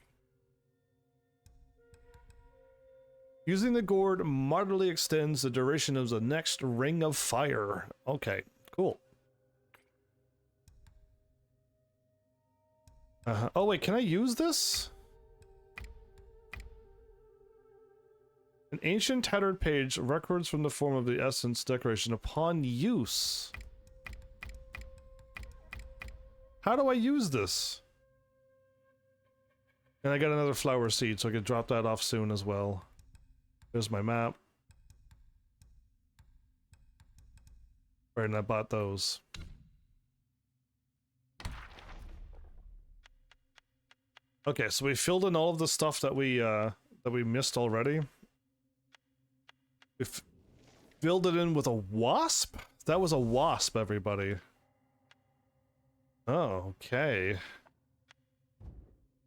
Using the gourd moderately extends the duration of the next ring of fire. Okay, cool. Oh wait, can I use this? An ancient tattered page records from the form of the essence decoration upon use. How do I use this? And I got another flower seed, so I can drop that off soon as well. There's my map. Right, and I bought those. Okay, so we filled in all of the stuff that we missed already. We filled it in with a wasp? That was a wasp, everybody. Oh, okay.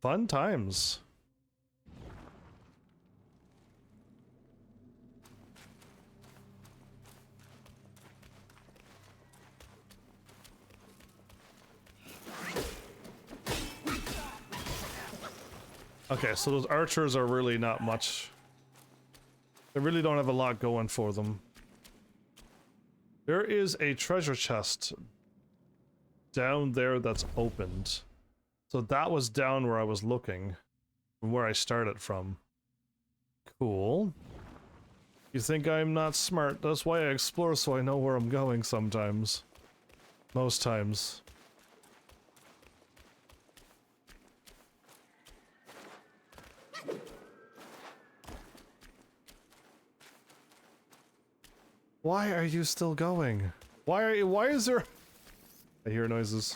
Fun times. Okay, so those archers are really not much. They really don't have a lot going for them. There is a treasure chest down there that's opened. So that was down where I was looking, from where I started from. Cool. You think I'm not smart? That's why I explore, so I know where I'm going sometimes. Most times. Why are you still going? Why is there... I hear noises.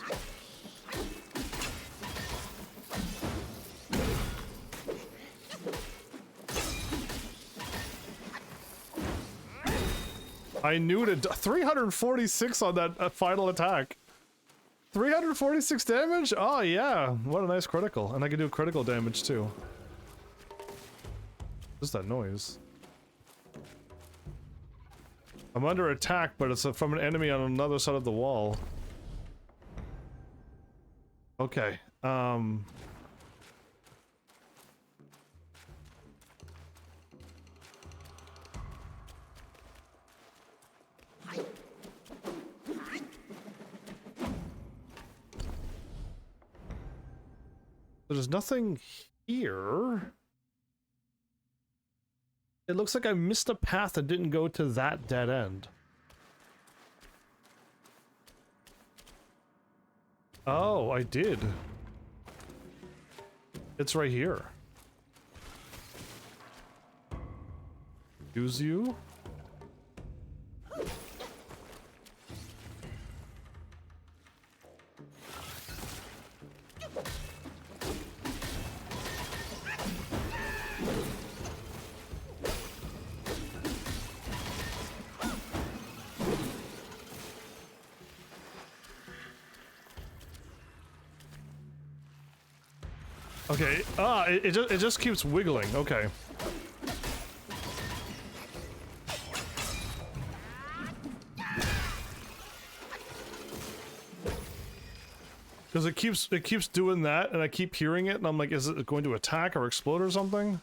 I knew to 346 on that final attack. 346 damage? Oh yeah, what a nice critical. And I can do critical damage too. What's that noise? I'm under attack, but it's from an enemy on another side of the wall. Okay, there's nothing here. It looks like I missed a path and didn't go to that dead end. Oh, I did. It's right here. Use you? Okay, it just keeps wiggling, okay. Because it keeps doing that, and I keep hearing it, and I'm like, is it going to attack or explode or something?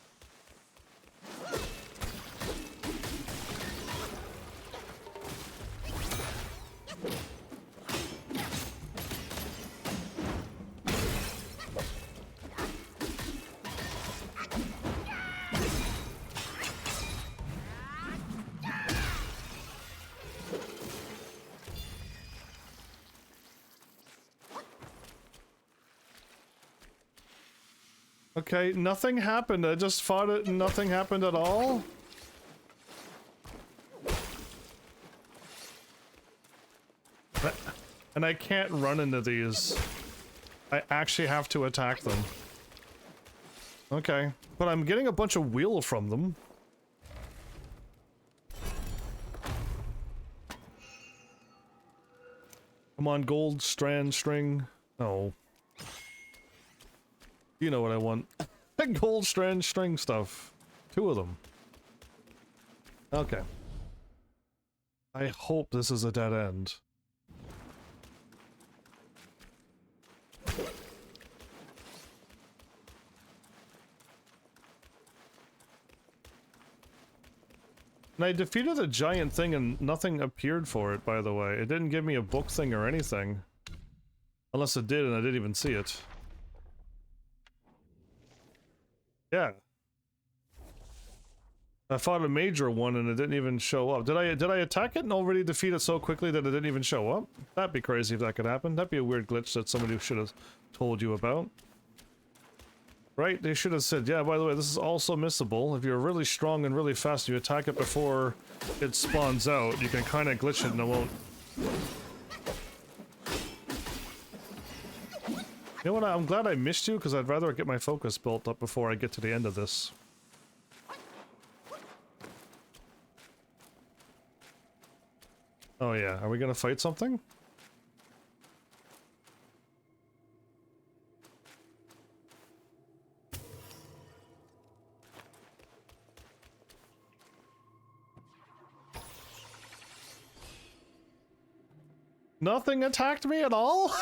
Okay, nothing happened. I just fought it and nothing happened at all? And I can't run into these. I actually have to attack them. Okay, but I'm getting a bunch of wheel from them. Come on, gold strand string. No. You know what I want. Gold strand string stuff. 2 of them. Okay. I hope this is a dead end. And I defeated a giant thing and nothing appeared for it, by the way. It didn't give me a book thing or anything. Unless it did and I didn't even see it. Yeah. I fought a major one and it didn't even show up. Did I attack it and already defeat it so quickly that it didn't even show up? That'd be crazy if that could happen. That'd be a weird glitch that somebody should have told you about. Right? They should have said, yeah, by the way, this is also missable. If you're really strong and really fast and you attack it before it spawns out, you can kind of glitch it and it won't... You know what, I'm glad I missed you, because I'd rather get my focus built up before I get to the end of this. Oh yeah, are we gonna fight something? Nothing attacked me at all?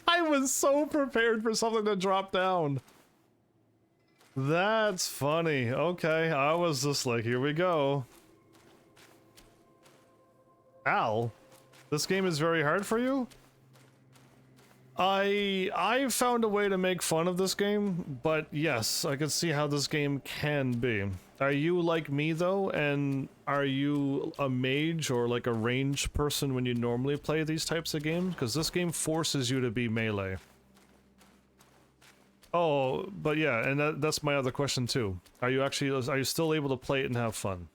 I was so prepared for something to drop down. That's funny. Okay, I was just like, here we go. Al, this game is very hard for you? I found a way to make fun of this game, but yes, I can see how this game can be. Are you like me though, and are you a mage or like a ranged person when you normally play these types of games? Because this game forces you to be melee. Oh, but yeah, and that's my other question too. Are you still able to play it and have fun?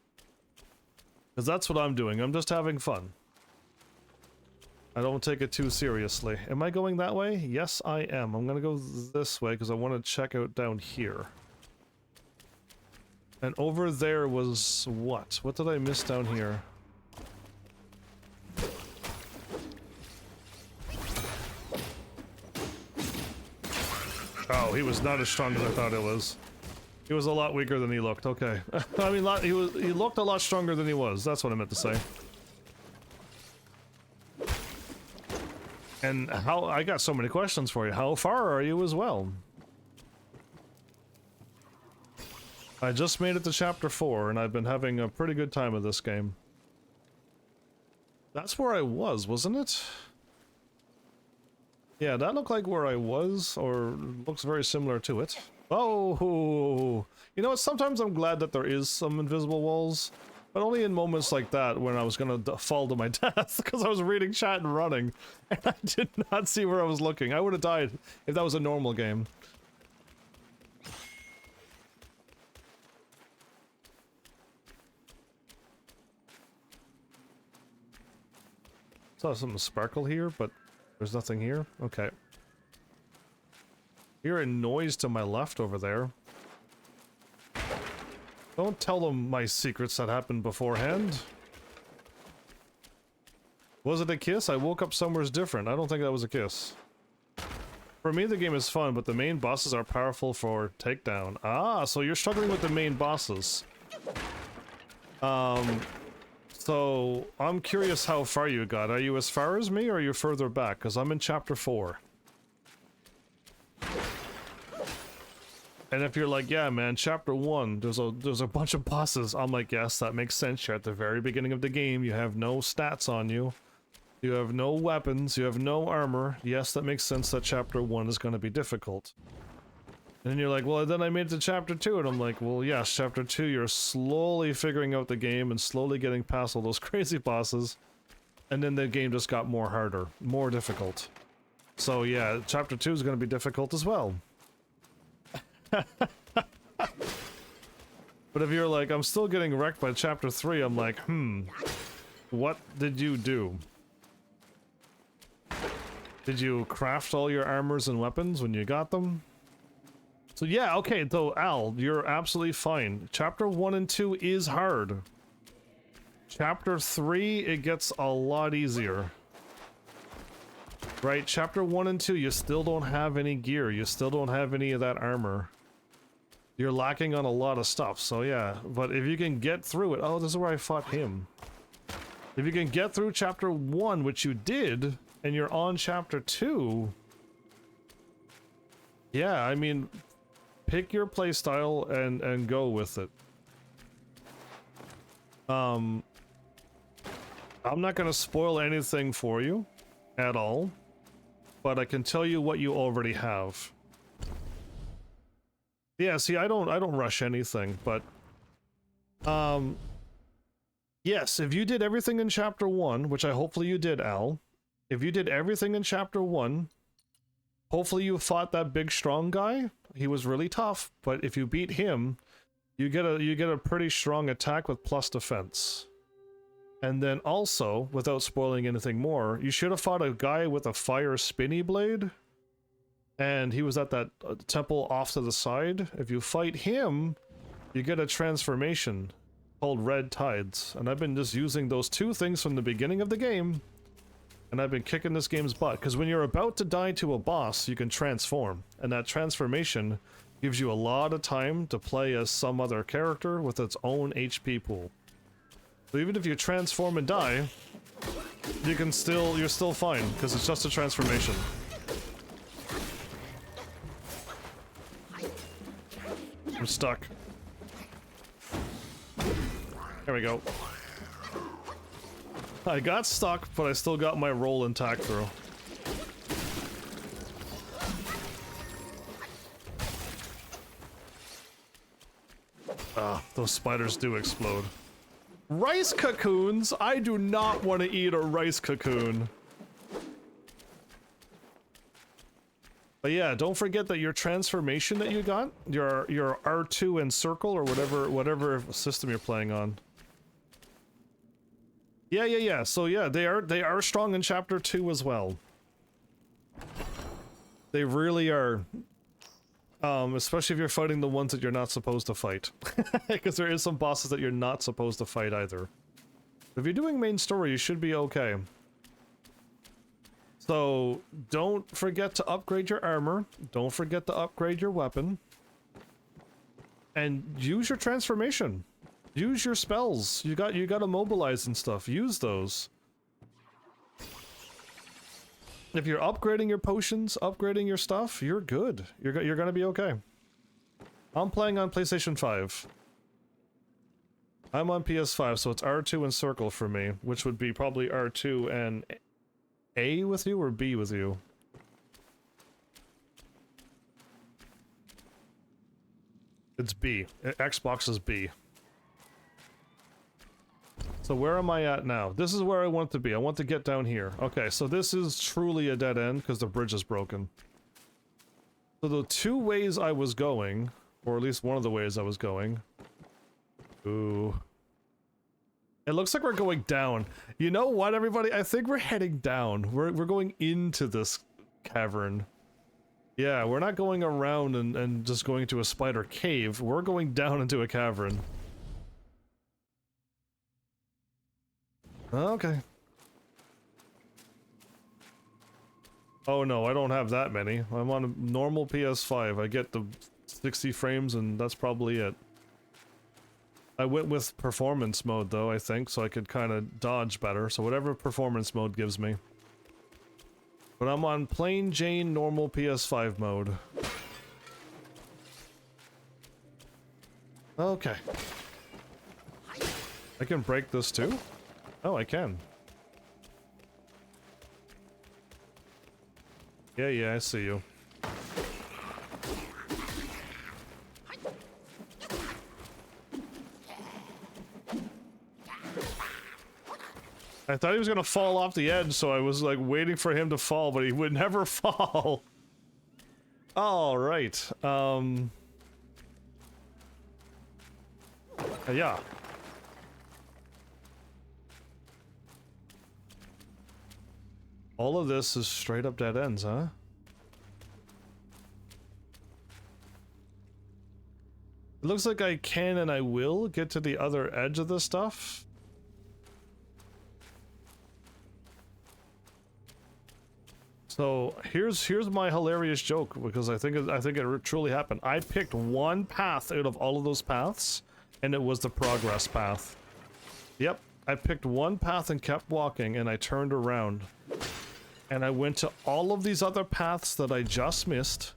Because that's what I'm doing. I'm just having fun. I don't take it too seriously. Am I going that way? Yes, I am. I'm gonna go this way because I want to check out down here. And over there was what? What did I miss down here? Oh, he was not as strong as I thought it was. He was a lot weaker than he looked. Okay. I mean, he looked a lot stronger than he was. That's what I meant to say. And how I got so many questions for you. How far are you as well? I just made it to chapter 4 and I've been having a pretty good time with this game. That's where I was, wasn't it? Yeah, that looked like where I was, or looks very similar to it. Oh, you know what? Sometimes I'm glad that there is some invisible walls, but only in moments like that when I was gonna fall to my death because I was reading chat and running, and I did not see where I was looking. I would have died if that was a normal game. Saw something sparkle here, but there's nothing here. Okay. Hear a noise to my left over there. Don't tell them my secrets that happened beforehand. Was it a kiss? I woke up somewhere's different. I don't think that was a kiss. For me, the game is fun, but the main bosses are powerful for takedown. Ah, so you're struggling with the main bosses. So I'm curious how far you got. Are you as far as me, or are you further back? Because I'm in chapter 4. And if you're like, yeah, man, chapter 1, there's a bunch of bosses. I'm like, yes, that makes sense. You're at the very beginning of the game. You have no stats on you. You have no weapons. You have no armor. Yes, that makes sense that chapter 1 is going to be difficult. And then you're like, well, then I made it to chapter 2, and I'm like, well, yes, chapter 2, you're slowly figuring out the game and slowly getting past all those crazy bosses. And then the game just got more harder, more difficult. So yeah, chapter 2 is going to be difficult as well. But if you're like, I'm still getting wrecked by chapter 3, I'm like, what did you do? Did you craft all your armors and weapons when you got them? So yeah, okay, though, Al, you're absolutely fine. Chapter 1 and 2 is hard. Chapter 3, it gets a lot easier. Right, chapter 1 and 2, you still don't have any gear. You still don't have any of that armor. You're lacking on a lot of stuff, so yeah. But if you can get through it... Oh, this is where I fought him. If you can get through chapter 1, which you did, and you're on chapter 2... Yeah, I mean... Pick your playstyle and go with it. I'm not gonna spoil anything for you at all, but I can tell you what you already have. Yeah, see, I don't rush anything, but yes, if you did everything in chapter 1, which hopefully you did, Al. If you did everything in chapter 1, hopefully you fought that big strong guy. He was really tough, but if you beat him, you get a pretty strong attack with plus defense. And then also, without spoiling anything more, you should have fought a guy with a fire spinny blade. And he was at that temple off to the side. If you fight him, you get a transformation called Red Tides. And I've been just using those two things from the beginning of the game. And I've been kicking this game's butt, because when you're about to die to a boss, you can transform. And that transformation gives you a lot of time to play as some other character with its own HP pool. So even if you transform and die, you're still fine, because it's just a I'm stuck. There we go. I got stuck, but I still got my roll intact through. Ah, those spiders do explode. Rice cocoons? I do not want to eat a rice cocoon. But yeah, don't forget that your transformation that you got, your R2 and circle or whatever system you're playing on. Yeah. So yeah, they are strong in chapter 2 as well. They really are. Especially if you're fighting the ones that you're not supposed to fight. Because there is some bosses that you're not supposed to fight either. If you're doing main story, you should be okay. So, don't forget to upgrade your armor. Don't forget to upgrade your weapon. And use your transformation. Use your spells. You got immobilize and stuff. Use those. If you're upgrading your potions, upgrading your stuff, you're good. You're gonna be okay. I'm playing on PlayStation 5. I'm on PS5, so it's R2 and circle for me, which would be probably R2 and A with you or B with you? It's B. Xbox is B. So where am I at now? This is where I want to be. I want to get down here. Okay, so this is truly a dead end because the bridge is broken. So the two ways I was going, or at least one of the ways I was going. Ooh. It looks like we're going down. You know what, everybody? I think we're heading down. We're going into this cavern. Yeah, we're not going around and just going to a spider cave. We're going down into a cavern. Okay. Oh no, I don't have that many. I'm on a normal PS5. I get the 60 frames and that's probably it. I went with performance mode though, I think, so I could kind of dodge better. So whatever performance mode gives me. But I'm on plain Jane normal PS5 mode. Okay. I can break this too? Oh, I can. Yeah, I see you. I thought he was gonna fall off the edge, so I was like waiting for him to fall, but he would never fall. All right. Yeah. All of this is straight up dead ends, huh? It looks like I can and I will get to the other edge of this stuff. So here's my hilarious joke, because I think it truly happened. I picked one path out of all of those paths, and it was the progress path. Yep, I picked one path and kept walking, and I turned around. And I went to all of these other paths that I just missed.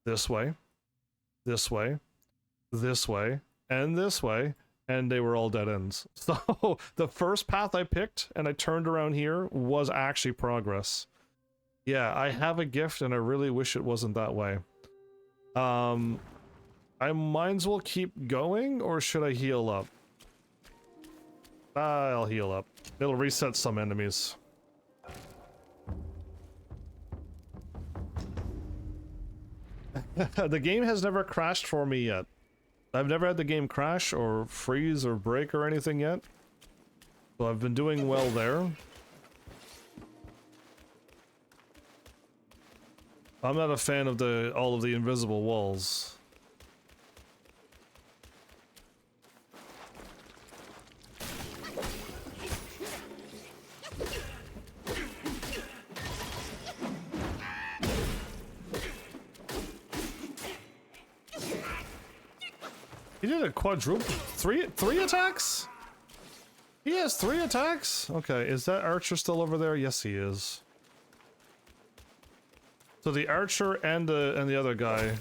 This way, this way, this way, and this way, and they were all dead ends. So the first path I picked and I turned around here was actually progress. Yeah, I have a gift and I really wish it wasn't that way. I might as well keep going, or should I heal up? I'll heal up. It'll reset some enemies. The game has never crashed for me yet. I've never had the game crash or freeze or break or anything yet. So I've been doing well there. I'm not a fan of all of the invisible walls. He did a quadruple, three attacks? He has 3 attacks? Okay, is that archer still over there? Yes, he is. So the archer and the other guy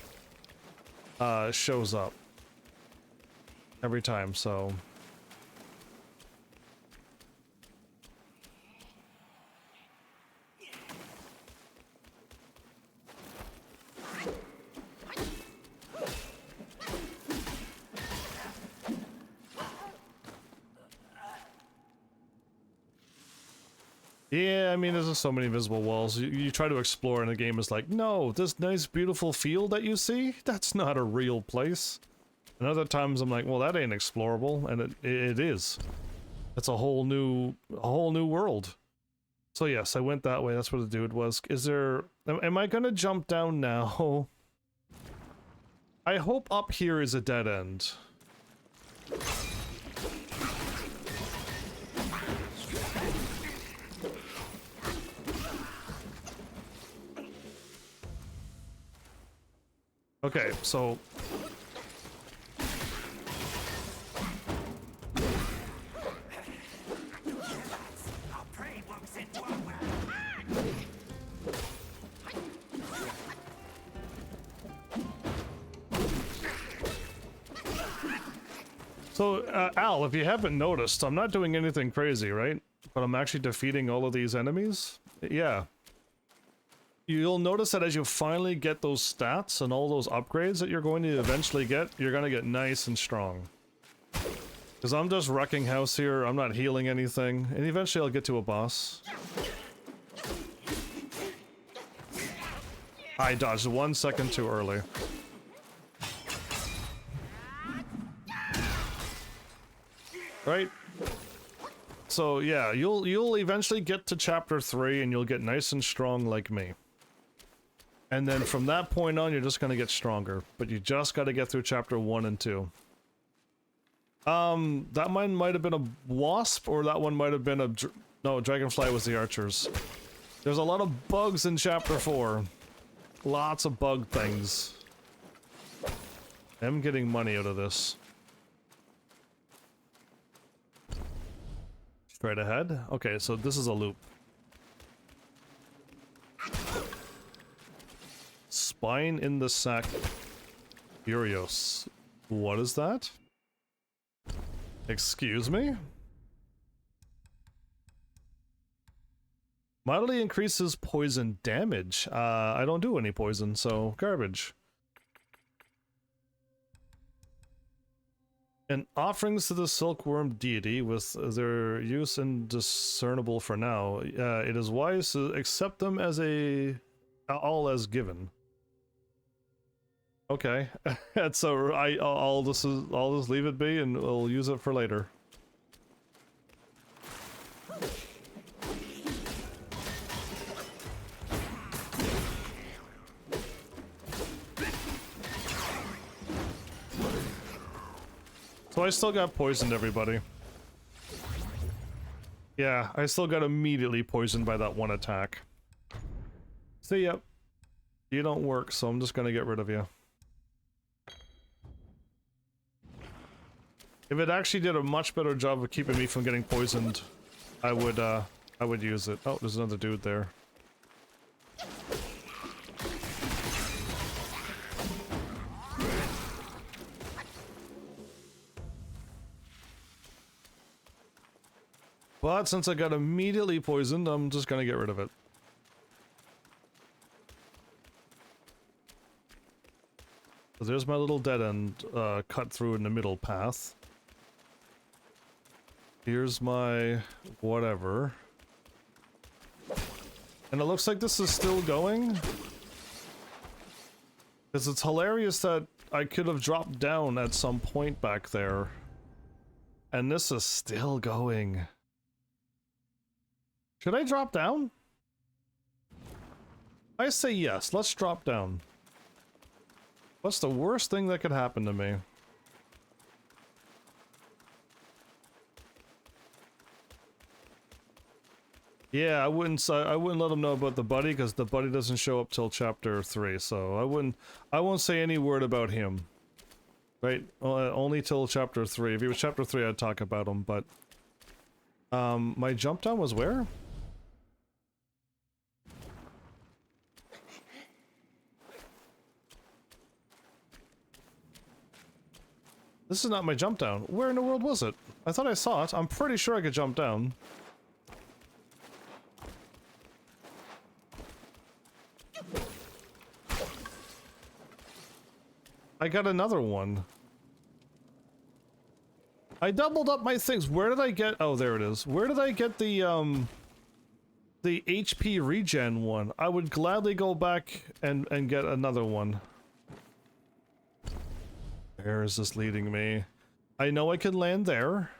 shows up. every time, so... Yeah, I mean, there's just so many invisible walls. You try to explore and the game is like, no, this nice beautiful field that you see, that's not a real place. And other times I'm like, well, that ain't explorable, and it is. It's a whole new world. So yes, I went that way. That's what the dude was. Is there... Am I gonna jump down now? I hope up here is a dead end. Okay, so... So, Al, if you haven't noticed, I'm not doing anything crazy, right? But I'm actually defeating all of these enemies? Yeah. You'll notice that as you finally get those stats and all those upgrades that you're going to eventually get, you're going to get nice and strong. Because I'm just wrecking house here, I'm not healing anything, and eventually I'll get to a boss. I dodged 1 second too early. Right? So yeah, you'll eventually get to chapter 3 and you'll get nice and strong like me. And then from that point on, you're just gonna get stronger. But you just gotta get through chapter 1 and 2. That one might have been a wasp, or that one might have been a... No, dragonfly was the archers. There's a lot of bugs in chapter 4. Lots of bug things. I'm getting money out of this. Straight ahead? Okay, so this is a loop. Spine in the sack. Furious. What is that? Excuse me? Mildly increases poison damage. I don't do any poison, so garbage. And offerings to the silkworm deity with their use indiscernible for now. It is wise to accept them as all as given. Okay, so I'll just leave it be and we'll use it for later. So I still got poisoned, everybody. Yeah, I still got immediately poisoned by that one attack. See ya. You don't work, so I'm just gonna get rid of you. If it actually did a much better job of keeping me from getting poisoned, I would use it. Oh, there's another dude there. But since I got immediately poisoned, I'm just gonna get rid of it. So there's my little dead end cut through in the middle path. Here's my whatever. And it looks like this is still going. Because it's hilarious that I could have dropped down at some point back there. And this is still going. Should I drop down? I say yes, let's drop down. What's the worst thing that could happen to me? Yeah, I wouldn't let him know about the buddy because the buddy doesn't show up till chapter 3, so I won't say any word about him. Right? Only till chapter 3. If he was chapter 3, I'd talk about him, but my jump down was where? This is not my jump down. Where in the world was it? I thought I saw it. I'm pretty sure I could jump down. I got another one. I doubled up my things. Where did I get... Oh, there it is. Where did I get the HP regen one? I would gladly go back and get another one. Where is this leading me? I know I can land there.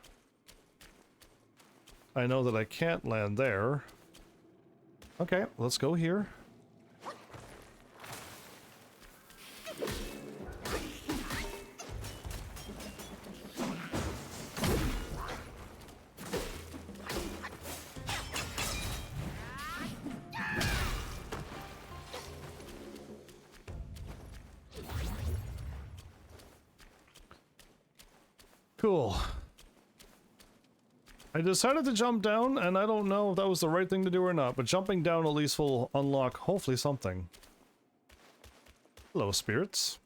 I know that I can't land there. Okay, let's go here. Cool. I decided to jump down, and I don't know if that was the right thing to do or not, but jumping down at least will unlock, hopefully, something. Hello, spirits.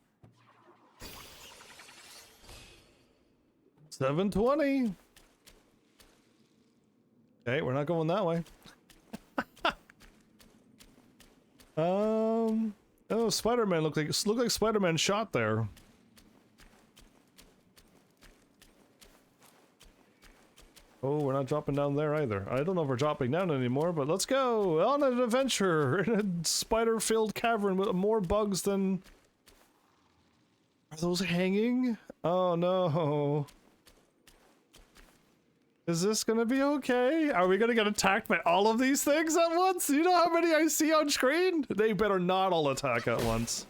720! Okay, we're not going that way. Oh, Spider-Man looked like Spider-Man shot there. Oh, we're not dropping down there either. I don't know if we're dropping down anymore, but let's go on an adventure in a spider-filled cavern with more bugs than... Are those hanging? Oh no. Is this gonna be okay? Are we gonna get attacked by all of these things at once? You know how many I see on screen? They better not all attack at once.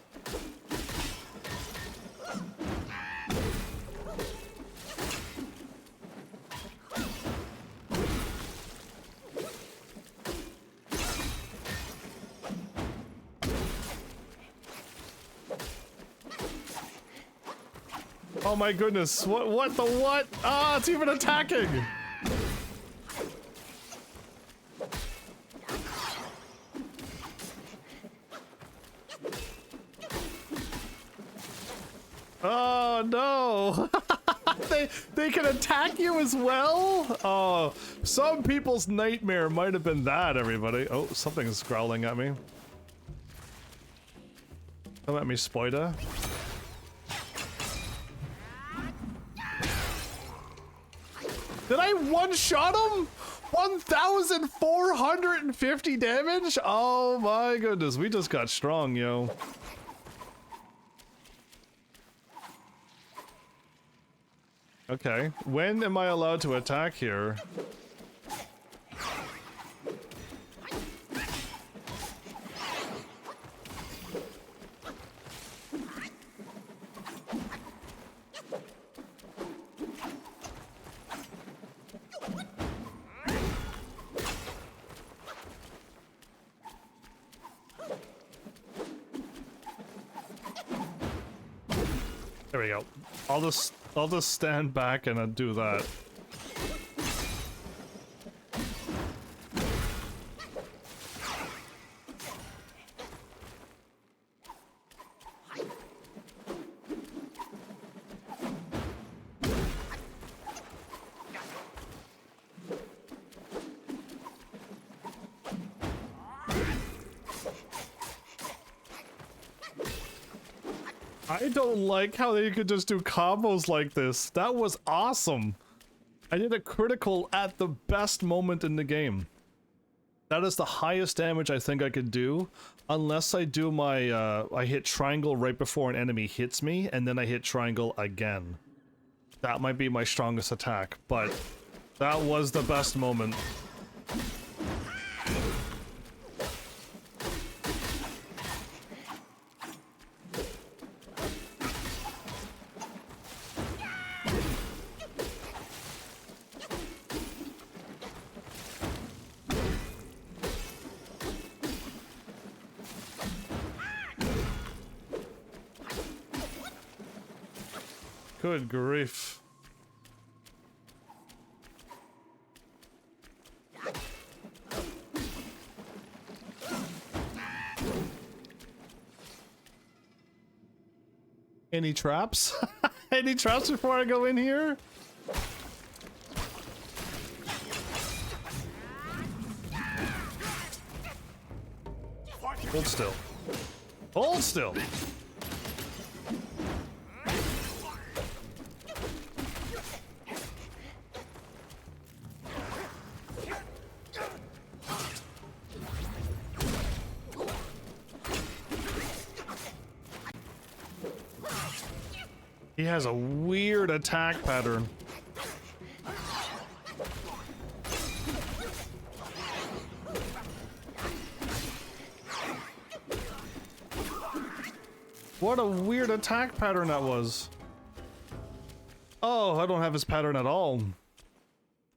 Oh my goodness, what the what? Ah, it's even attacking! Oh no! they can attack you as well? Oh, some people's nightmare might have been that, everybody. Oh, something's growling at me. Come at me, spider. Did I one-shot him? 1,450 damage? Oh my goodness, we just got strong, yo. Okay, when am I allowed to attack here? There we go. I'll just stand back and do that. I don't like how they could just do combos like this. That was awesome. I did a critical at the best moment in the game. That is the highest damage I think I could do, unless I do my, I hit triangle right before an enemy hits me, and then I hit triangle again. That might be my strongest attack, but that was the best moment. Good grief. Any traps? Any traps before I go in here? Hold still. Hold still. He has a weird attack pattern. What a weird attack pattern that was. Oh, I don't have his pattern at all.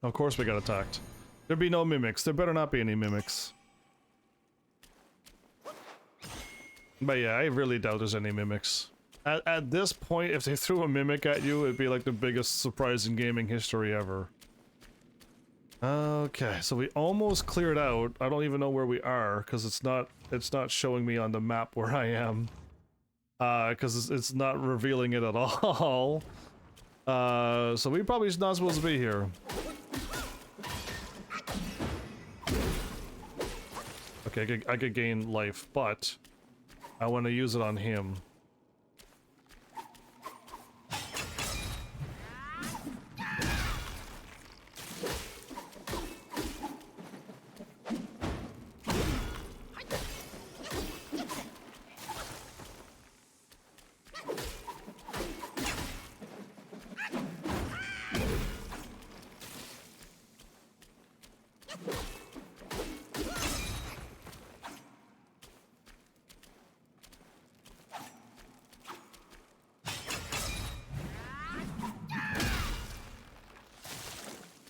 Of course we got attacked. There'd be no mimics. There better not be any mimics. But yeah, I really doubt there's any mimics. At this point, if they threw a mimic at you, it'd be like the biggest surprise in gaming history ever. Okay, so we almost cleared out. I don't even know where we are, because it's not showing me on the map where I am. Because it's not revealing it at all. So we probably not supposed to be here. Okay, I could gain life, but I want to use it on him.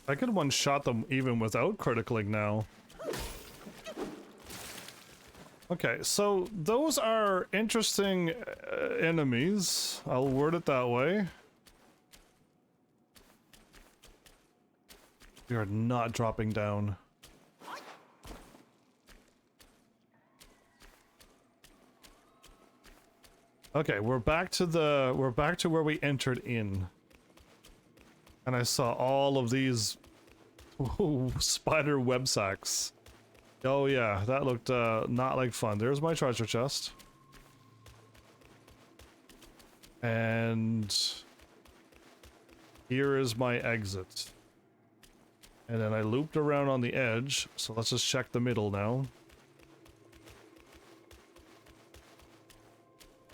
I could one-shot them even without critically now. Okay, so those are interesting enemies. I'll word it that way. We are not dropping down. Okay, we're back to where we entered in. And I saw all of these spider web sacks. Oh yeah, that looked not like fun. There's my treasure chest. And here is my exit. And then I looped around on the edge, so let's just check the middle now.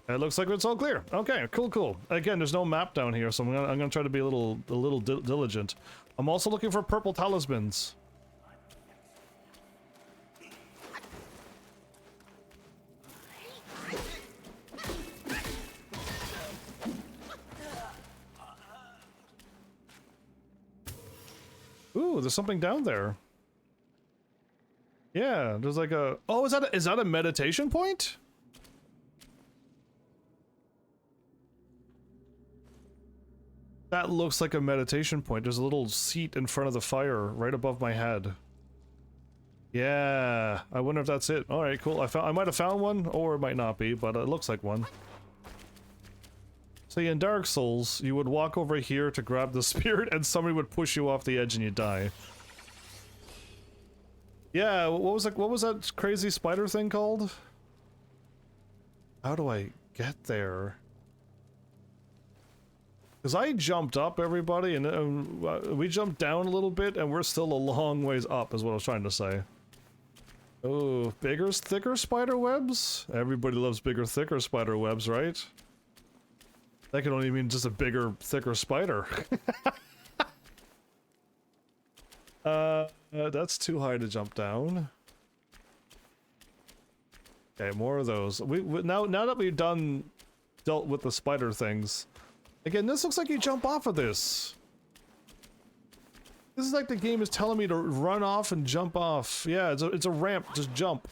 It looks like it's all clear. Okay, cool. Again, there's no map down here, so I'm gonna try to be a little diligent. I'm also looking for purple talismans. Ooh, there's something down there. Yeah, there's like a... Oh, is that a meditation point? That looks like a meditation point. There's a little seat in front of the fire right above my head. Yeah, I wonder if that's it. All right, cool. I might have found one, or it might not be, but it looks like one. So in Dark Souls, you would walk over here to grab the spirit, and somebody would push you off the edge and you die. Yeah, what was that crazy spider thing called? How do I get there? Because I jumped up, everybody, and we jumped down a little bit, and we're still a long ways up, is what I was trying to say. Oh, bigger, thicker spider webs? Everybody loves bigger, thicker spider webs, right? That could only mean just a bigger, thicker spider. That's too high to jump down. Okay, more of those. Now that we've dealt with the spider things. Again, this looks like you jump off of this. This is like the game is telling me to run off and jump off. Yeah, it's a ramp, just jump.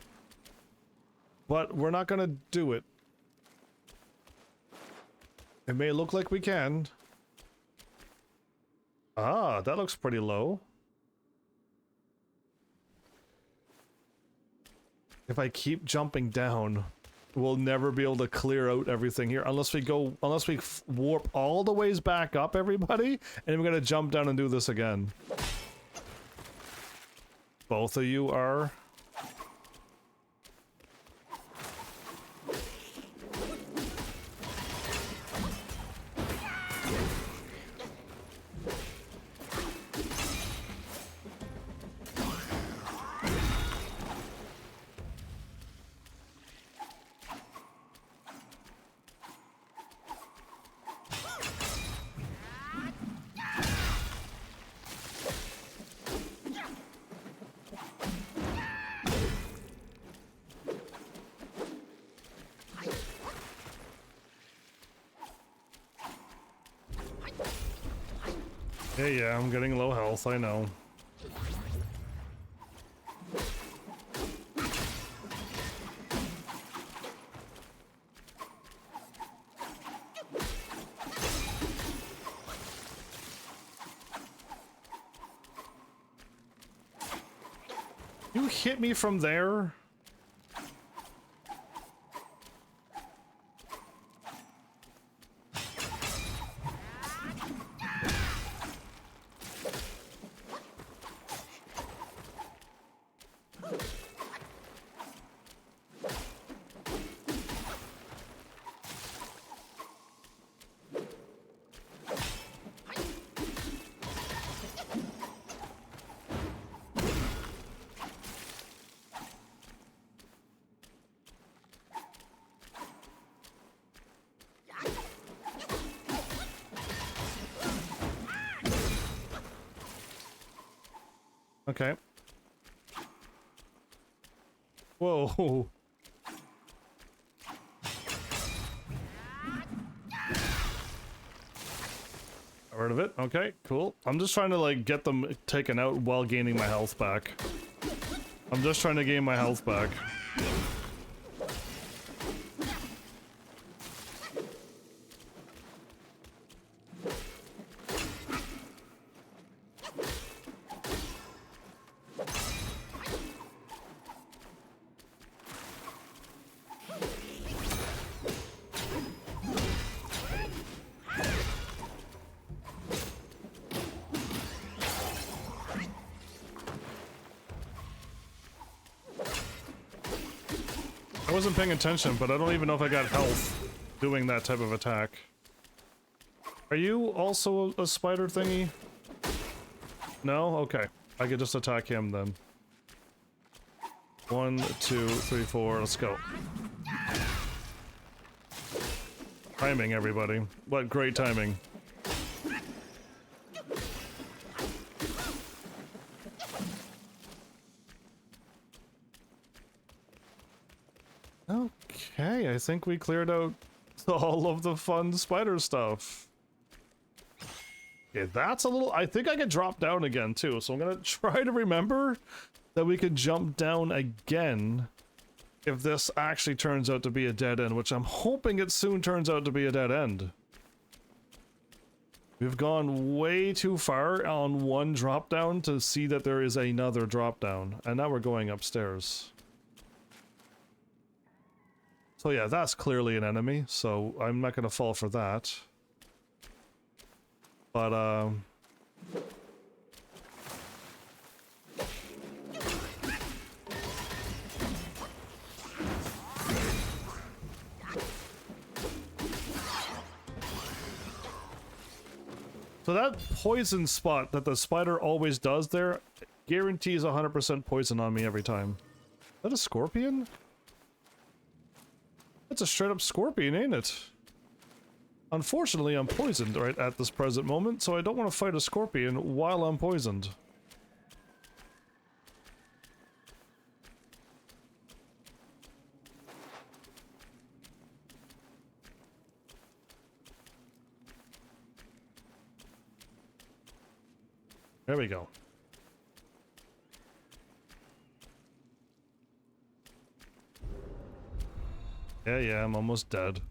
But we're not gonna do it. It may look like we can. Ah, that looks pretty low. If I keep jumping down, we'll never be able to clear out everything here unless we warp all the ways back up, everybody, and we're gonna jump down and do this again. Both of you are. Yeah, I'm getting low health, I know. You hit me from there? Okay. Whoa. Heard of it. Okay, cool. I'm just trying to like get them taken out while gaining my health back. I'm just trying to gain my health back. I wasn't paying attention, but I don't even know if I got health doing that type of attack. Are you also a spider thingy? No? Okay. I could just attack him then. 1, 2, 3, 4, let's go. Timing, everybody. What great timing. Okay, I think we cleared out all of the fun spider stuff. Yeah, that's a little... I think I could drop down again, too, so I'm gonna try to remember that we could jump down again if this actually turns out to be a dead end, which I'm hoping it soon turns out to be a dead end. We've gone way too far on one drop down to see that there is another drop down, and now we're going upstairs. So yeah, that's clearly an enemy, so I'm not gonna fall for that. But, so that poison spot that the spider always does there guarantees 100% poison on me every time. Is that a scorpion? That's a straight up scorpion, ain't it? Unfortunately, I'm poisoned right at this present moment, so I don't want to fight a scorpion while I'm poisoned. There we go. Yeah, I'm almost dead.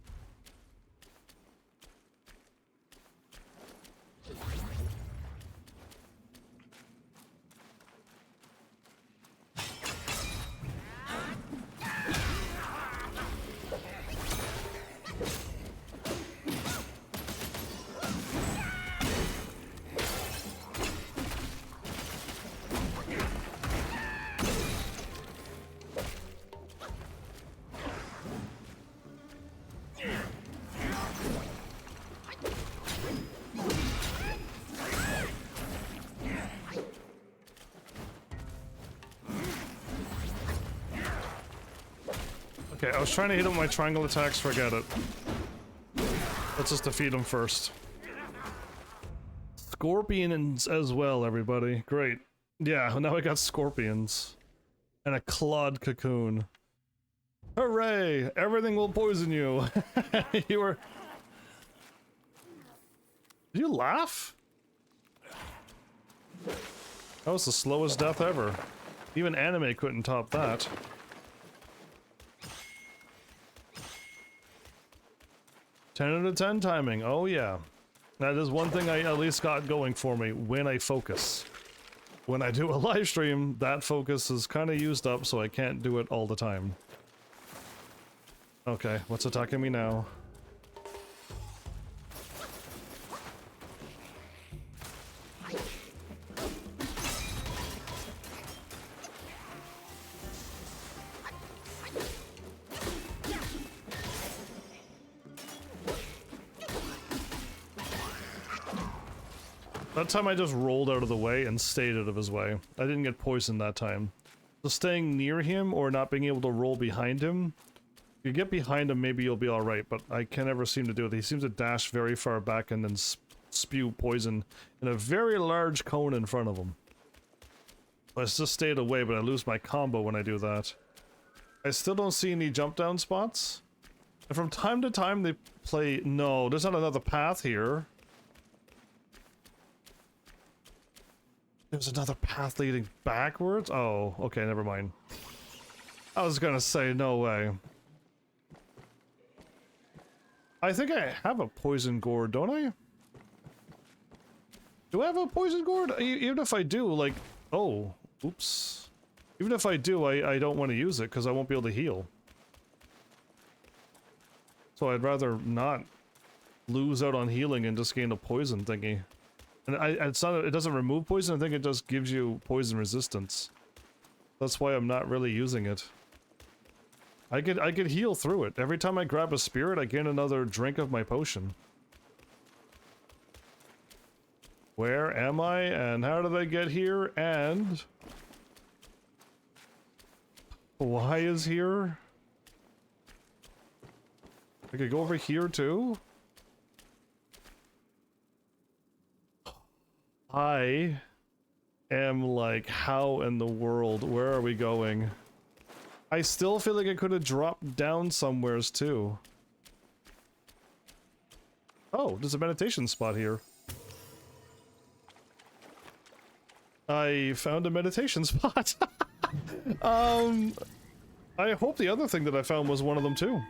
Okay, I was trying to hit him with my triangle attacks, forget it. Let's just defeat him first. Scorpions as well, everybody. Great. Yeah, now I got scorpions. And a clawed cocoon. Hooray! Everything will poison you! You were... Did you laugh? That was the slowest death ever. Even anime couldn't top that. Ten out of 10 timing, oh yeah. That is one thing I at least got going for me when I focus. When I do a live stream, that focus is kind of used up, so I can't do it all the time. Okay, what's attacking me now? That time I just rolled out of the way and stayed out of his way. I didn't get poisoned that time. So staying near him or not being able to roll behind him, if you get behind him maybe you'll be alright, but I can never seem to do it. He seems to dash very far back and then spew poison in a very large cone in front of him. I just stayed away, but I lose my combo when I do that. I still don't see any jump down spots. And from time to time they play... No, there's not another path here. There's another path leading backwards? Oh, okay, never mind. I was gonna say, no way. I think I have a poison gourd, don't I? Do I have a poison gourd? Even if I do, like... Oh, oops. Even if I do, I don't want to use it because I won't be able to heal. So I'd rather not lose out on healing and just gain a poison thingy. And it's not, it doesn't remove poison, I think it just gives you poison resistance. That's why I'm not really using it. I could heal through it. Every time I grab a spirit, I gain another drink of my potion. Where am I, and how did I get here, and... why is here? I could go over here too? I am like, how in the world? Where are we going? I still feel like I could have dropped down somewheres too. Oh, there's a meditation spot here. I found a meditation spot. I hope the other thing that I found was one of them too.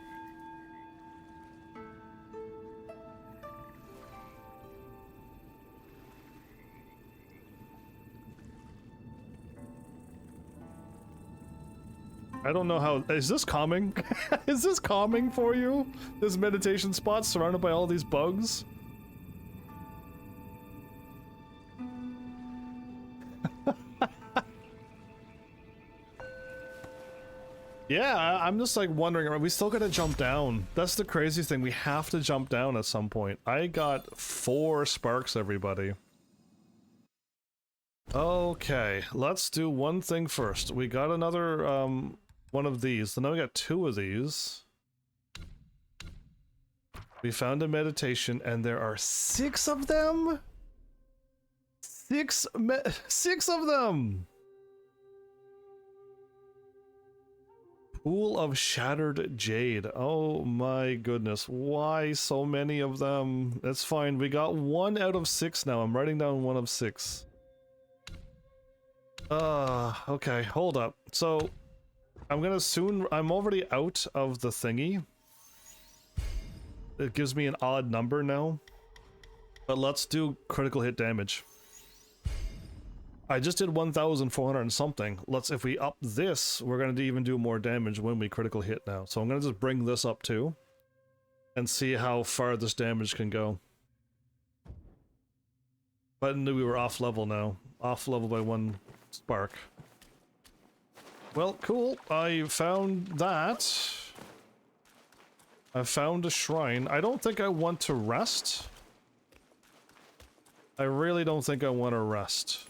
I don't know how... Is this calming? Is this calming for you? This meditation spot surrounded by all these bugs? Yeah, I'm just like wondering, we still gotta jump down. That's the crazy thing, we have to jump down at some point. I got 4 sparks, everybody. Okay, let's do one thing first. We got another, one of these. So now we got 2 of these. We found a meditation, and there are 6 of them? 6 of them! Pool of Shattered Jade. Oh my goodness. Why so many of them? That's fine. We got 1 out of 6 now. I'm writing down 1 of 6. Okay, hold up. So, I'm already out of the thingy. It gives me an odd number now. But let's do critical hit damage. I just did 1,400 and something. If we up this, we're gonna even do more damage when we critical hit now. So I'm gonna just bring this up too. And see how far this damage can go. But I knew we were off level now. Off level by 1 spark. Well, cool. I found that. I found a shrine. I don't think I want to rest. I really don't think I want to rest.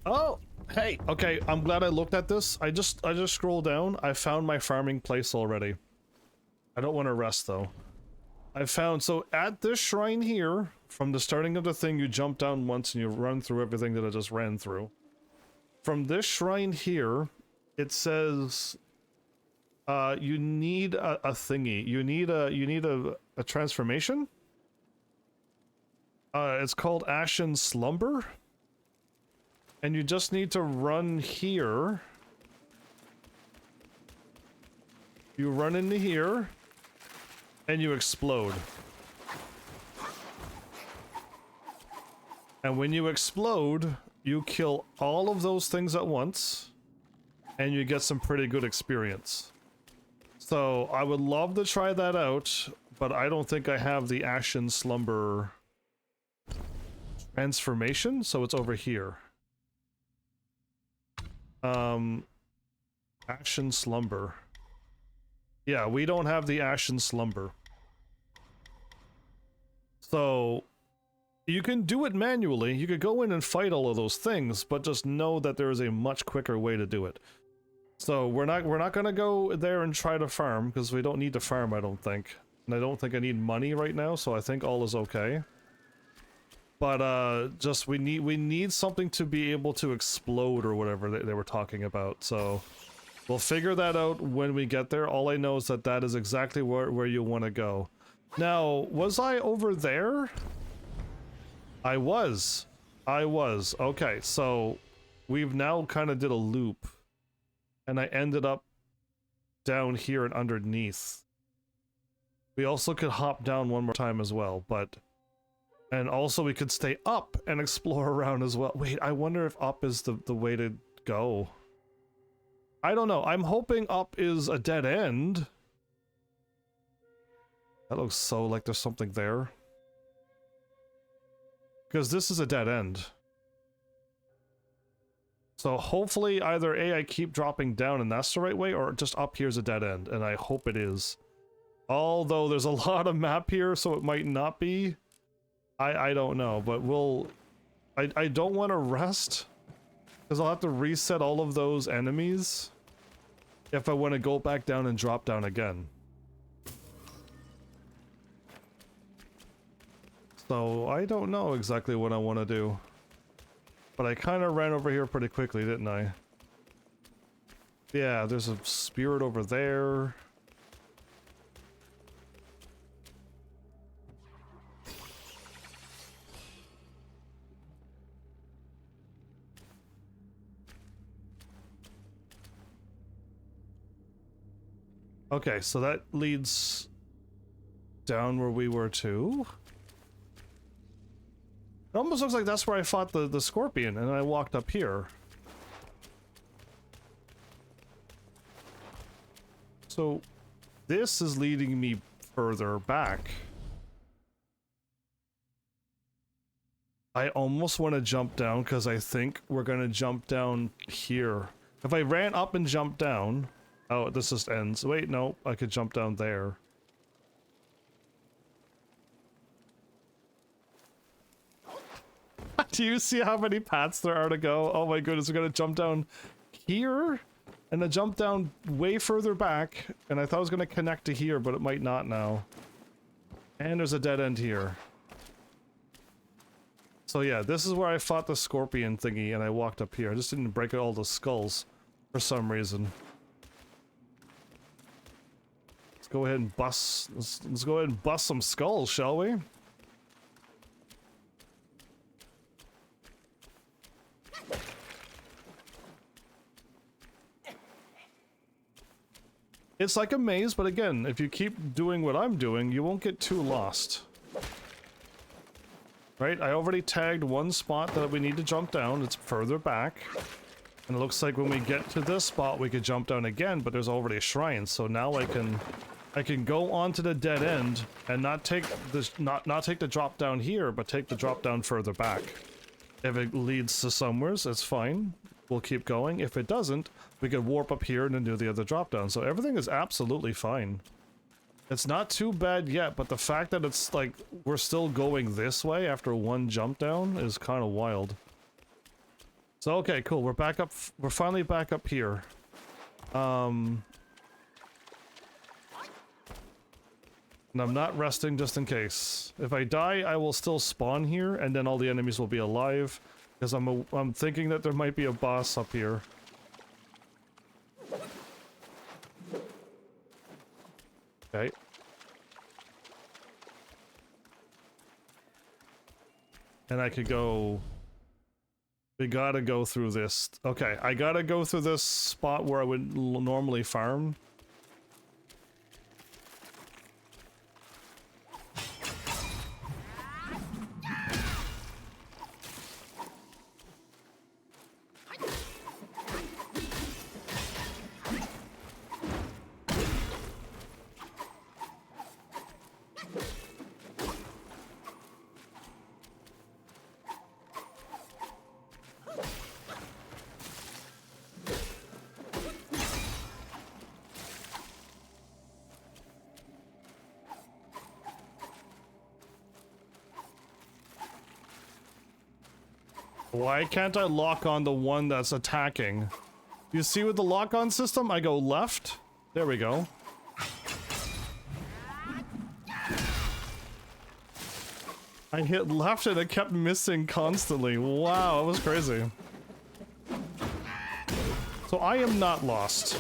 Oh, hey, okay, I'm glad I looked at this. I just scrolled down. I found my farming place already. I don't want to rest though. I found, so at this shrine here, from the starting of the thing, you jump down once and you run through everything that I just ran through. From this shrine here, it says, you need a thingy. You need a transformation. It's called Ashen Slumber. And you just need to run here. You run into here. And you explode. And when you explode, you kill all of those things at once. And you get some pretty good experience. So I would love to try that out, but I don't think I have the Ashen Slumber transformation, so it's over here. Ashen Slumber. Yeah, we don't have the Ashen Slumber. So you can do it manually. You could go in and fight all of those things, but just know that there is a much quicker way to do it. So we're not gonna go there and try to farm, because we don't need to farm, I don't think. And I don't think I need money right now, so I think all is okay. But just we need something to be able to explode or whatever they were talking about. So we'll figure that out when we get there. All I know is that that is exactly where you want to go. Now, was I over there? I was. Okay, so we've now kind of did a loop. And I ended up down here and underneath. We also could hop down one more time as well, but... And also we could stay up and explore around as well. Wait, I wonder if up is the way to go. I don't know. I'm hoping up is a dead end. That looks so like there's something there. Because this is a dead end. So hopefully either A, I keep dropping down and that's the right way, or just up here's a dead end, and I hope it is. Although there's a lot of map here, so it might not be. I don't know, but we'll... I don't want to rest, because I'll have to reset all of those enemies if I want to go back down and drop down again. So I don't know exactly what I want to do. But I kind of ran over here pretty quickly, didn't I? Yeah, there's a spirit over there. Okay, so that leads down where we were too. It almost looks like that's where I fought the scorpion, and I walked up here. So, this is leading me further back. I almost want to jump down, because I think we're going to jump down here. If I ran up and jumped down... Oh, this just ends. Wait, no, I could jump down there. Do you see how many paths there are to go? Oh my goodness, we're gonna jump down here, and then jump down way further back, and I thought I was gonna connect to here, but it might not now. And there's a dead end here. So yeah, this is where I fought the scorpion thingy, and I walked up here. I just didn't break all the skulls for some reason. Let's go ahead and bust. Let's go ahead and bust some skulls, shall we? It's like a maze, but again, if you keep doing what I'm doing, you won't get too lost. Right? I already tagged one spot that we need to jump down. It's further back. And it looks like when we get to this spot, we could jump down again, but there's already a shrine. So now I can go onto the dead end and not take this, not take the drop down here, but take the drop down further back. If it leads to somewheres, it's fine. We'll keep going. If it doesn't, we could warp up here and then do the other drop down. So everything is absolutely fine. It's not too bad yet, but the fact that it's like we're still going this way after one jump down is kind of wild. So okay, cool. We're back up. We're finally back up here. And I'm not resting just in case. If I die, I will still spawn here, and then all the enemies will be alive. Because I'm thinking that there might be a boss up here. Okay. And I could go... We gotta go through this. Okay, I gotta go through this spot where I would normally farm. Why can't I lock on the one that's attacking? You see with the lock-on system, I go left. There we go. I hit left and it kept missing constantly. Wow, that was crazy. So I am not lost.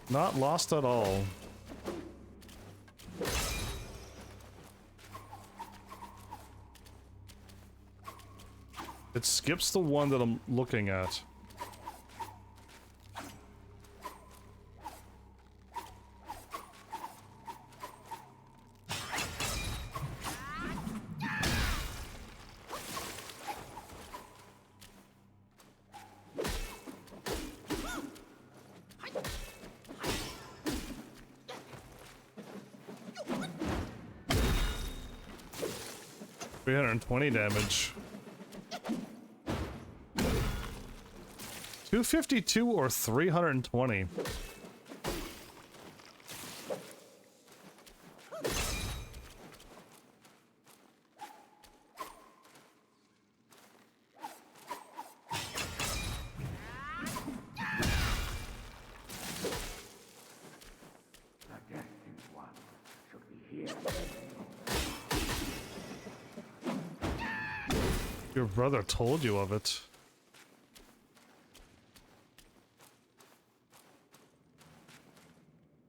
Not lost at all. It skips the one that I'm looking at. $320 damage. 252 or 320? Your brother told you of it.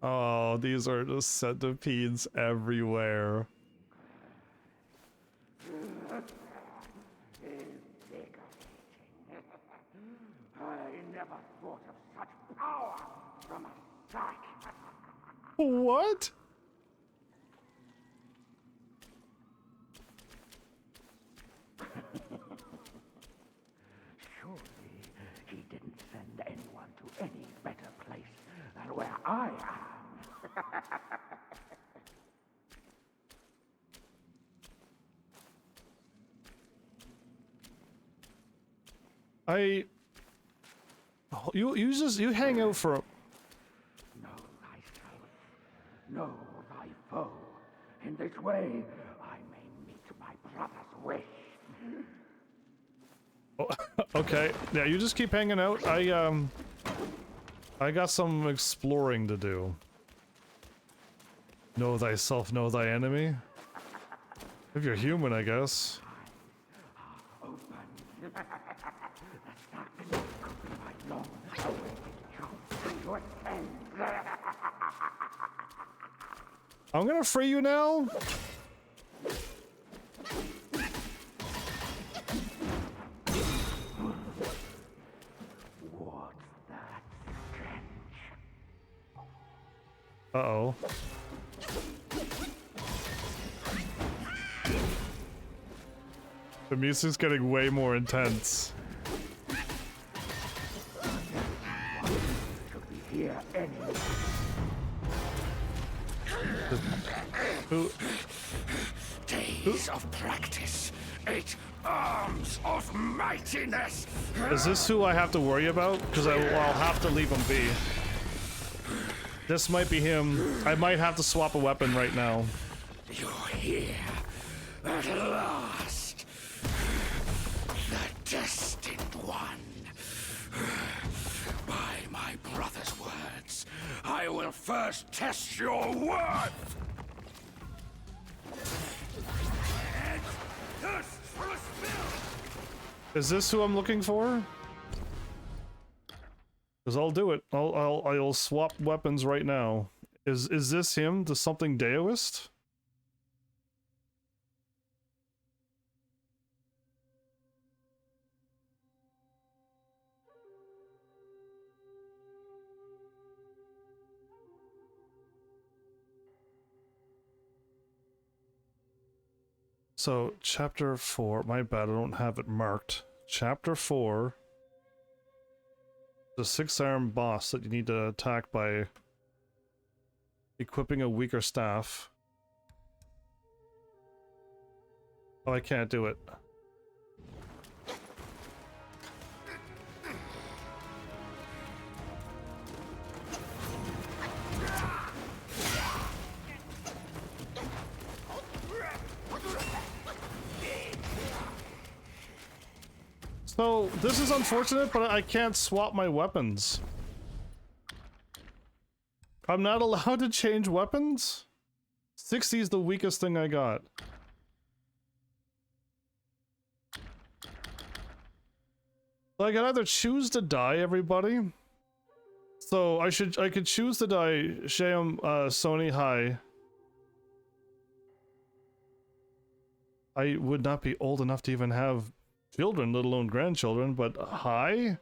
Oh, these are just centipedes everywhere. I never thought of such power from a sack. What? Surely he didn't send anyone to any better place than where I am. You hang out for Know thyself, know thy foe. In this way, I may meet my brother's wish. Oh, okay. Yeah, you just keep hanging out. I got some exploring to do. Know thyself, know thy enemy. If you're human, I guess. I'm gonna free you now. What's that stench? Uh-oh. The music's getting way more intense. Should be here anyway. Days of practice, 8 arms of mightiness. Is this who I have to worry about? Because I'll have to leave him be. This might be him. I might have to swap a weapon right now. You're here at last. will first test your worth! Thirst for a spill! Is this who I'm looking for? Because I'll do it. I'll swap weapons right now. Is this him? The something Daoist? So, chapter 4, my bad, I don't have it marked. Chapter 4, the 6-armed boss that you need to attack by equipping a weaker staff. Oh, I can't do it. So, this is unfortunate, but I can't swap my weapons. I'm not allowed to change weapons? 60 is the weakest thing I got. So I can either choose to die, everybody. So I could choose to die Sheam Sony High. I would not be old enough to even have children, let alone grandchildren, but high?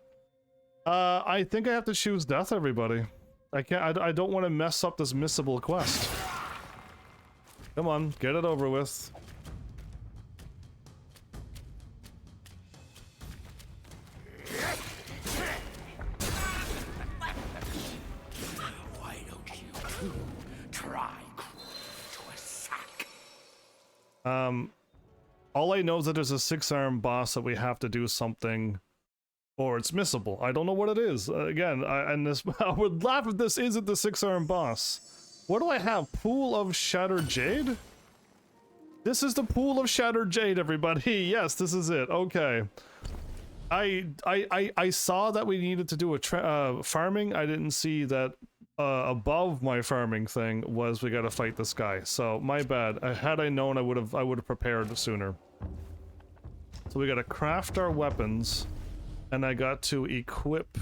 I think I have to choose death, everybody. I can't, I don't want to mess up this missable quest. Come on, get it over with. Why don't you try to a sack? All I know is that there's a 6-armed boss that we have to do something, or it's missable. I don't know what it is. Again, I would laugh if this isn't the 6-armed boss. What do I have? Pool of Shattered Jade? This is the Pool of Shattered Jade, everybody. Yes, this is it. Okay. I saw that we needed to do a farming. I didn't see that above my farming thing was we gotta fight this guy. So my bad. Had I known, I would have prepared sooner. So we gotta craft our weapons, and I got to equip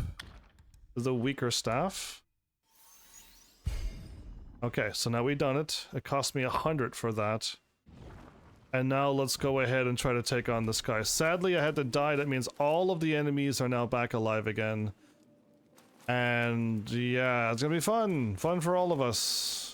the weaker staff. Okay, so now we've done it. It cost me 100 for that. And now let's go ahead and try to take on this guy. Sadly, I had to die. That means all of the enemies are now back alive again. And yeah, it's gonna be fun. Fun for all of us.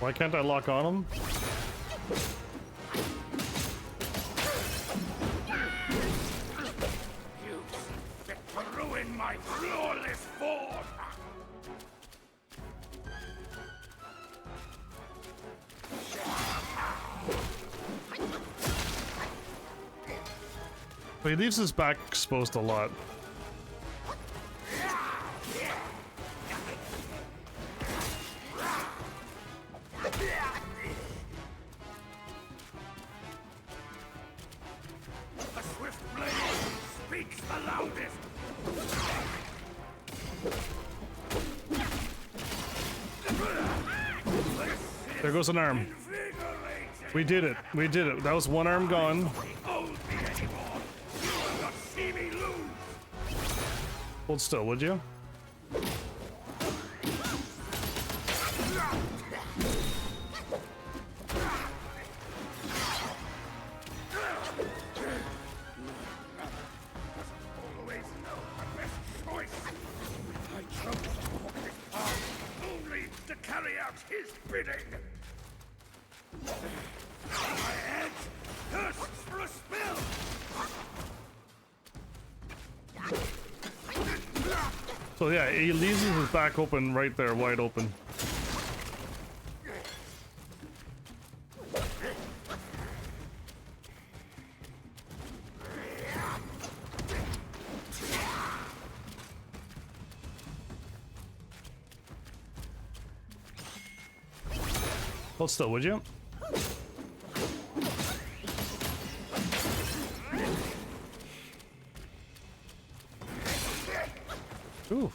Why can't I lock on him? You fit to ruin my flawless form! But he leaves his back exposed a lot. There goes an arm. We did it. We did it. That was one arm gone. Hold still, would you? So yeah, he leaves his back open right there, wide open. Hold still, would you? Ooh.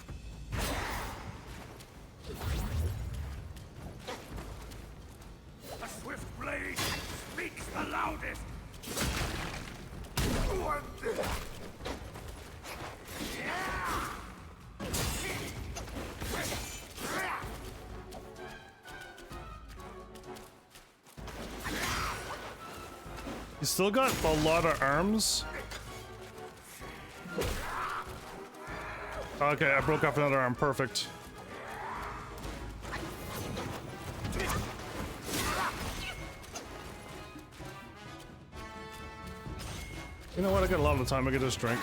The swift blade speaks the loudest. You still got a lot of arms. Okay, I broke off another arm. Perfect. You know what? I got a lot of time. I could just drink.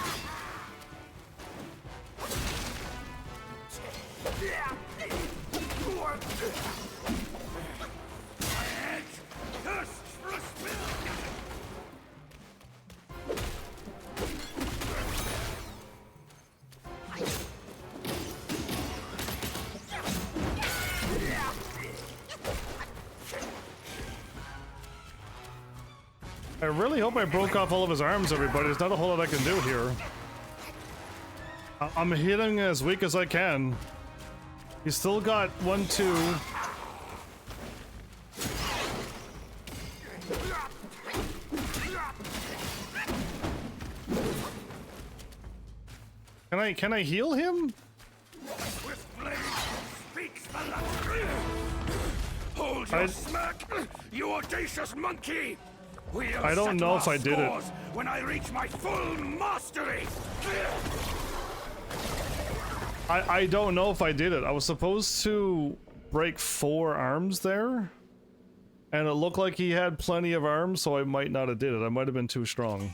I really hope I broke off all of his arms, everybody. There's not a whole lot I can do here. I'm hitting as weak as I can. He's still got 1, 2. Can I heal him? Hold your smack, you audacious monkey! We'll I don't know if I did it. When I reach my full mastery. I don't know if I did it. I was supposed to break 4 arms there, and it looked like he had plenty of arms, so I might not have did it. I might have been too strong.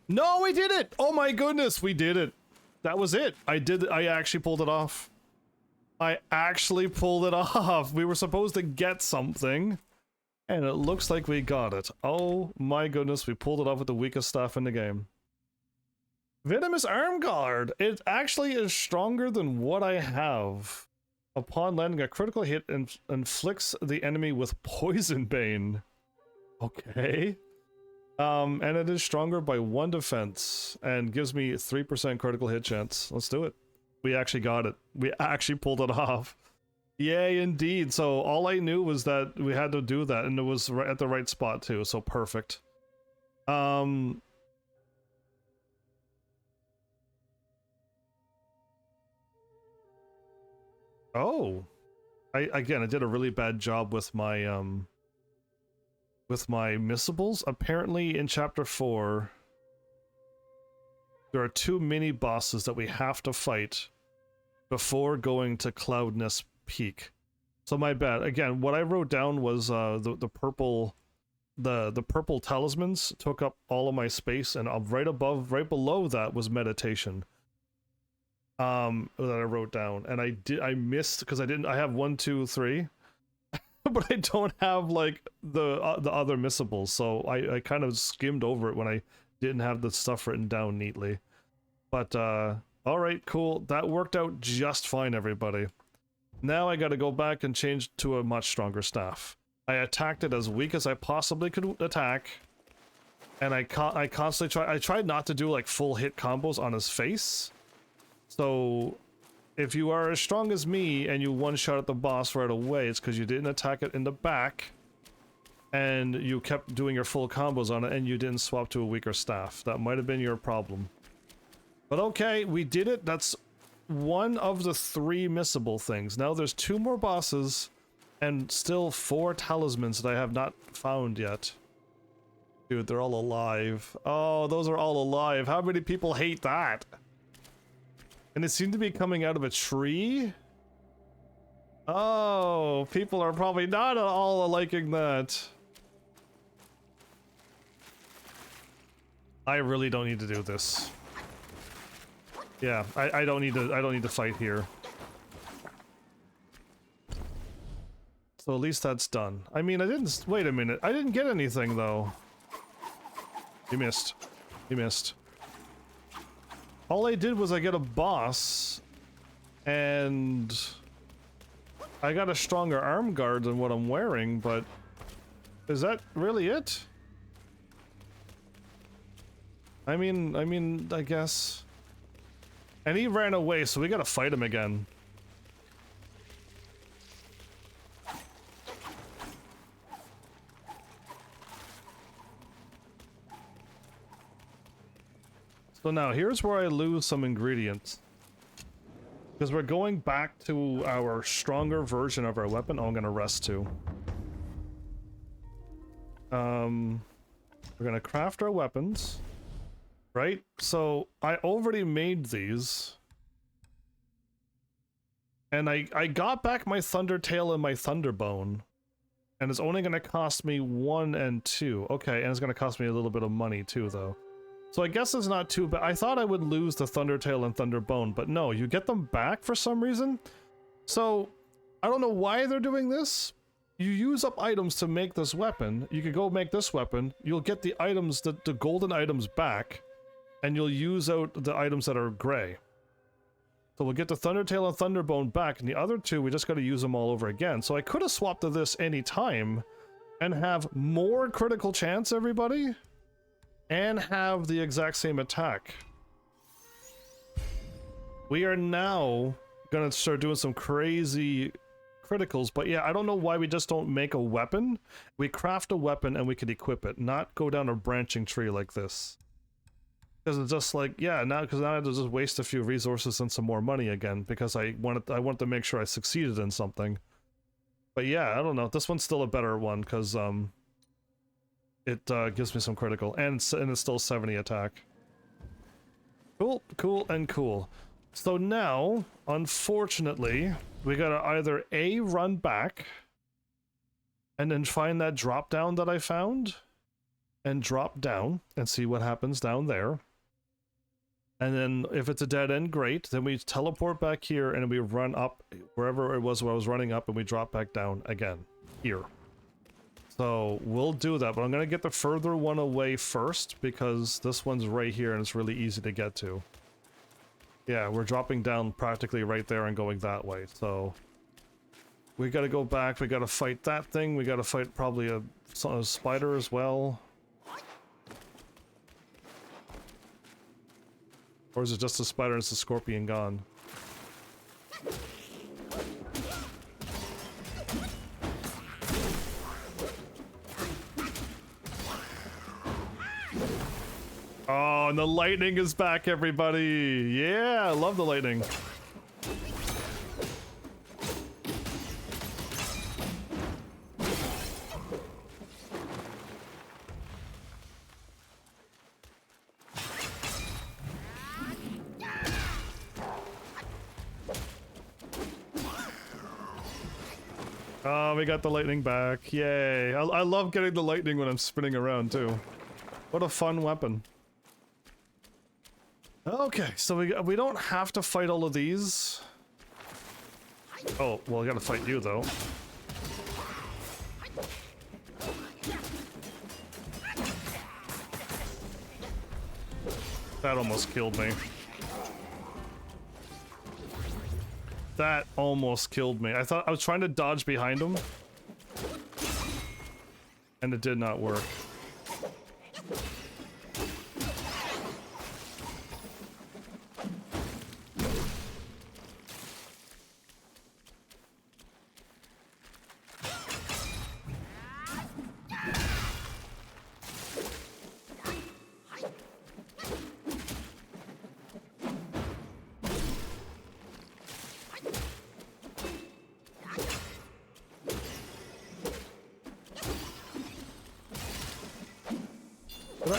No, we did it! Oh my goodness, we did it. That was it. I actually pulled it off. I actually pulled it off. We were supposed to get something, and it looks like we got it. Oh my goodness, we pulled it off with the weakest staff in the game. Venomous Arm Guard. It actually is stronger than what I have. Upon landing a critical hit, inflicts the enemy with Poison Bane. Okay. And it is stronger by 1 defense and gives me 3% critical hit chance. Let's do it. We actually got it. We actually pulled it off. Yay, indeed. So all I knew was that we had to do that, and it was right at the right spot too. So perfect. Oh, I did a really bad job with my missables. Apparently in chapter 4 there are 2 mini bosses that we have to fight before going to Cloudness Peak. So my bad. Again, what I wrote down was the purple talismans took up all of my space, and right below that was meditation. That I wrote down, and I missed because I have 1, 2, 3, but I don't have like the other missables, so I kind of skimmed over it when I didn't have the stuff written down neatly. But all right, cool. That worked out just fine, everybody. Now I got to go back and change to a much stronger staff. I attacked it as weak as I possibly could attack, and I constantly tried not to do like full hit combos on his face. So if you are as strong as me and you one-shot at the boss right away, it's because you didn't attack it in the back and you kept doing your full combos on it and you didn't swap to a weaker staff. That might have been your problem. But okay, we did it. That's one of the 3 missable things. Now there's 2 more bosses and still 4 talismans that I have not found yet. Dude, they're all alive. Oh, those are all alive. How many people hate that? And it seemed to be coming out of a tree? Oh, people are probably not all liking that. I really don't need to do this. Yeah, I don't need to fight here. So at least that's done. I mean, I didn't... Wait a minute. I didn't get anything, though. You missed. You missed. All I did was I get a boss, and I got a stronger arm guard than what I'm wearing, but is that really it? I mean, I guess. And he ran away, so we gotta fight him again. So now, here's where I lose some ingredients. Because we're going back to our stronger version of our weapon. Oh, I'm gonna rest too. We're gonna craft our weapons. Right? So, I already made these. And I got back my Thunder Tail and my Thunderbone. And it's only gonna cost me 1 and 2. Okay, and it's gonna cost me a little bit of money too, though. So I guess it's not too bad. I thought I would lose the Thundertail and Thunderbone, but no, you get them back for some reason. So, I don't know why they're doing this. You use up items to make this weapon. You could go make this weapon. You'll get the items, the golden items back, and you'll use out the items that are gray. So we'll get the Thundertail and Thunderbone back, and the other two, we just gotta use them all over again. So I could have swapped to this any time and have more critical chance, everybody. And have the exact same attack. We are now gonna start doing some crazy criticals, but yeah, I don't know why we just don't make a weapon. We craft a weapon and we could equip it, not go down a branching tree like this. Because it's just like, yeah, because now I have to just waste a few resources and some more money again, because I wanted to make sure I succeeded in something. But yeah, I don't know. This one's still a better one, because it gives me some critical, and it's still 70 attack. Cool, cool, and cool. So now, unfortunately, we gotta either A, run back, and then find that drop down that I found, and drop down, and see what happens down there. And then, if it's a dead end, great. Then we teleport back here, and we run up wherever it was where I was running up, and we drop back down again. Here. So, we'll do that, but I'm gonna get the further one away first, because this one's right here, and it's really easy to get to. Yeah, we're dropping down practically right there and going that way, so... We gotta go back, we gotta fight that thing, we gotta fight probably a spider as well. Or is it just a spider and it's a scorpion gone? Oh, and the lightning is back, everybody! Yeah, I love the lightning. Oh, we got the lightning back. Yay. I love getting the lightning when I'm spinning around, too. What a fun weapon. Okay, so we don't have to fight all of these. Oh, well, I gotta fight you, though. That almost killed me. That almost killed me. I thought I was trying to dodge behind him. And it did not work.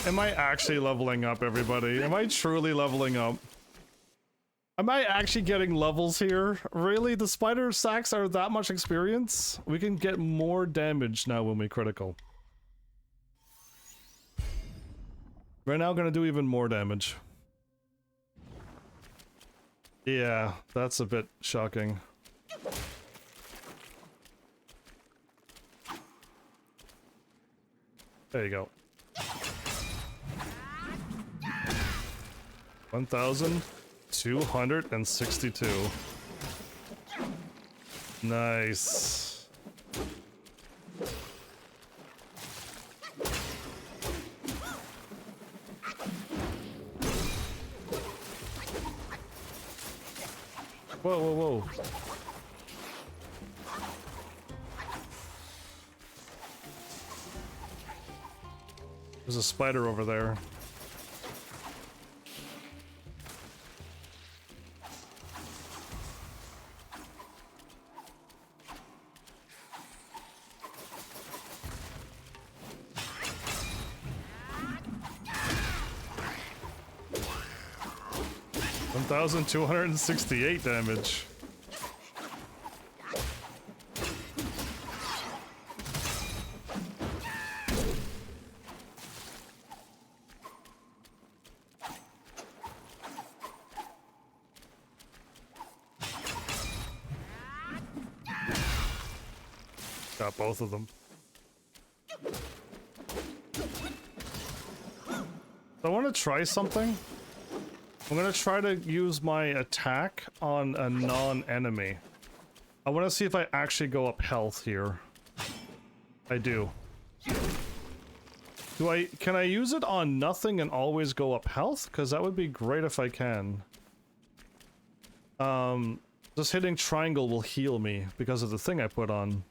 Am I actually leveling up, everybody? Am I truly leveling up? Am I actually getting levels here? Really? The spider sacks are that much experience? We can get more damage now when we critical. We're now gonna do even more damage. Yeah, that's a bit shocking. There you go. 1,262. Nice. Whoa, whoa, whoa. There's a spider over there. $1,268 damage. Got both of them. I want to try something. I'm gonna try to use my attack on a non-enemy. I want to see if I actually go up health here. I do. Can I use it on nothing and always go up health? Because that would be great if I can. Just hitting triangle will heal me because of the thing I put on.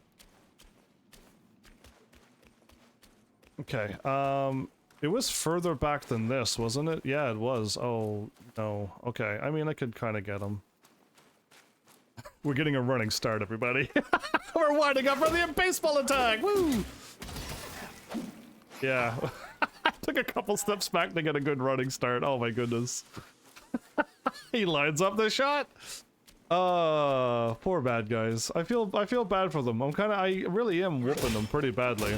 Okay, it was further back than this, wasn't it? Yeah, it was. Oh, no. Okay, I mean, I could kind of get him. We're getting a running start, everybody. We're winding up for the baseball attack! Woo! Yeah. I took a couple steps back to get a good running start. Oh my goodness. He lines up the shot! Poor bad guys. I feel bad for them. I really am whooping them pretty badly.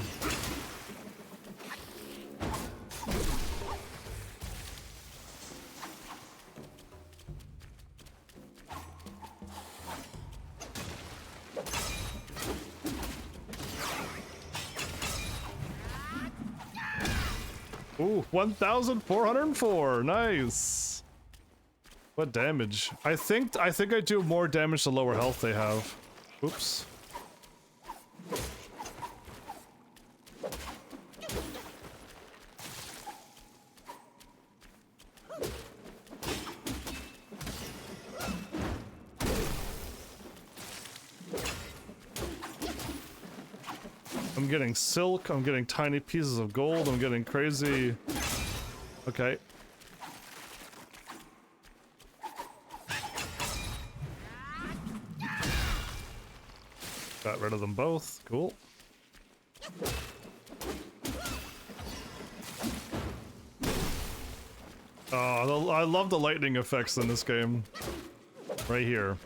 Ooh, 1,404. Nice. What damage? I think I do more damage the lower health they have. Oops. I'm getting silk, I'm getting tiny pieces of gold, I'm getting crazy... Okay. Got rid of them both, cool. Oh, I love the lightning effects in this game. Right here.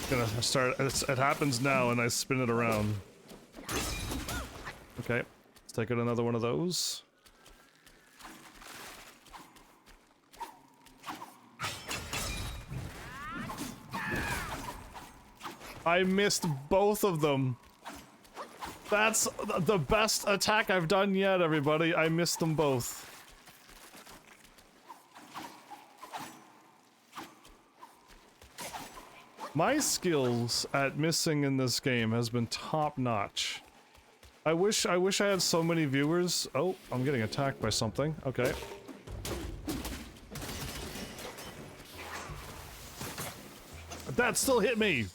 Gonna start, it happens now and I spin it around. Okay, let's take out another one of those. I missed both of them. That's the best attack I've done yet, everybody. I missed them both. My skills at missing in this game has been top-notch. I wish I had so many viewers. Oh, I'm getting attacked by something. Okay. That still hit me!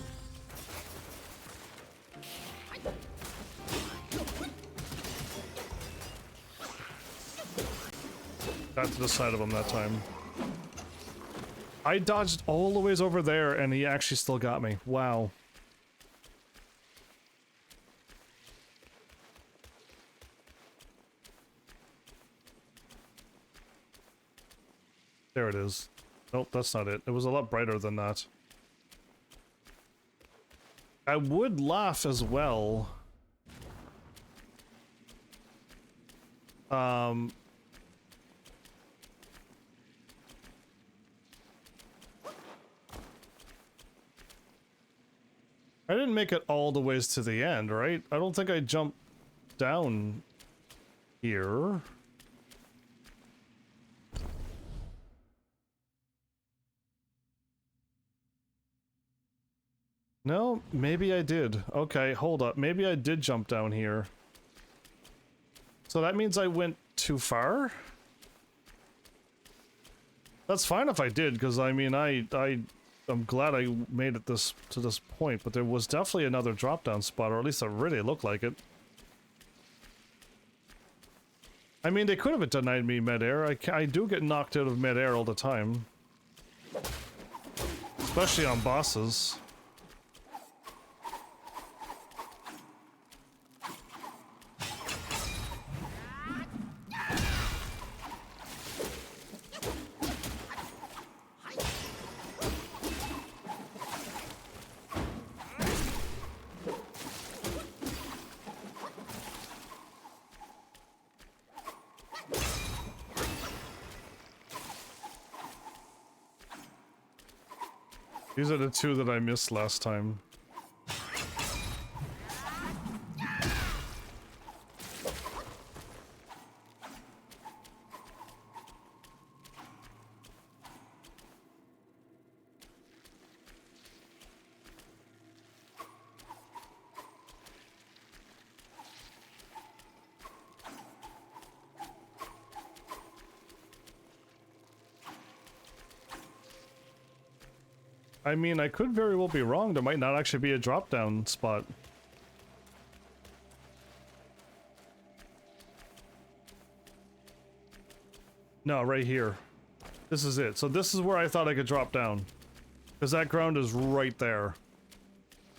Got to the side of him that time. I dodged all the ways over there and he actually still got me. Wow. There it is. Nope, that's not it. It was a lot brighter than that. I would laugh as well. I didn't make it all the ways to the end, right? I don't think I jumped down here. No, maybe I did. Okay, hold up. Maybe I did jump down here. So that means I went too far? That's fine if I did, because I mean, I'm glad I made it to this point, but there was definitely another drop-down spot, or at least it really looked like it. I mean, they could have denied me mid-air. I do get knocked out of mid-air all the time. Especially on bosses. These are the two that I missed last time. I mean, I could very well be wrong. There might not actually be a drop-down spot. No, right here. This is it. So this is where I thought I could drop down. Because that ground is right there.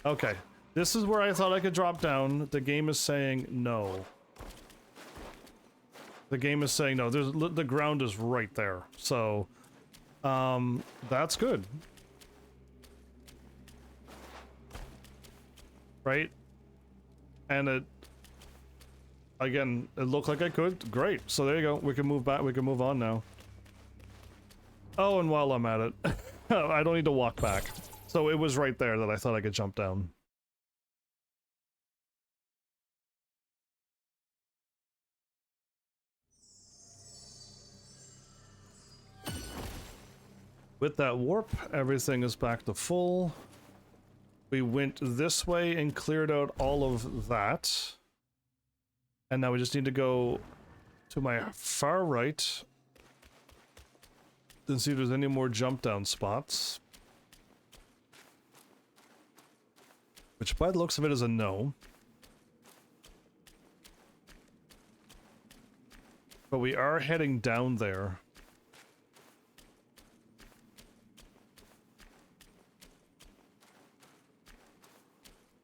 Okay. This is where I thought I could drop down. The game is saying no. The game is saying no. The ground is right there. So, that's good. Right? And it looked like I could. Great. So there you go. We can move back. We can move on now. Oh, and while I'm at it, I don't need to walk back. So it was right there that I thought I could jump down. With that warp, everything is back to full. We went this way and cleared out all of that. And now we just need to go to my far right and see if there's any more jump down spots. Which by the looks of it is a no. But we are heading down there.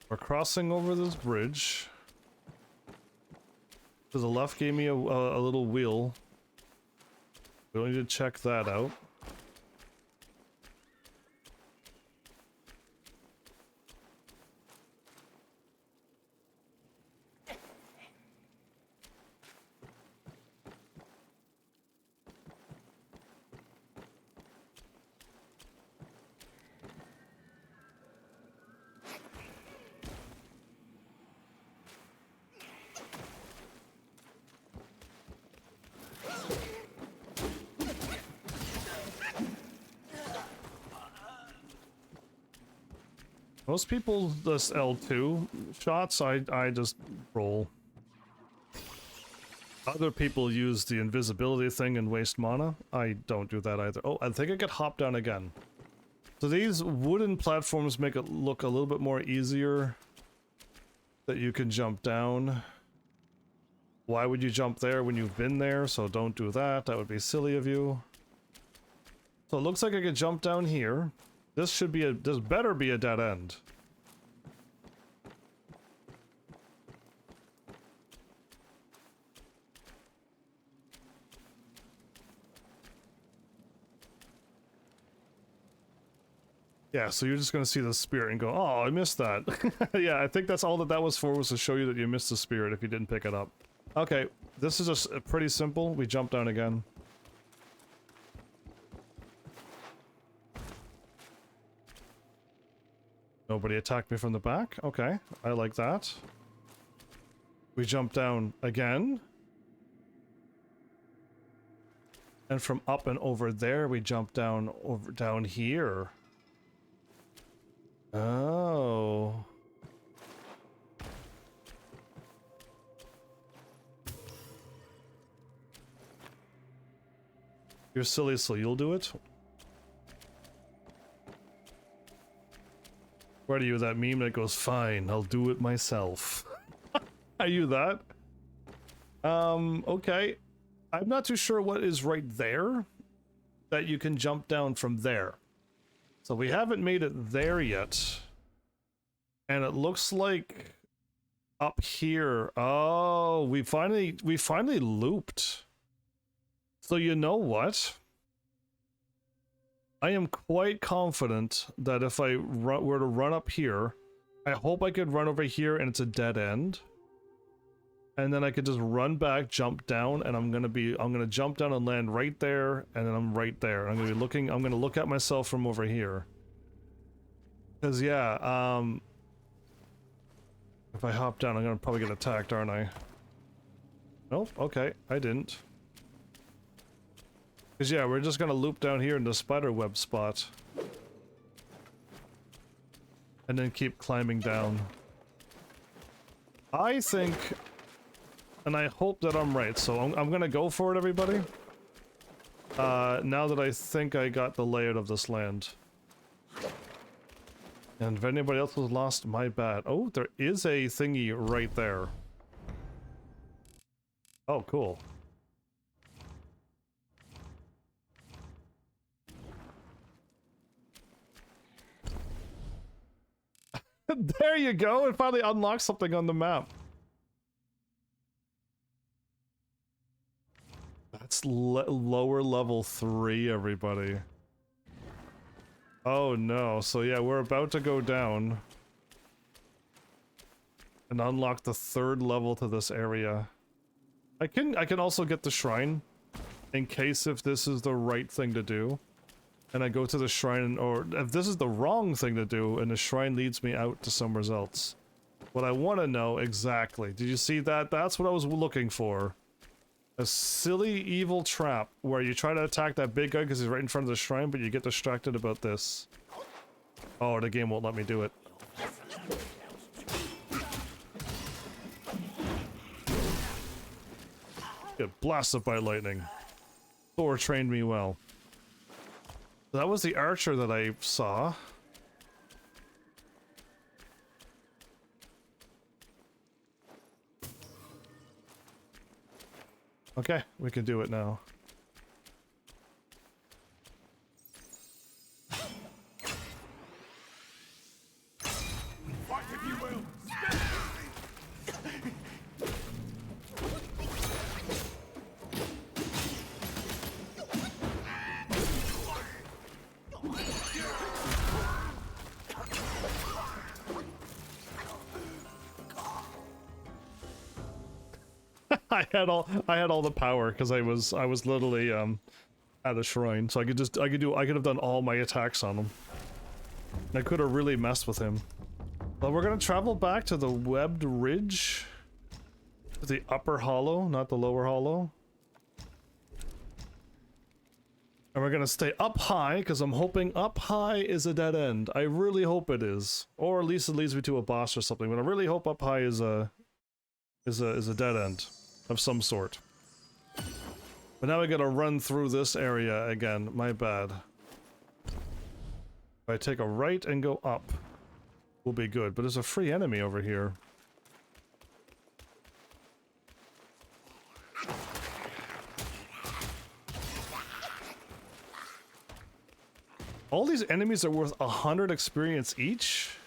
We're crossing over this bridge. To the left gave me a little wheel. We don't need to check that out. Most people just L2 shots, I just roll. Other people use the invisibility thing and waste mana. I don't do that either. Oh, I think I could hop down again. So these wooden platforms make it look a little bit more easier that you can jump down. Why would you jump there when you've been there? So don't do that. That would be silly of you. So it looks like I could jump down here. This should be this better be a dead end. Yeah, so you're just gonna see the spirit and go, oh, I missed that. Yeah, I think that's all that was for, was to show you that you missed the spirit if you didn't pick it up. Okay, this is just pretty simple. We jump down again. Nobody attacked me from the back? Okay, I like that. We jump down again. And from up and over there, we jump down over down here. Oh. You're silly, so you'll do it? What are you, that meme that goes, fine, I'll do it myself. Are you that? Okay. I'm not too sure what is right there that you can jump down from there. So we haven't made it there yet. And it looks like up here. Oh, we finally looped. So you know what? I am quite confident that if I were to run up here, I hope I could run over here and it's a dead end. And then I could just run back, jump down, and I'm gonna jump down and land right there, and then I'm right there. I'm gonna look at myself from over here. Cause yeah, if I hop down, I'm gonna probably get attacked, aren't I? Nope, okay, I didn't. Cause yeah, we're just gonna loop down here in the spider web spot. And then keep climbing down. I think, and I hope that I'm right, so I'm gonna go for it, everybody. Now that I think I got the layout of this land. And if anybody else was lost, my bad. Oh, there is a thingy right there. Oh, cool. There you go! It finally unlocked something on the map. That's lower level 3, everybody. Oh no, so yeah, we're about to go down and unlock the 3rd level to this area. I can also get the shrine in case if this is the right thing to do. And I go to the shrine, or if this is the wrong thing to do and the shrine leads me out to somewhere else. What I want to know exactly, did you see that? That's what I was looking for. A silly evil trap where you try to attack that big guy because he's right in front of the shrine, but you get distracted about this. Oh, the game won't let me do it. Get blasted by lightning. Thor trained me well. That was the archer that I saw. Okay, we can do it now. Fight if you will. I had all the power because I was literally at a shrine, so I could have done all my attacks on him. I could have really messed with him. Well, we're gonna travel back to the webbed ridge, to the upper hollow, not the lower hollow. And we're gonna stay up high because I'm hoping up high is a dead end. I really hope it is, or at least it leads me to a boss or something. But I really hope up high is a dead end of some sort. But now we gotta run through this area again. My bad. If I take a right and go up, we'll be good. But there's a free enemy over here. All these enemies are worth 100 experience each?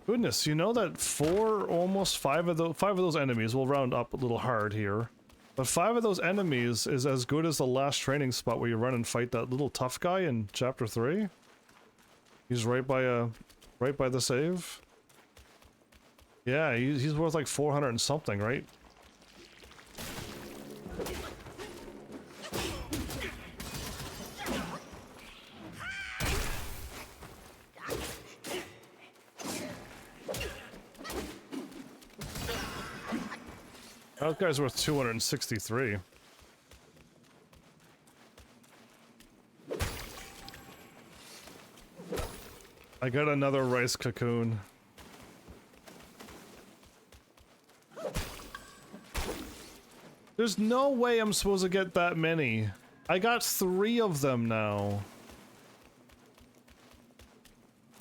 Goodness, you know that almost five of those enemies, will round up a little hard here, but 5 of those enemies is as good as the last training spot where you run and fight that little tough guy in chapter 3. He's right by the save. Yeah, he's worth like 400 and something, right? That guy's worth 263. I got another rice cocoon. There's no way I'm supposed to get that many. I got 3 of them now.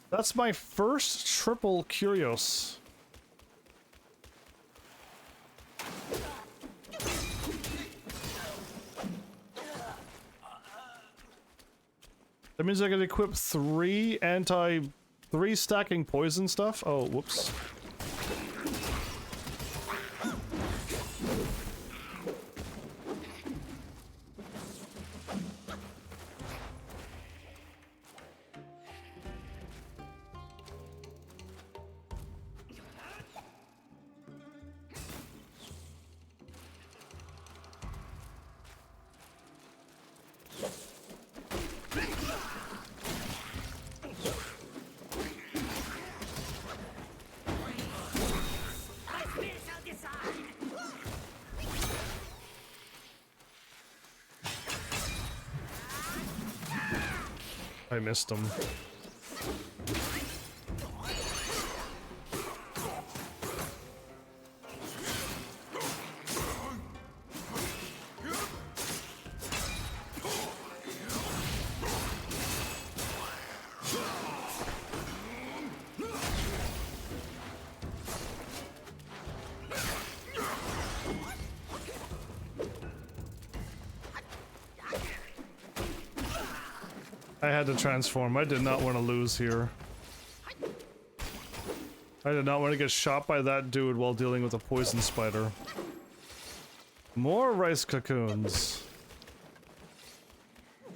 That's my first triple Curios. That means I can equip 3 stacking poison stuff? Oh, whoops. I missed him. I had to transform. I did not want to lose here. I did not want to get shot by that dude while dealing with a poison spider. More rice cocoons.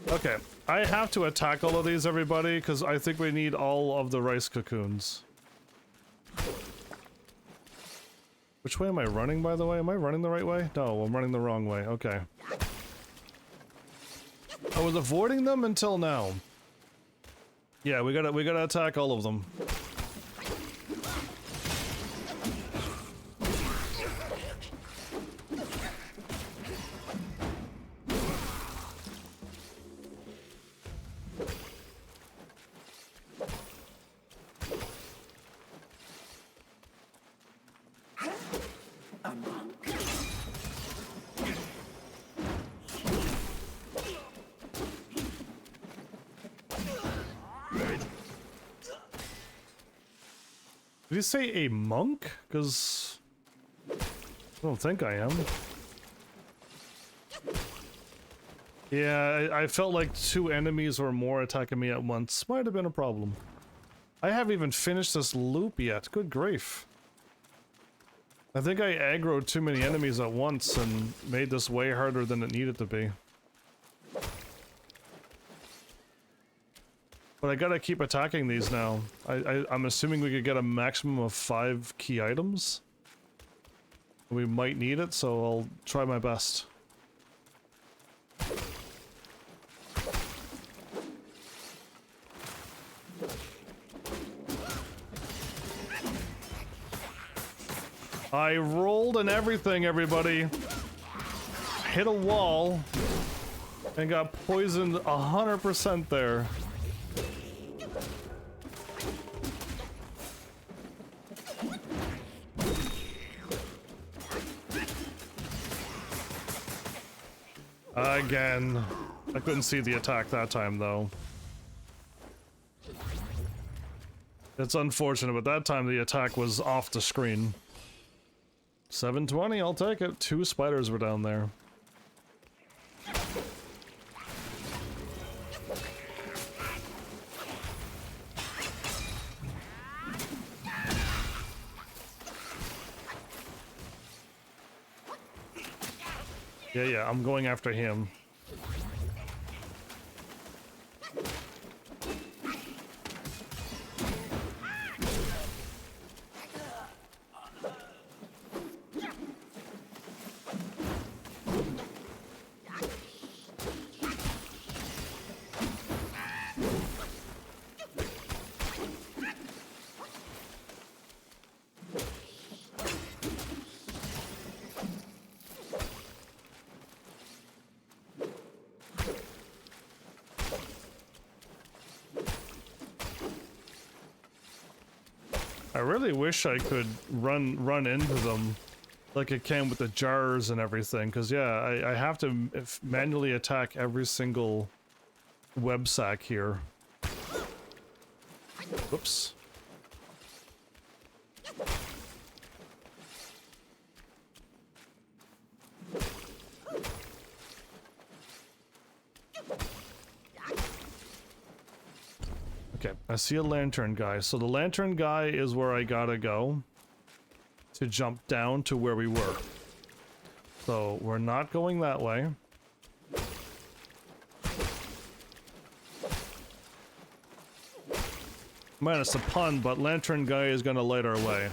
Okay, I have to attack all of these, everybody, because I think we need all of the rice cocoons. Which way am I running, by the way? Am I running the right way? No, I'm running the wrong way. Okay. I was avoiding them until now. Yeah, we gotta attack all of them. Did you say a monk? Because I don't think I am. Yeah, I felt like 2 enemies or more attacking me at once. Might have been a problem. I haven't even finished this loop yet. Good grief. I think I aggroed too many enemies at once and made this way harder than it needed to be. But I gotta keep attacking these now. I'm assuming we could get a maximum of 5 key items. We might need it, so I'll try my best. I rolled and everything, everybody. Hit a wall and got poisoned 100% there. Again. I couldn't see the attack that time, though. It's unfortunate, but that time the attack was off the screen. 720, I'll take it. 2 spiders were down there. Yeah, I'm going after him. really wish I could run into them like I can with the jars and everything, because yeah, I have to manually attack every single web sack here. Whoops. Okay, I see a lantern guy. So the lantern guy is where I gotta go to jump down to where we were. So we're not going that way. Man, it's a pun, but lantern guy is gonna light our way.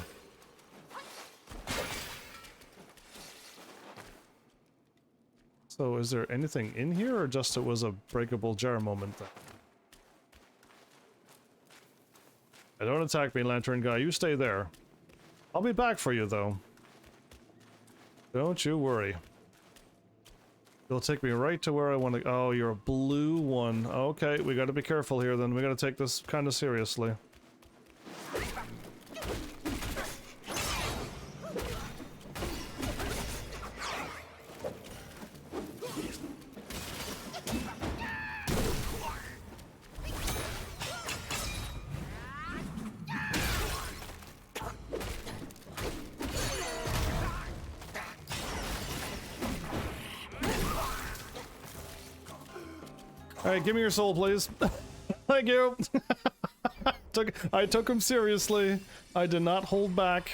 So is there anything in here, or just it was a breakable jar moment then? Don't attack me, lantern guy. You stay there. I'll be back for you, though. Don't you worry. You'll take me right to where I want to... Oh, you're a blue one. Okay, we gotta be careful here, then. We gotta take this kind of seriously. Alright, give me your soul, please. Thank you. I took him seriously. I did not hold back.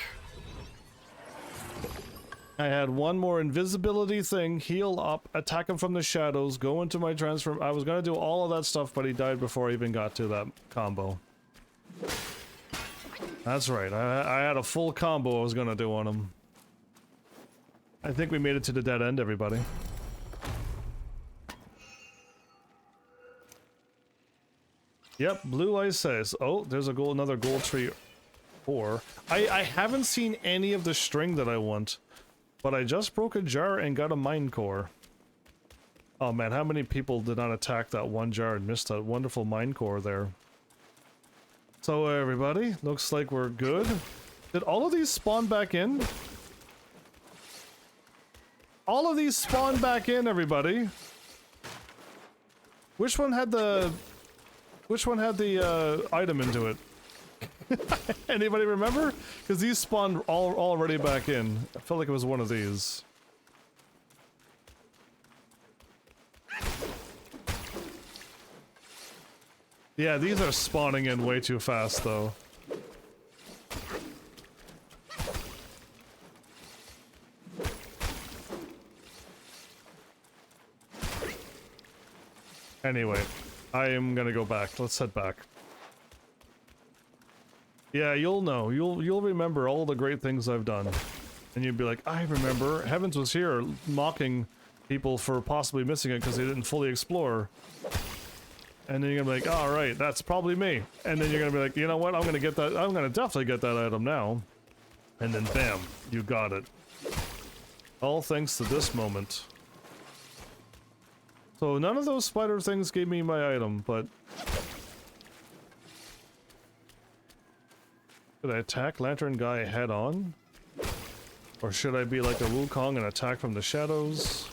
I had one more invisibility thing, heal up, attack him from the shadows, go into my transform. I was gonna do all of that stuff, but he died before I even got to that combo. That's right, I had a full combo I was gonna do on him. I think we made it to the dead end, everybody. Yep, Blue Eyes says, oh, there's another gold tree ore. I haven't seen any of the string that I want, but I just broke a jar and got a mine core. Oh man, how many people did not attack that one jar and missed that wonderful mine core there? So everybody, looks like we're good. Did all of these spawn back in? All of these spawn back in, everybody. Which one had the item into it? Anybody remember? Because these spawned already back in. I felt like it was one of these. Yeah, these are spawning in way too fast, though. Anyway, I am gonna go back. Let's head back. Yeah, you'll know. You'll remember all the great things I've done. And you'd be like, I remember. Heavens was here mocking people for possibly missing it because they didn't fully explore. And then you're gonna be like, all right, that's probably me. And then you're gonna be like, you know what? I'm gonna get that. I'm gonna definitely get that item now. And then bam, you got it. All thanks to this moment. So none of those spider things gave me my item, but... Should I attack Lantern Guy head on? Or should I be like a Wukong and attack from the shadows?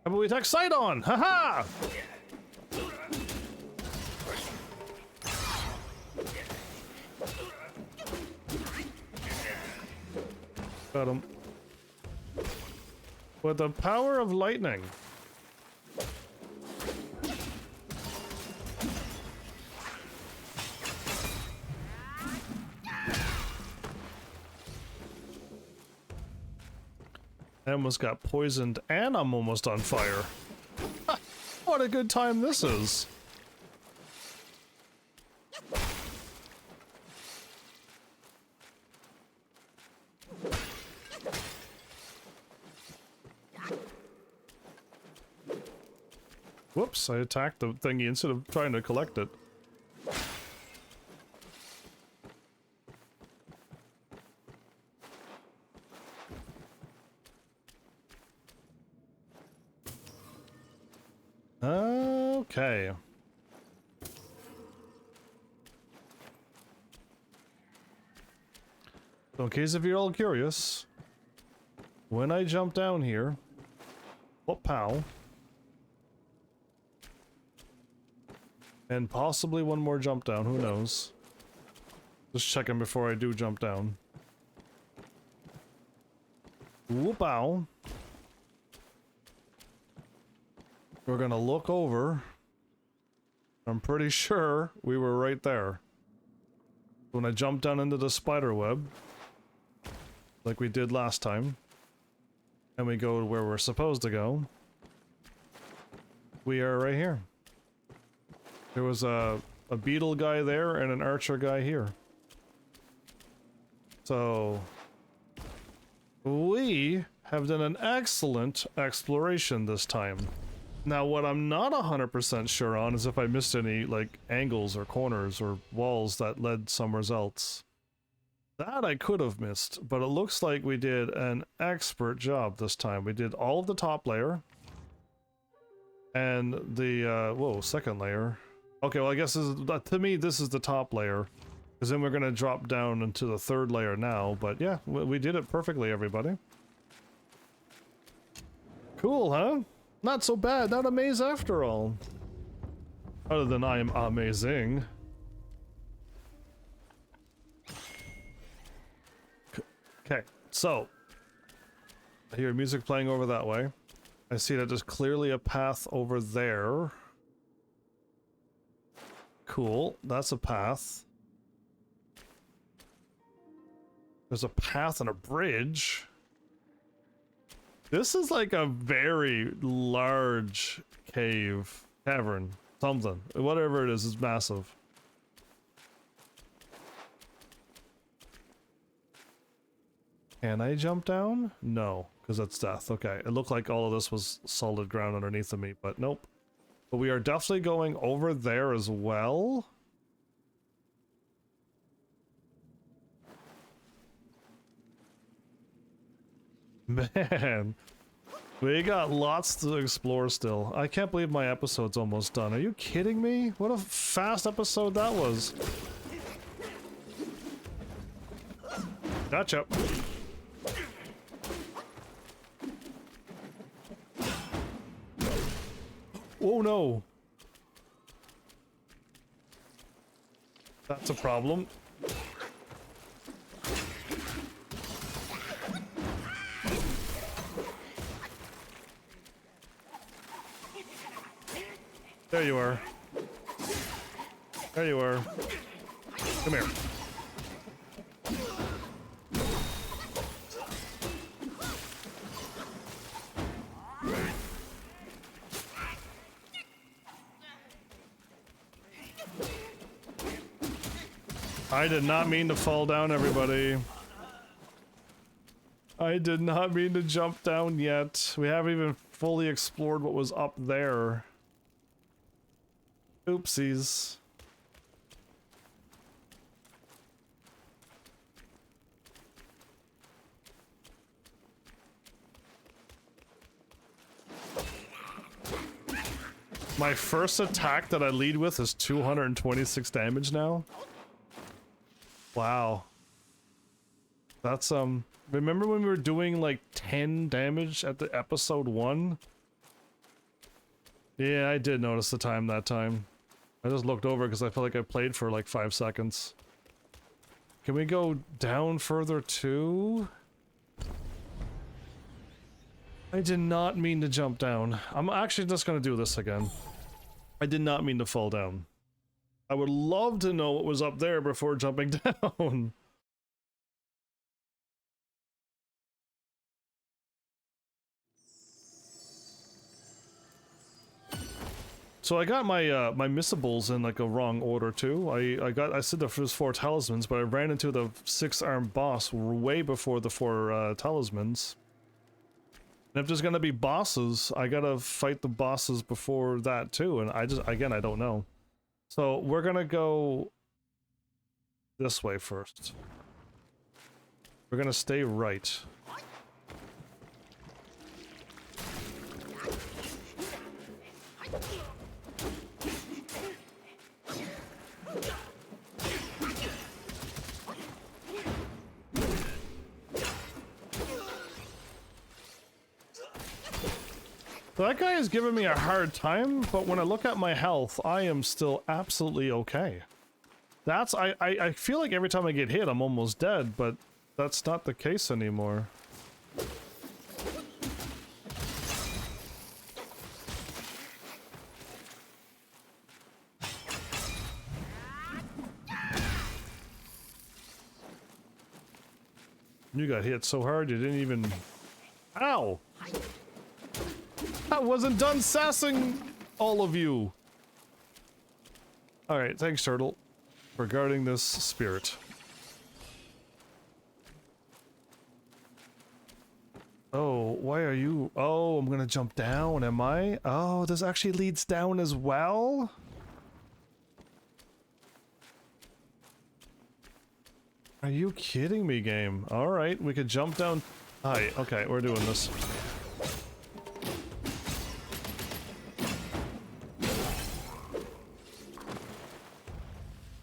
How about we attack Sidon? Haha! Got him. With the power of lightning. I almost got poisoned and I'm almost on fire. What a good time this is. Whoops, I attacked the thingy instead of trying to collect it. Okay. So in case if you're all curious, when I jump down here, what pow, and possibly one more jump down, who knows? Just checking before I do jump down. Whoop-ow. We're gonna look over. I'm pretty sure we were right there. When I jump down into the spider web, like we did last time, and we go to where we're supposed to go, we are right here. There was a beetle guy there and an archer guy here. So we have done an excellent exploration this time. Now what I'm not 100% sure on is if I missed any like angles or corners or walls that led somewhere else. That I could have missed, but it looks like we did an expert job this time. We did all of the top layer and the whoa, second layer. Okay, well I guess this is, to me this is the top layer, because then we're gonna drop down into the third layer now. But yeah, we did it perfectly, everybody. Cool, huh? Not so bad, not a maze after all. Other than I am amazing. Okay, so I hear music playing over that way. I see that there's clearly a path over there. Cool, that's a path. There's a path and a bridge. This is like a very large cavern, something. Whatever it is massive. Can I jump down? No, because that's death. Okay, it looked like all of this was solid ground underneath of me, but nope. But we are definitely going over there as well. Man, we got lots to explore still. I can't believe my episode's almost done. Are you kidding me? What a fast episode that was. Gotcha. Oh no. That's a problem. There you are. There you are. Come here. I did not mean to fall down, everybody. I did not mean to jump down yet. We haven't even fully explored what was up there. Oopsies. My first attack that I lead with is 226 damage now. Wow. That's remember when we were doing like 10 damage at the episode 1? Yeah, I did notice the time that time. I just looked over because I felt like I played for like 5 seconds. Can we go down further too? I did not mean to jump down. I'm actually just gonna do this again. I did not mean to fall down. I would love to know what was up there before jumping down. So I got my my missables in like a wrong order too. I said the first 4 talismans, but I ran into the 6-armed boss way before the 4 talismans. And if there's gonna be bosses, I gotta fight the bosses before that too. And I don't know. So we're gonna go this way first. We're gonna stay right. That guy is giving me a hard time, but when I look at my health, I am still absolutely okay. That's, I feel like every time I get hit, I'm almost dead, but that's not the case anymore. You got hit so hard you didn't even... Ow! I wasn't done sassing all of you! Alright, thanks, Turtle, for guarding this spirit. Oh, why are you... Oh, I'm gonna jump down, am I? Oh, this actually leads down as well? Are you kidding me, game? Alright, we could jump down... Hi, okay, we're doing this.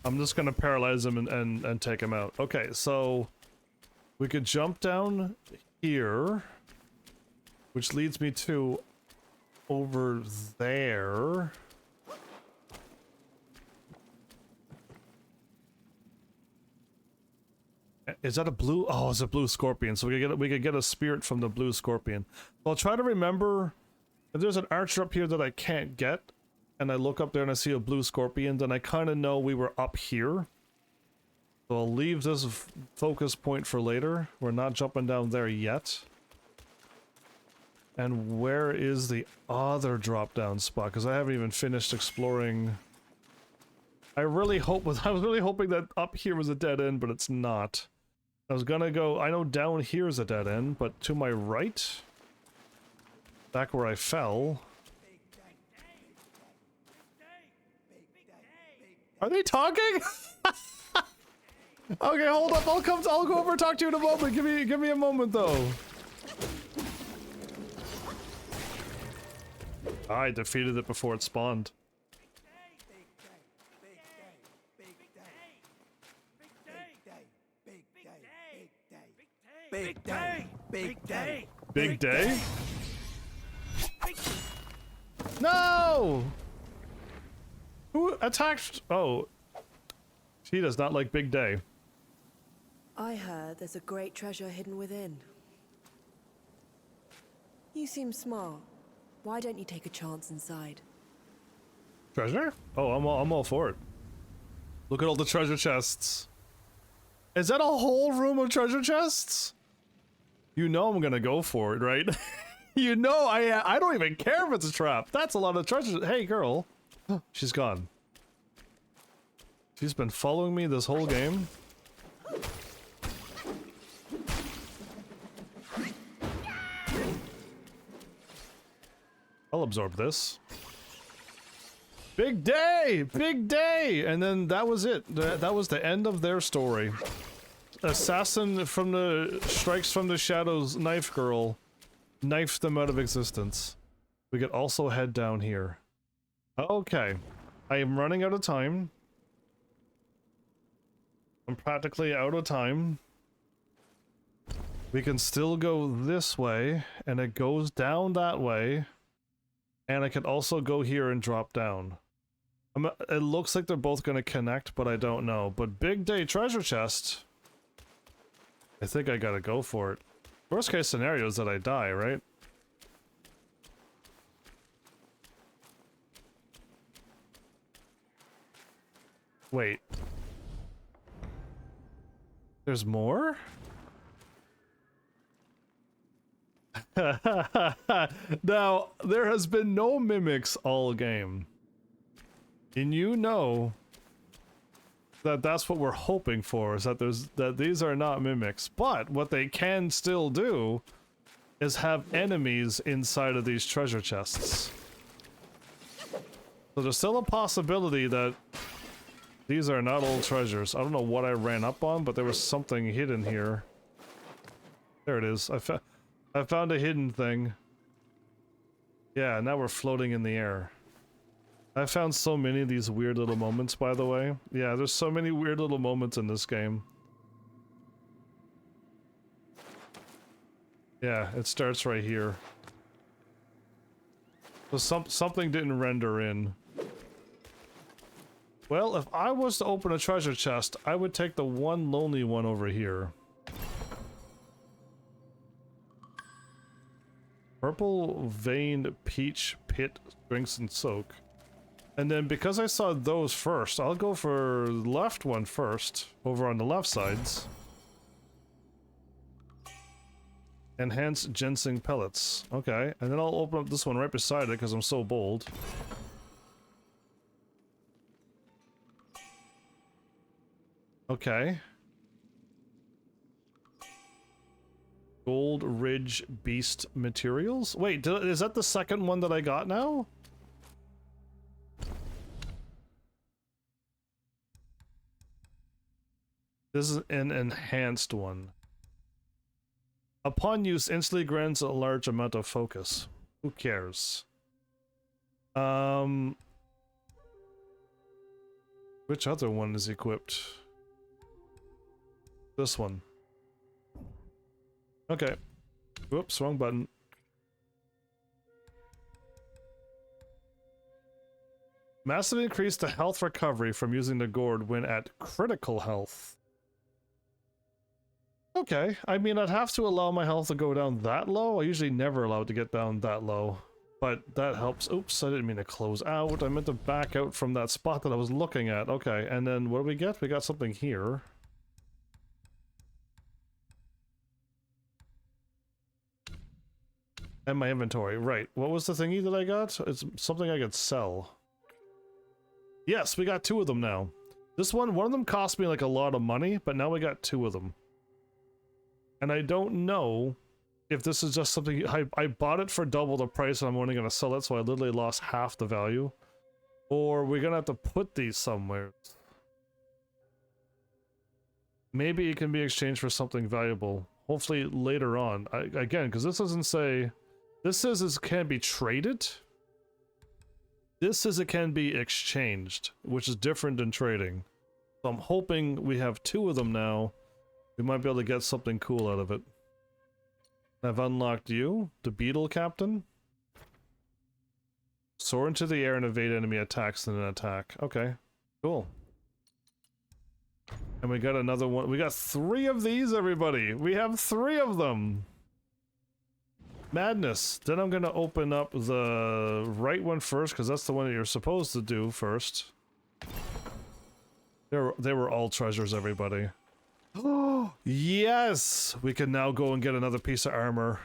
I'm just gonna paralyze him and take him out. Okay, so... We could jump down here, which leads me to over there. Is that a blue? Oh, it's a blue scorpion. So we could get a spirit from the blue scorpion. I'll try to remember if there's an archer up here that I can't get, and I look up there and I see a blue scorpion, then I kind of know we were up here. So I'll leave this focus point for later. We're not jumping down there yet. And where is the other drop down spot? Because I haven't even finished exploring. I was really hoping that up here was a dead end, but it's not. I was gonna go, I know down here is a dead end, but to my right, back where I fell. Are they talking? Okay, hold up, I'll go over and talk to you in a moment. Give me a moment though. I defeated it before it spawned. Big day! Big day! Big day? No! Who attacked? Oh. She does not like Big Day. I heard there's a great treasure hidden within. You seem smart. Why don't you take a chance inside? Treasure? Oh, I'm all for it. Look at all the treasure chests. Is that a whole room of treasure chests? You know I'm gonna go for it, right? You know I don't even care if it's a trap. That's a lot of treasure. Hey, girl. She's gone. She's been following me this whole game. I'll absorb this. Big day! Big day! And then that was it. That was the end of their story. Assassin from the Strikes from the Shadows knife girl knifed them out of existence. We could also head down here. Okay. I am running out of time. I'm practically out of time. We can still go this way, and it goes down that way. And I could also go here and drop down. It looks like they're both going to connect, but I don't know. But Big Day treasure chest. I think I gotta go for it. Worst case scenario is that I die, right? Wait. There's more? Now, there has been no mimics all game. And you know that that's what we're hoping for, is that these are not mimics. But what they can still do is have enemies inside of these treasure chests. So there's still a possibility that these are not old treasures. I don't know what I ran up on, but there was something hidden here. There it is. I found a hidden thing. Yeah, now we're floating in the air. I found so many of these weird little moments, by the way. Yeah, there's so many weird little moments in this game. Yeah, it starts right here. So something didn't render in. Well, if I was to open a treasure chest, I would take the one lonely one over here. Purple veined peach pit drinks and soak. And then because I saw those first, I'll go for the left one first, over on the left sides. Enhanced ginseng pellets. Okay, and then I'll open up this one right beside it because I'm so bold. Okay. Gold Ridge Beast Materials? Wait, is that the second one that I got now? This is an enhanced one. Upon use, instantly grants a large amount of focus. Who cares? Which other one is equipped? This one. Okay. Whoops, wrong button. Massively increase the health recovery from using the gourd when at critical health. Okay, I mean, I'd have to allow my health to go down that low. I usually never allow it to get down that low. But that helps. Oops, I didn't mean to close out. I meant to back out from that spot that I was looking at. Okay, and then what do we get? We got something here. And my inventory, right. What was the thingy that I got? It's something I could sell. Yes, we got 2 of them now. This one of them cost me like a lot of money, but now we got 2 of them. And I don't know if this is just something... I bought it for double the price and I'm only going to sell it, so I literally lost half the value. Or we're going to have to put these somewhere. Maybe it can be exchanged for something valuable. Hopefully later on. Again, because this doesn't say... This says it can be traded. This says it can be exchanged, which is different than trading. So I'm hoping we have 2 of them now. We might be able to get something cool out of it. I've unlocked you, the beetle captain. Soar into the air and evade enemy attacks in an attack. Okay, cool. And we got another one. We got 3 of these, everybody. We have 3 of them. Madness. Then I'm gonna open up the right one first, because that's the one that you're supposed to do first. They were all treasures, everybody. Oh, yes! We can now go and get another piece of armor.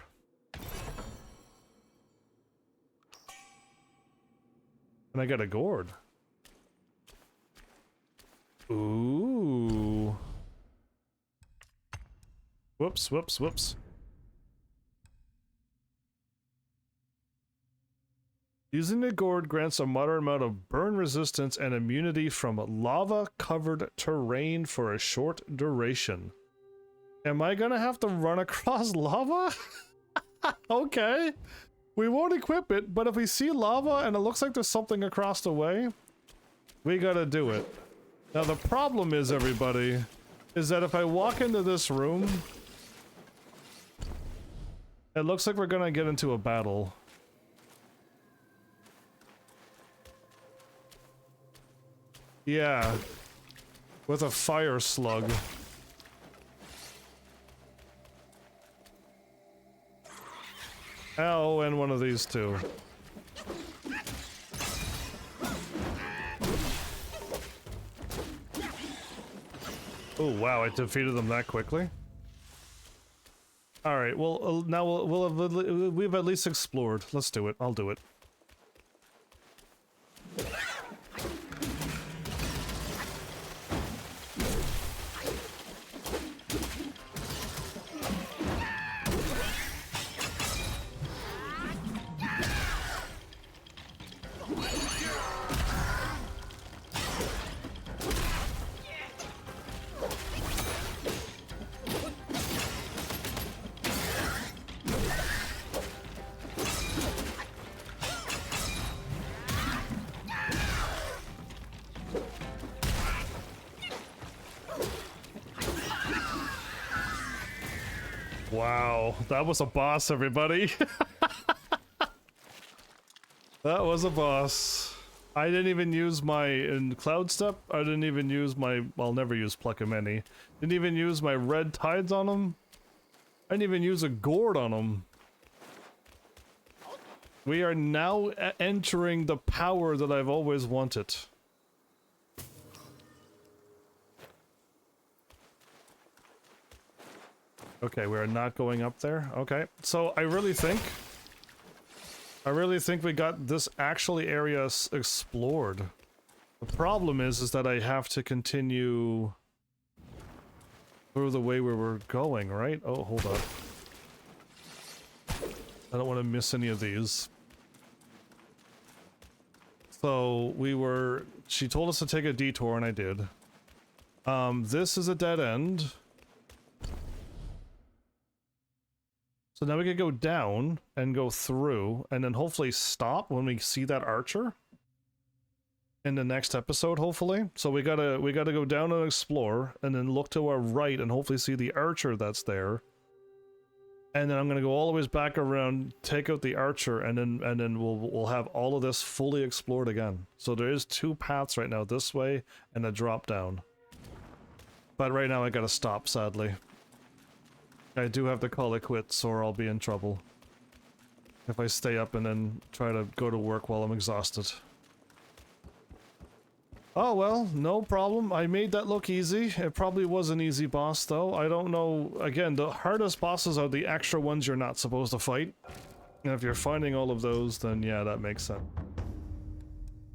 And I got a gourd. Ooh. Whoops, whoops, whoops. Using the gourd grants a moderate amount of burn resistance and immunity from lava-covered terrain for a short duration. Am I gonna have to run across lava? Okay. We won't equip it, but if we see lava and it looks like there's something across the way, we gotta do it. Now the problem is, everybody, is that if I walk into this room, it looks like we're gonna get into a battle. Yeah, with a fire slug. Oh, and one of these two. Oh wow, I defeated them that quickly. All right, well now we've at least explored. Let's do it. I'll do it. Wow, that was a boss, everybody. That was a boss. I didn't even use my in Cloud Step. I didn't even use my. I'll never use Pluck of Many. Didn't even use my red tides on him. I didn't even use a gourd on him. We are now entering the power that I've always wanted. Okay, we're not going up there. Okay, so I really think we got this actually area explored. The problem is that I have to continue through the way we were going, right? Oh, hold up. I don't want to miss any of these. So she told us to take a detour and I did. This is a dead end. So now we can go down and go through and then hopefully stop when we see that archer in the next episode, hopefully. So we gotta go down and explore and then look to our right and hopefully see the archer that's there. And then I'm gonna go all the way back around, take out the archer, and then we'll have all of this fully explored again. So there is 2 paths right now, this way and a drop down. But right now I gotta stop, sadly. I do have to call it quits or I'll be in trouble. If I stay up and then try to go to work while I'm exhausted. Oh well, no problem. I made that look easy. It probably was an easy boss though. I don't know. Again, the hardest bosses are the extra ones you're not supposed to fight. And if you're finding all of those, then yeah, that makes sense.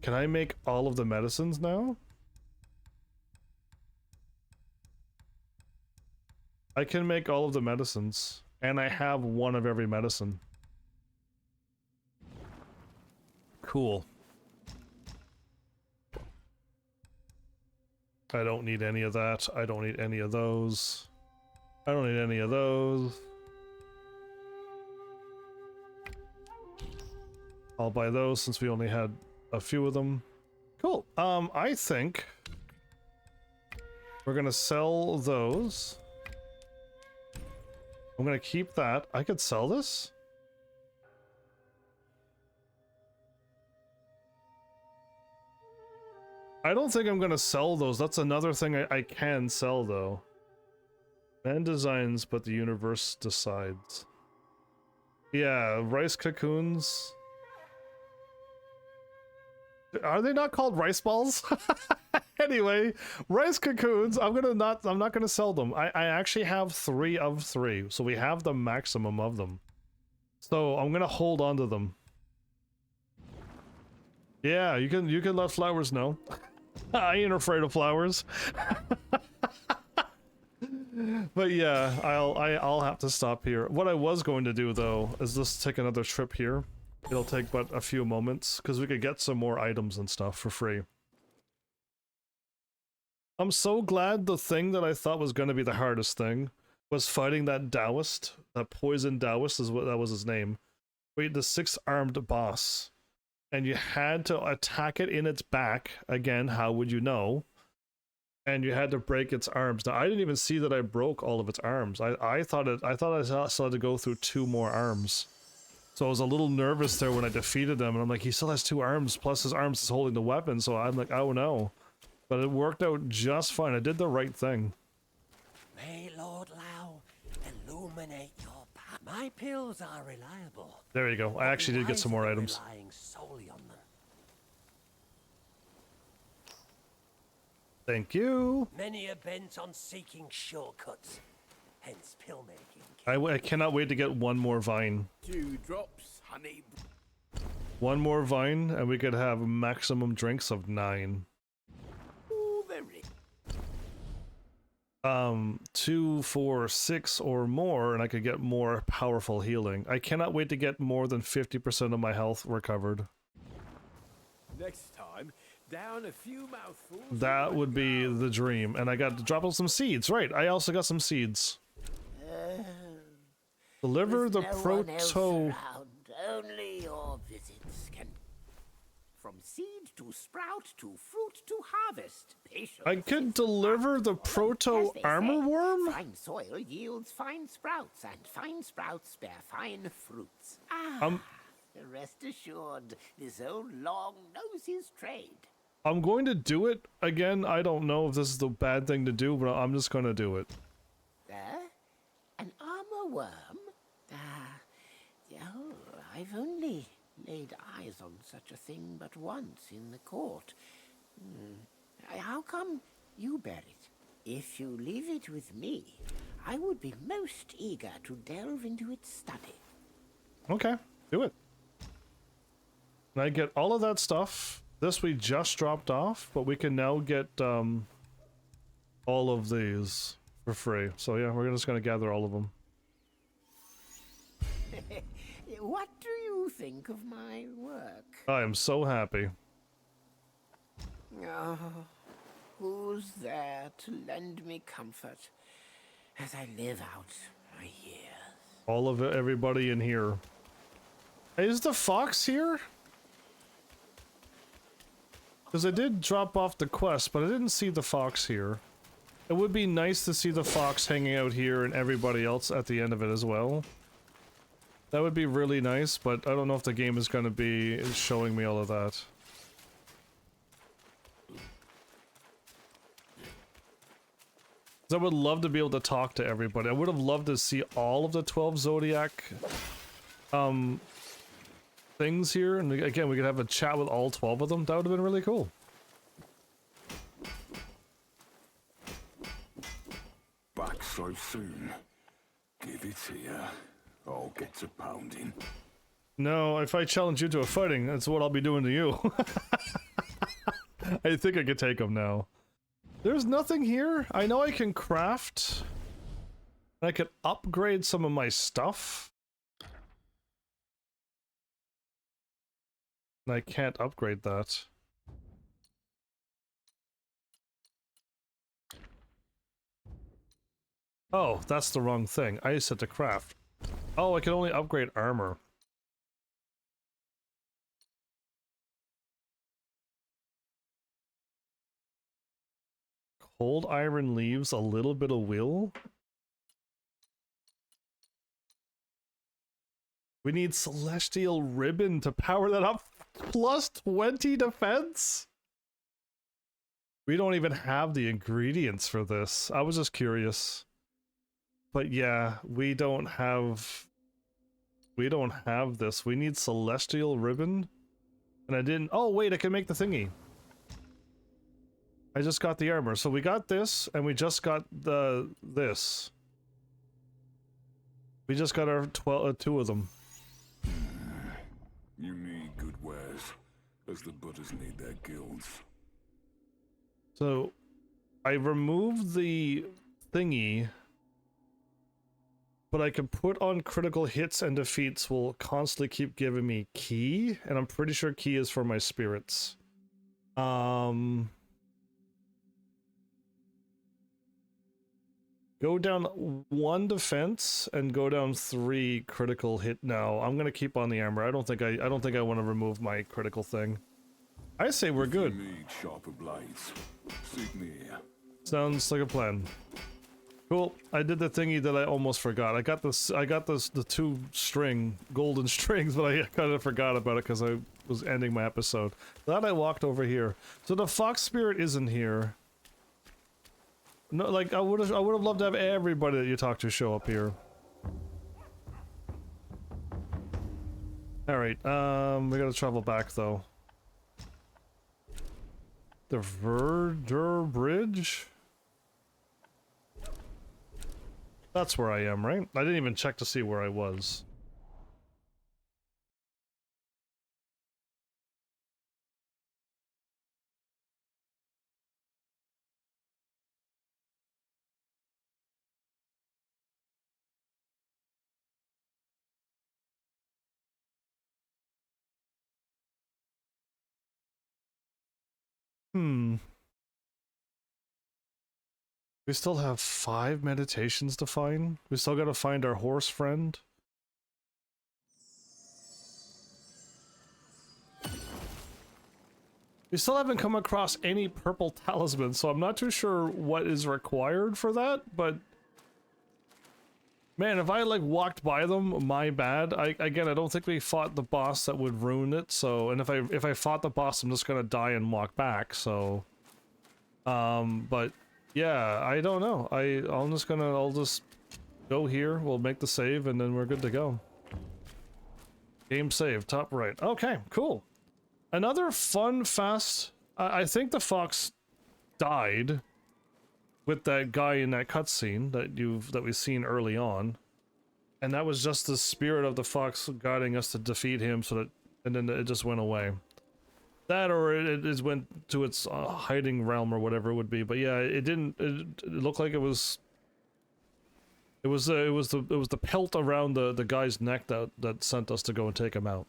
Can I make all of the medicines now? I can make all of the medicines, and I have 1 of every medicine. Cool. I don't need any of that. I don't need any of those. I don't need any of those. I'll buy those since we only had a few of them. Cool. I think we're gonna sell those. I'm gonna keep that. I could sell this? I don't think I'm gonna sell those. That's another thing I can sell though. Man designs, but the universe decides. Yeah, rice cocoons. Are they not called rice balls? Anyway, rice cocoons, I'm not gonna sell them. I actually have 3 of 3, so we have the maximum of them. So I'm gonna hold on to them. Yeah, you can let flowers know. I ain't afraid of flowers. But yeah, I'll have to stop here. What I was going to do though is just take another trip here. It'll take but a few moments because we could get some more items and stuff for free. I'm so glad the thing that I thought was going to be the hardest thing was fighting that Taoist. That poison Taoist is what that was his name. Wait, the 6-armed boss. And you had to attack it in its back. Again, how would you know? And you had to break its arms. Now I didn't even see that I broke all of its arms. I thought I still had to go through 2 more arms. So I was a little nervous there when I defeated him, and I'm like, he still has 2 arms, plus his arms is holding the weapon, so I'm like, oh no. But it worked out just fine. I did the right thing. May Lord Lao illuminate your path. My pills are reliable. There you go. I actually did get some more items. Relying solely on them. Thank you. Many are bent on seeking shortcuts, hence pill making. I cannot wait to get 1 more vine. 2 drops, honey. 1 more vine, and we could have maximum drinks of 9. Ooh, very. 2, 4, 6 or more, and I could get more powerful healing. I cannot wait to get more than 50% of my health recovered. Next time, down a few mouthfuls. That would be the dream. And I got to drop off some seeds. Right, I also got some seeds. Deliver the proto. Only your visits can. From seed to sprout to fruit to harvest. Patience I could deliver the proto armor worm? Fine soil yields fine sprouts, and fine sprouts bear fine fruits. Ah. Rest assured, this old Long knows his trade. I'm going to do it again. I don't know if this is the bad thing to do, but I'm just going to do it. An armor worm? Oh, I've only laid eyes on such a thing but once in the court. How come you bear it? If you leave it with me, I would be most eager to delve into its study. Okay, do it. And I get all of that stuff. This we just dropped off, but we can now get all of these for free. So yeah, we're just gonna gather all of them. What do you think of my work? I am so happy. Oh, who's there to lend me comfort as I live out my years? All of it, everybody in here. Is the fox here? Because I did drop off the quest, but I didn't see the fox here. It would be nice to see the fox hanging out here and everybody else at the end of it as well. That would be really nice, but I don't know if the game is going to be showing me all of that. I would love to be able to talk to everybody. I would have loved to see all of the 12 Zodiac things here, and again, we could have a chat with all 12 of them. That would have been really cool. Back so soon. Give it here. I'll get to pounding. No, if I challenge you to a fighting, that's what I'll be doing to you. I think I could take him now. There's nothing here. I know I can craft. I could upgrade some of my stuff. And I can't upgrade that. Oh, that's the wrong thing. I said to craft. Oh, I can only upgrade armor. Cold iron leaves a little bit of will. We need celestial ribbon to power that up. Plus 20 defense? We don't even have the ingredients for this. I was just curious. But yeah, we don't have this. We need celestial ribbon. And I didn't. Oh wait, I can make the thingy. I just got the armor. So we got this, and we just got this. We just got our 2 of them. You need good wares, as the butters need their guilds. So I removed the thingy, but I can put on critical hits and defeats will constantly keep giving me key, and I'm pretty sure key is for my spirits. Go down 1 defense and go down 3 critical hit. No, I'm gonna keep on the armor. I don't think I want to remove my critical thing. I say we're good. You need sharper blades. Seek me here. Sounds like a plan. Cool. I did the thingy that I almost forgot. I got the 2 golden strings, but I kind of forgot about it because I was ending my episode. Glad I walked over here. So the fox spirit isn't here. No, like I would have loved to have everybody that you talk to show up here. All right, we gotta travel back though. The Verdure Bridge. That's where I am, right? I didn't even check to see where I was. We still have 5 meditations to find. We still gotta find our horse friend. We still haven't come across any purple talisman, so I'm not too sure what is required for that, but Man, if I like walked by them, my bad. Again, I don't think we fought the boss that would ruin it. So, and if I fought the boss, I'm just gonna die and walk back. So, but yeah, I don't know. I'll just go here. We'll make the save, and then we're good to go. Game save, top right. Okay, cool. Another fun, fast. I think the fox died with that guy in that cutscene that we've seen early on, and that was just the spirit of the fox guiding us to defeat him. And then it just went away. That, or it just went to its hiding realm or whatever it would be. But yeah, it didn't. It looked like it was. It was the pelt around the guy's neck that sent us to go and take him out.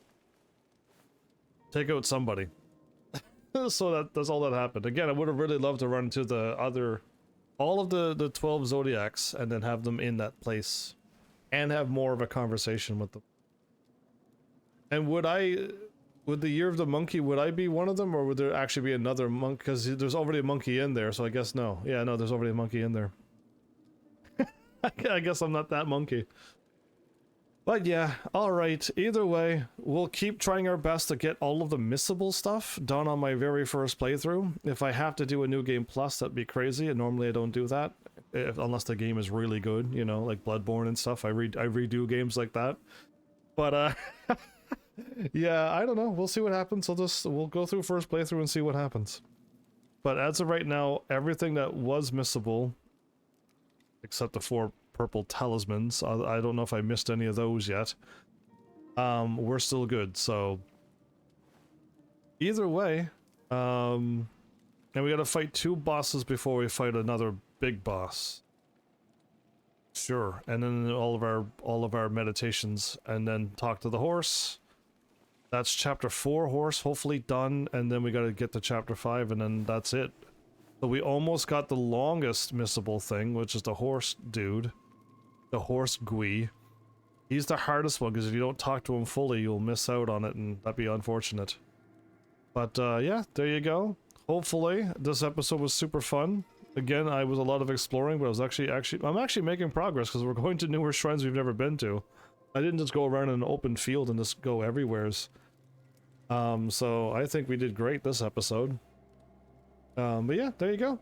Take out somebody. So that's all that happened. Again, I would have really loved to run into all of the 12 Zodiacs and then have them in that place and have more of a conversation with them. And would the Year of the Monkey, would I be one of them, or would there actually be another monk? Because there's already a monkey in there, so I guess no. Yeah, no, there's already a monkey in there. I guess I'm not that monkey. But yeah, alright, either way, we'll keep trying our best to get all of the missable stuff done on my very first playthrough. If I have to do a New Game Plus, that'd be crazy, and normally I don't do that, unless the game is really good, you know, like Bloodborne and stuff. I redo games like that. But, yeah, I don't know, we'll see what happens. We'll go through first playthrough and see what happens. But as of right now, everything that was missable, except the 4 purple talismans. I don't know if I missed any of those yet. We're still good, so either way, and we gotta fight 2 bosses before we fight another big boss. Sure, and then all of our meditations, and then talk to the horse. That's chapter 4 horse, hopefully done, and then we gotta get to chapter 5, and then that's it. So we almost got the longest missable thing, which is the horse dude. The horse Gui. He's the hardest one, because if you don't talk to him fully, you'll miss out on it, and that'd be unfortunate. But yeah, there you go. Hopefully, this episode was super fun. Again, I was a lot of exploring, but I was I'm actually making progress, because we're going to newer shrines we've never been to. I didn't just go around in an open field and just go everywheres. So I think we did great this episode. But yeah, there you go.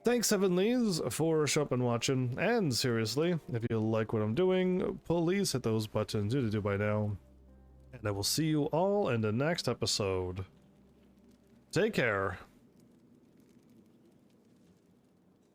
Thanks, Heavenlies, for showing up and watching. And seriously, if you like what I'm doing, please hit those buttons do by now. And I will see you all in the next episode. Take care.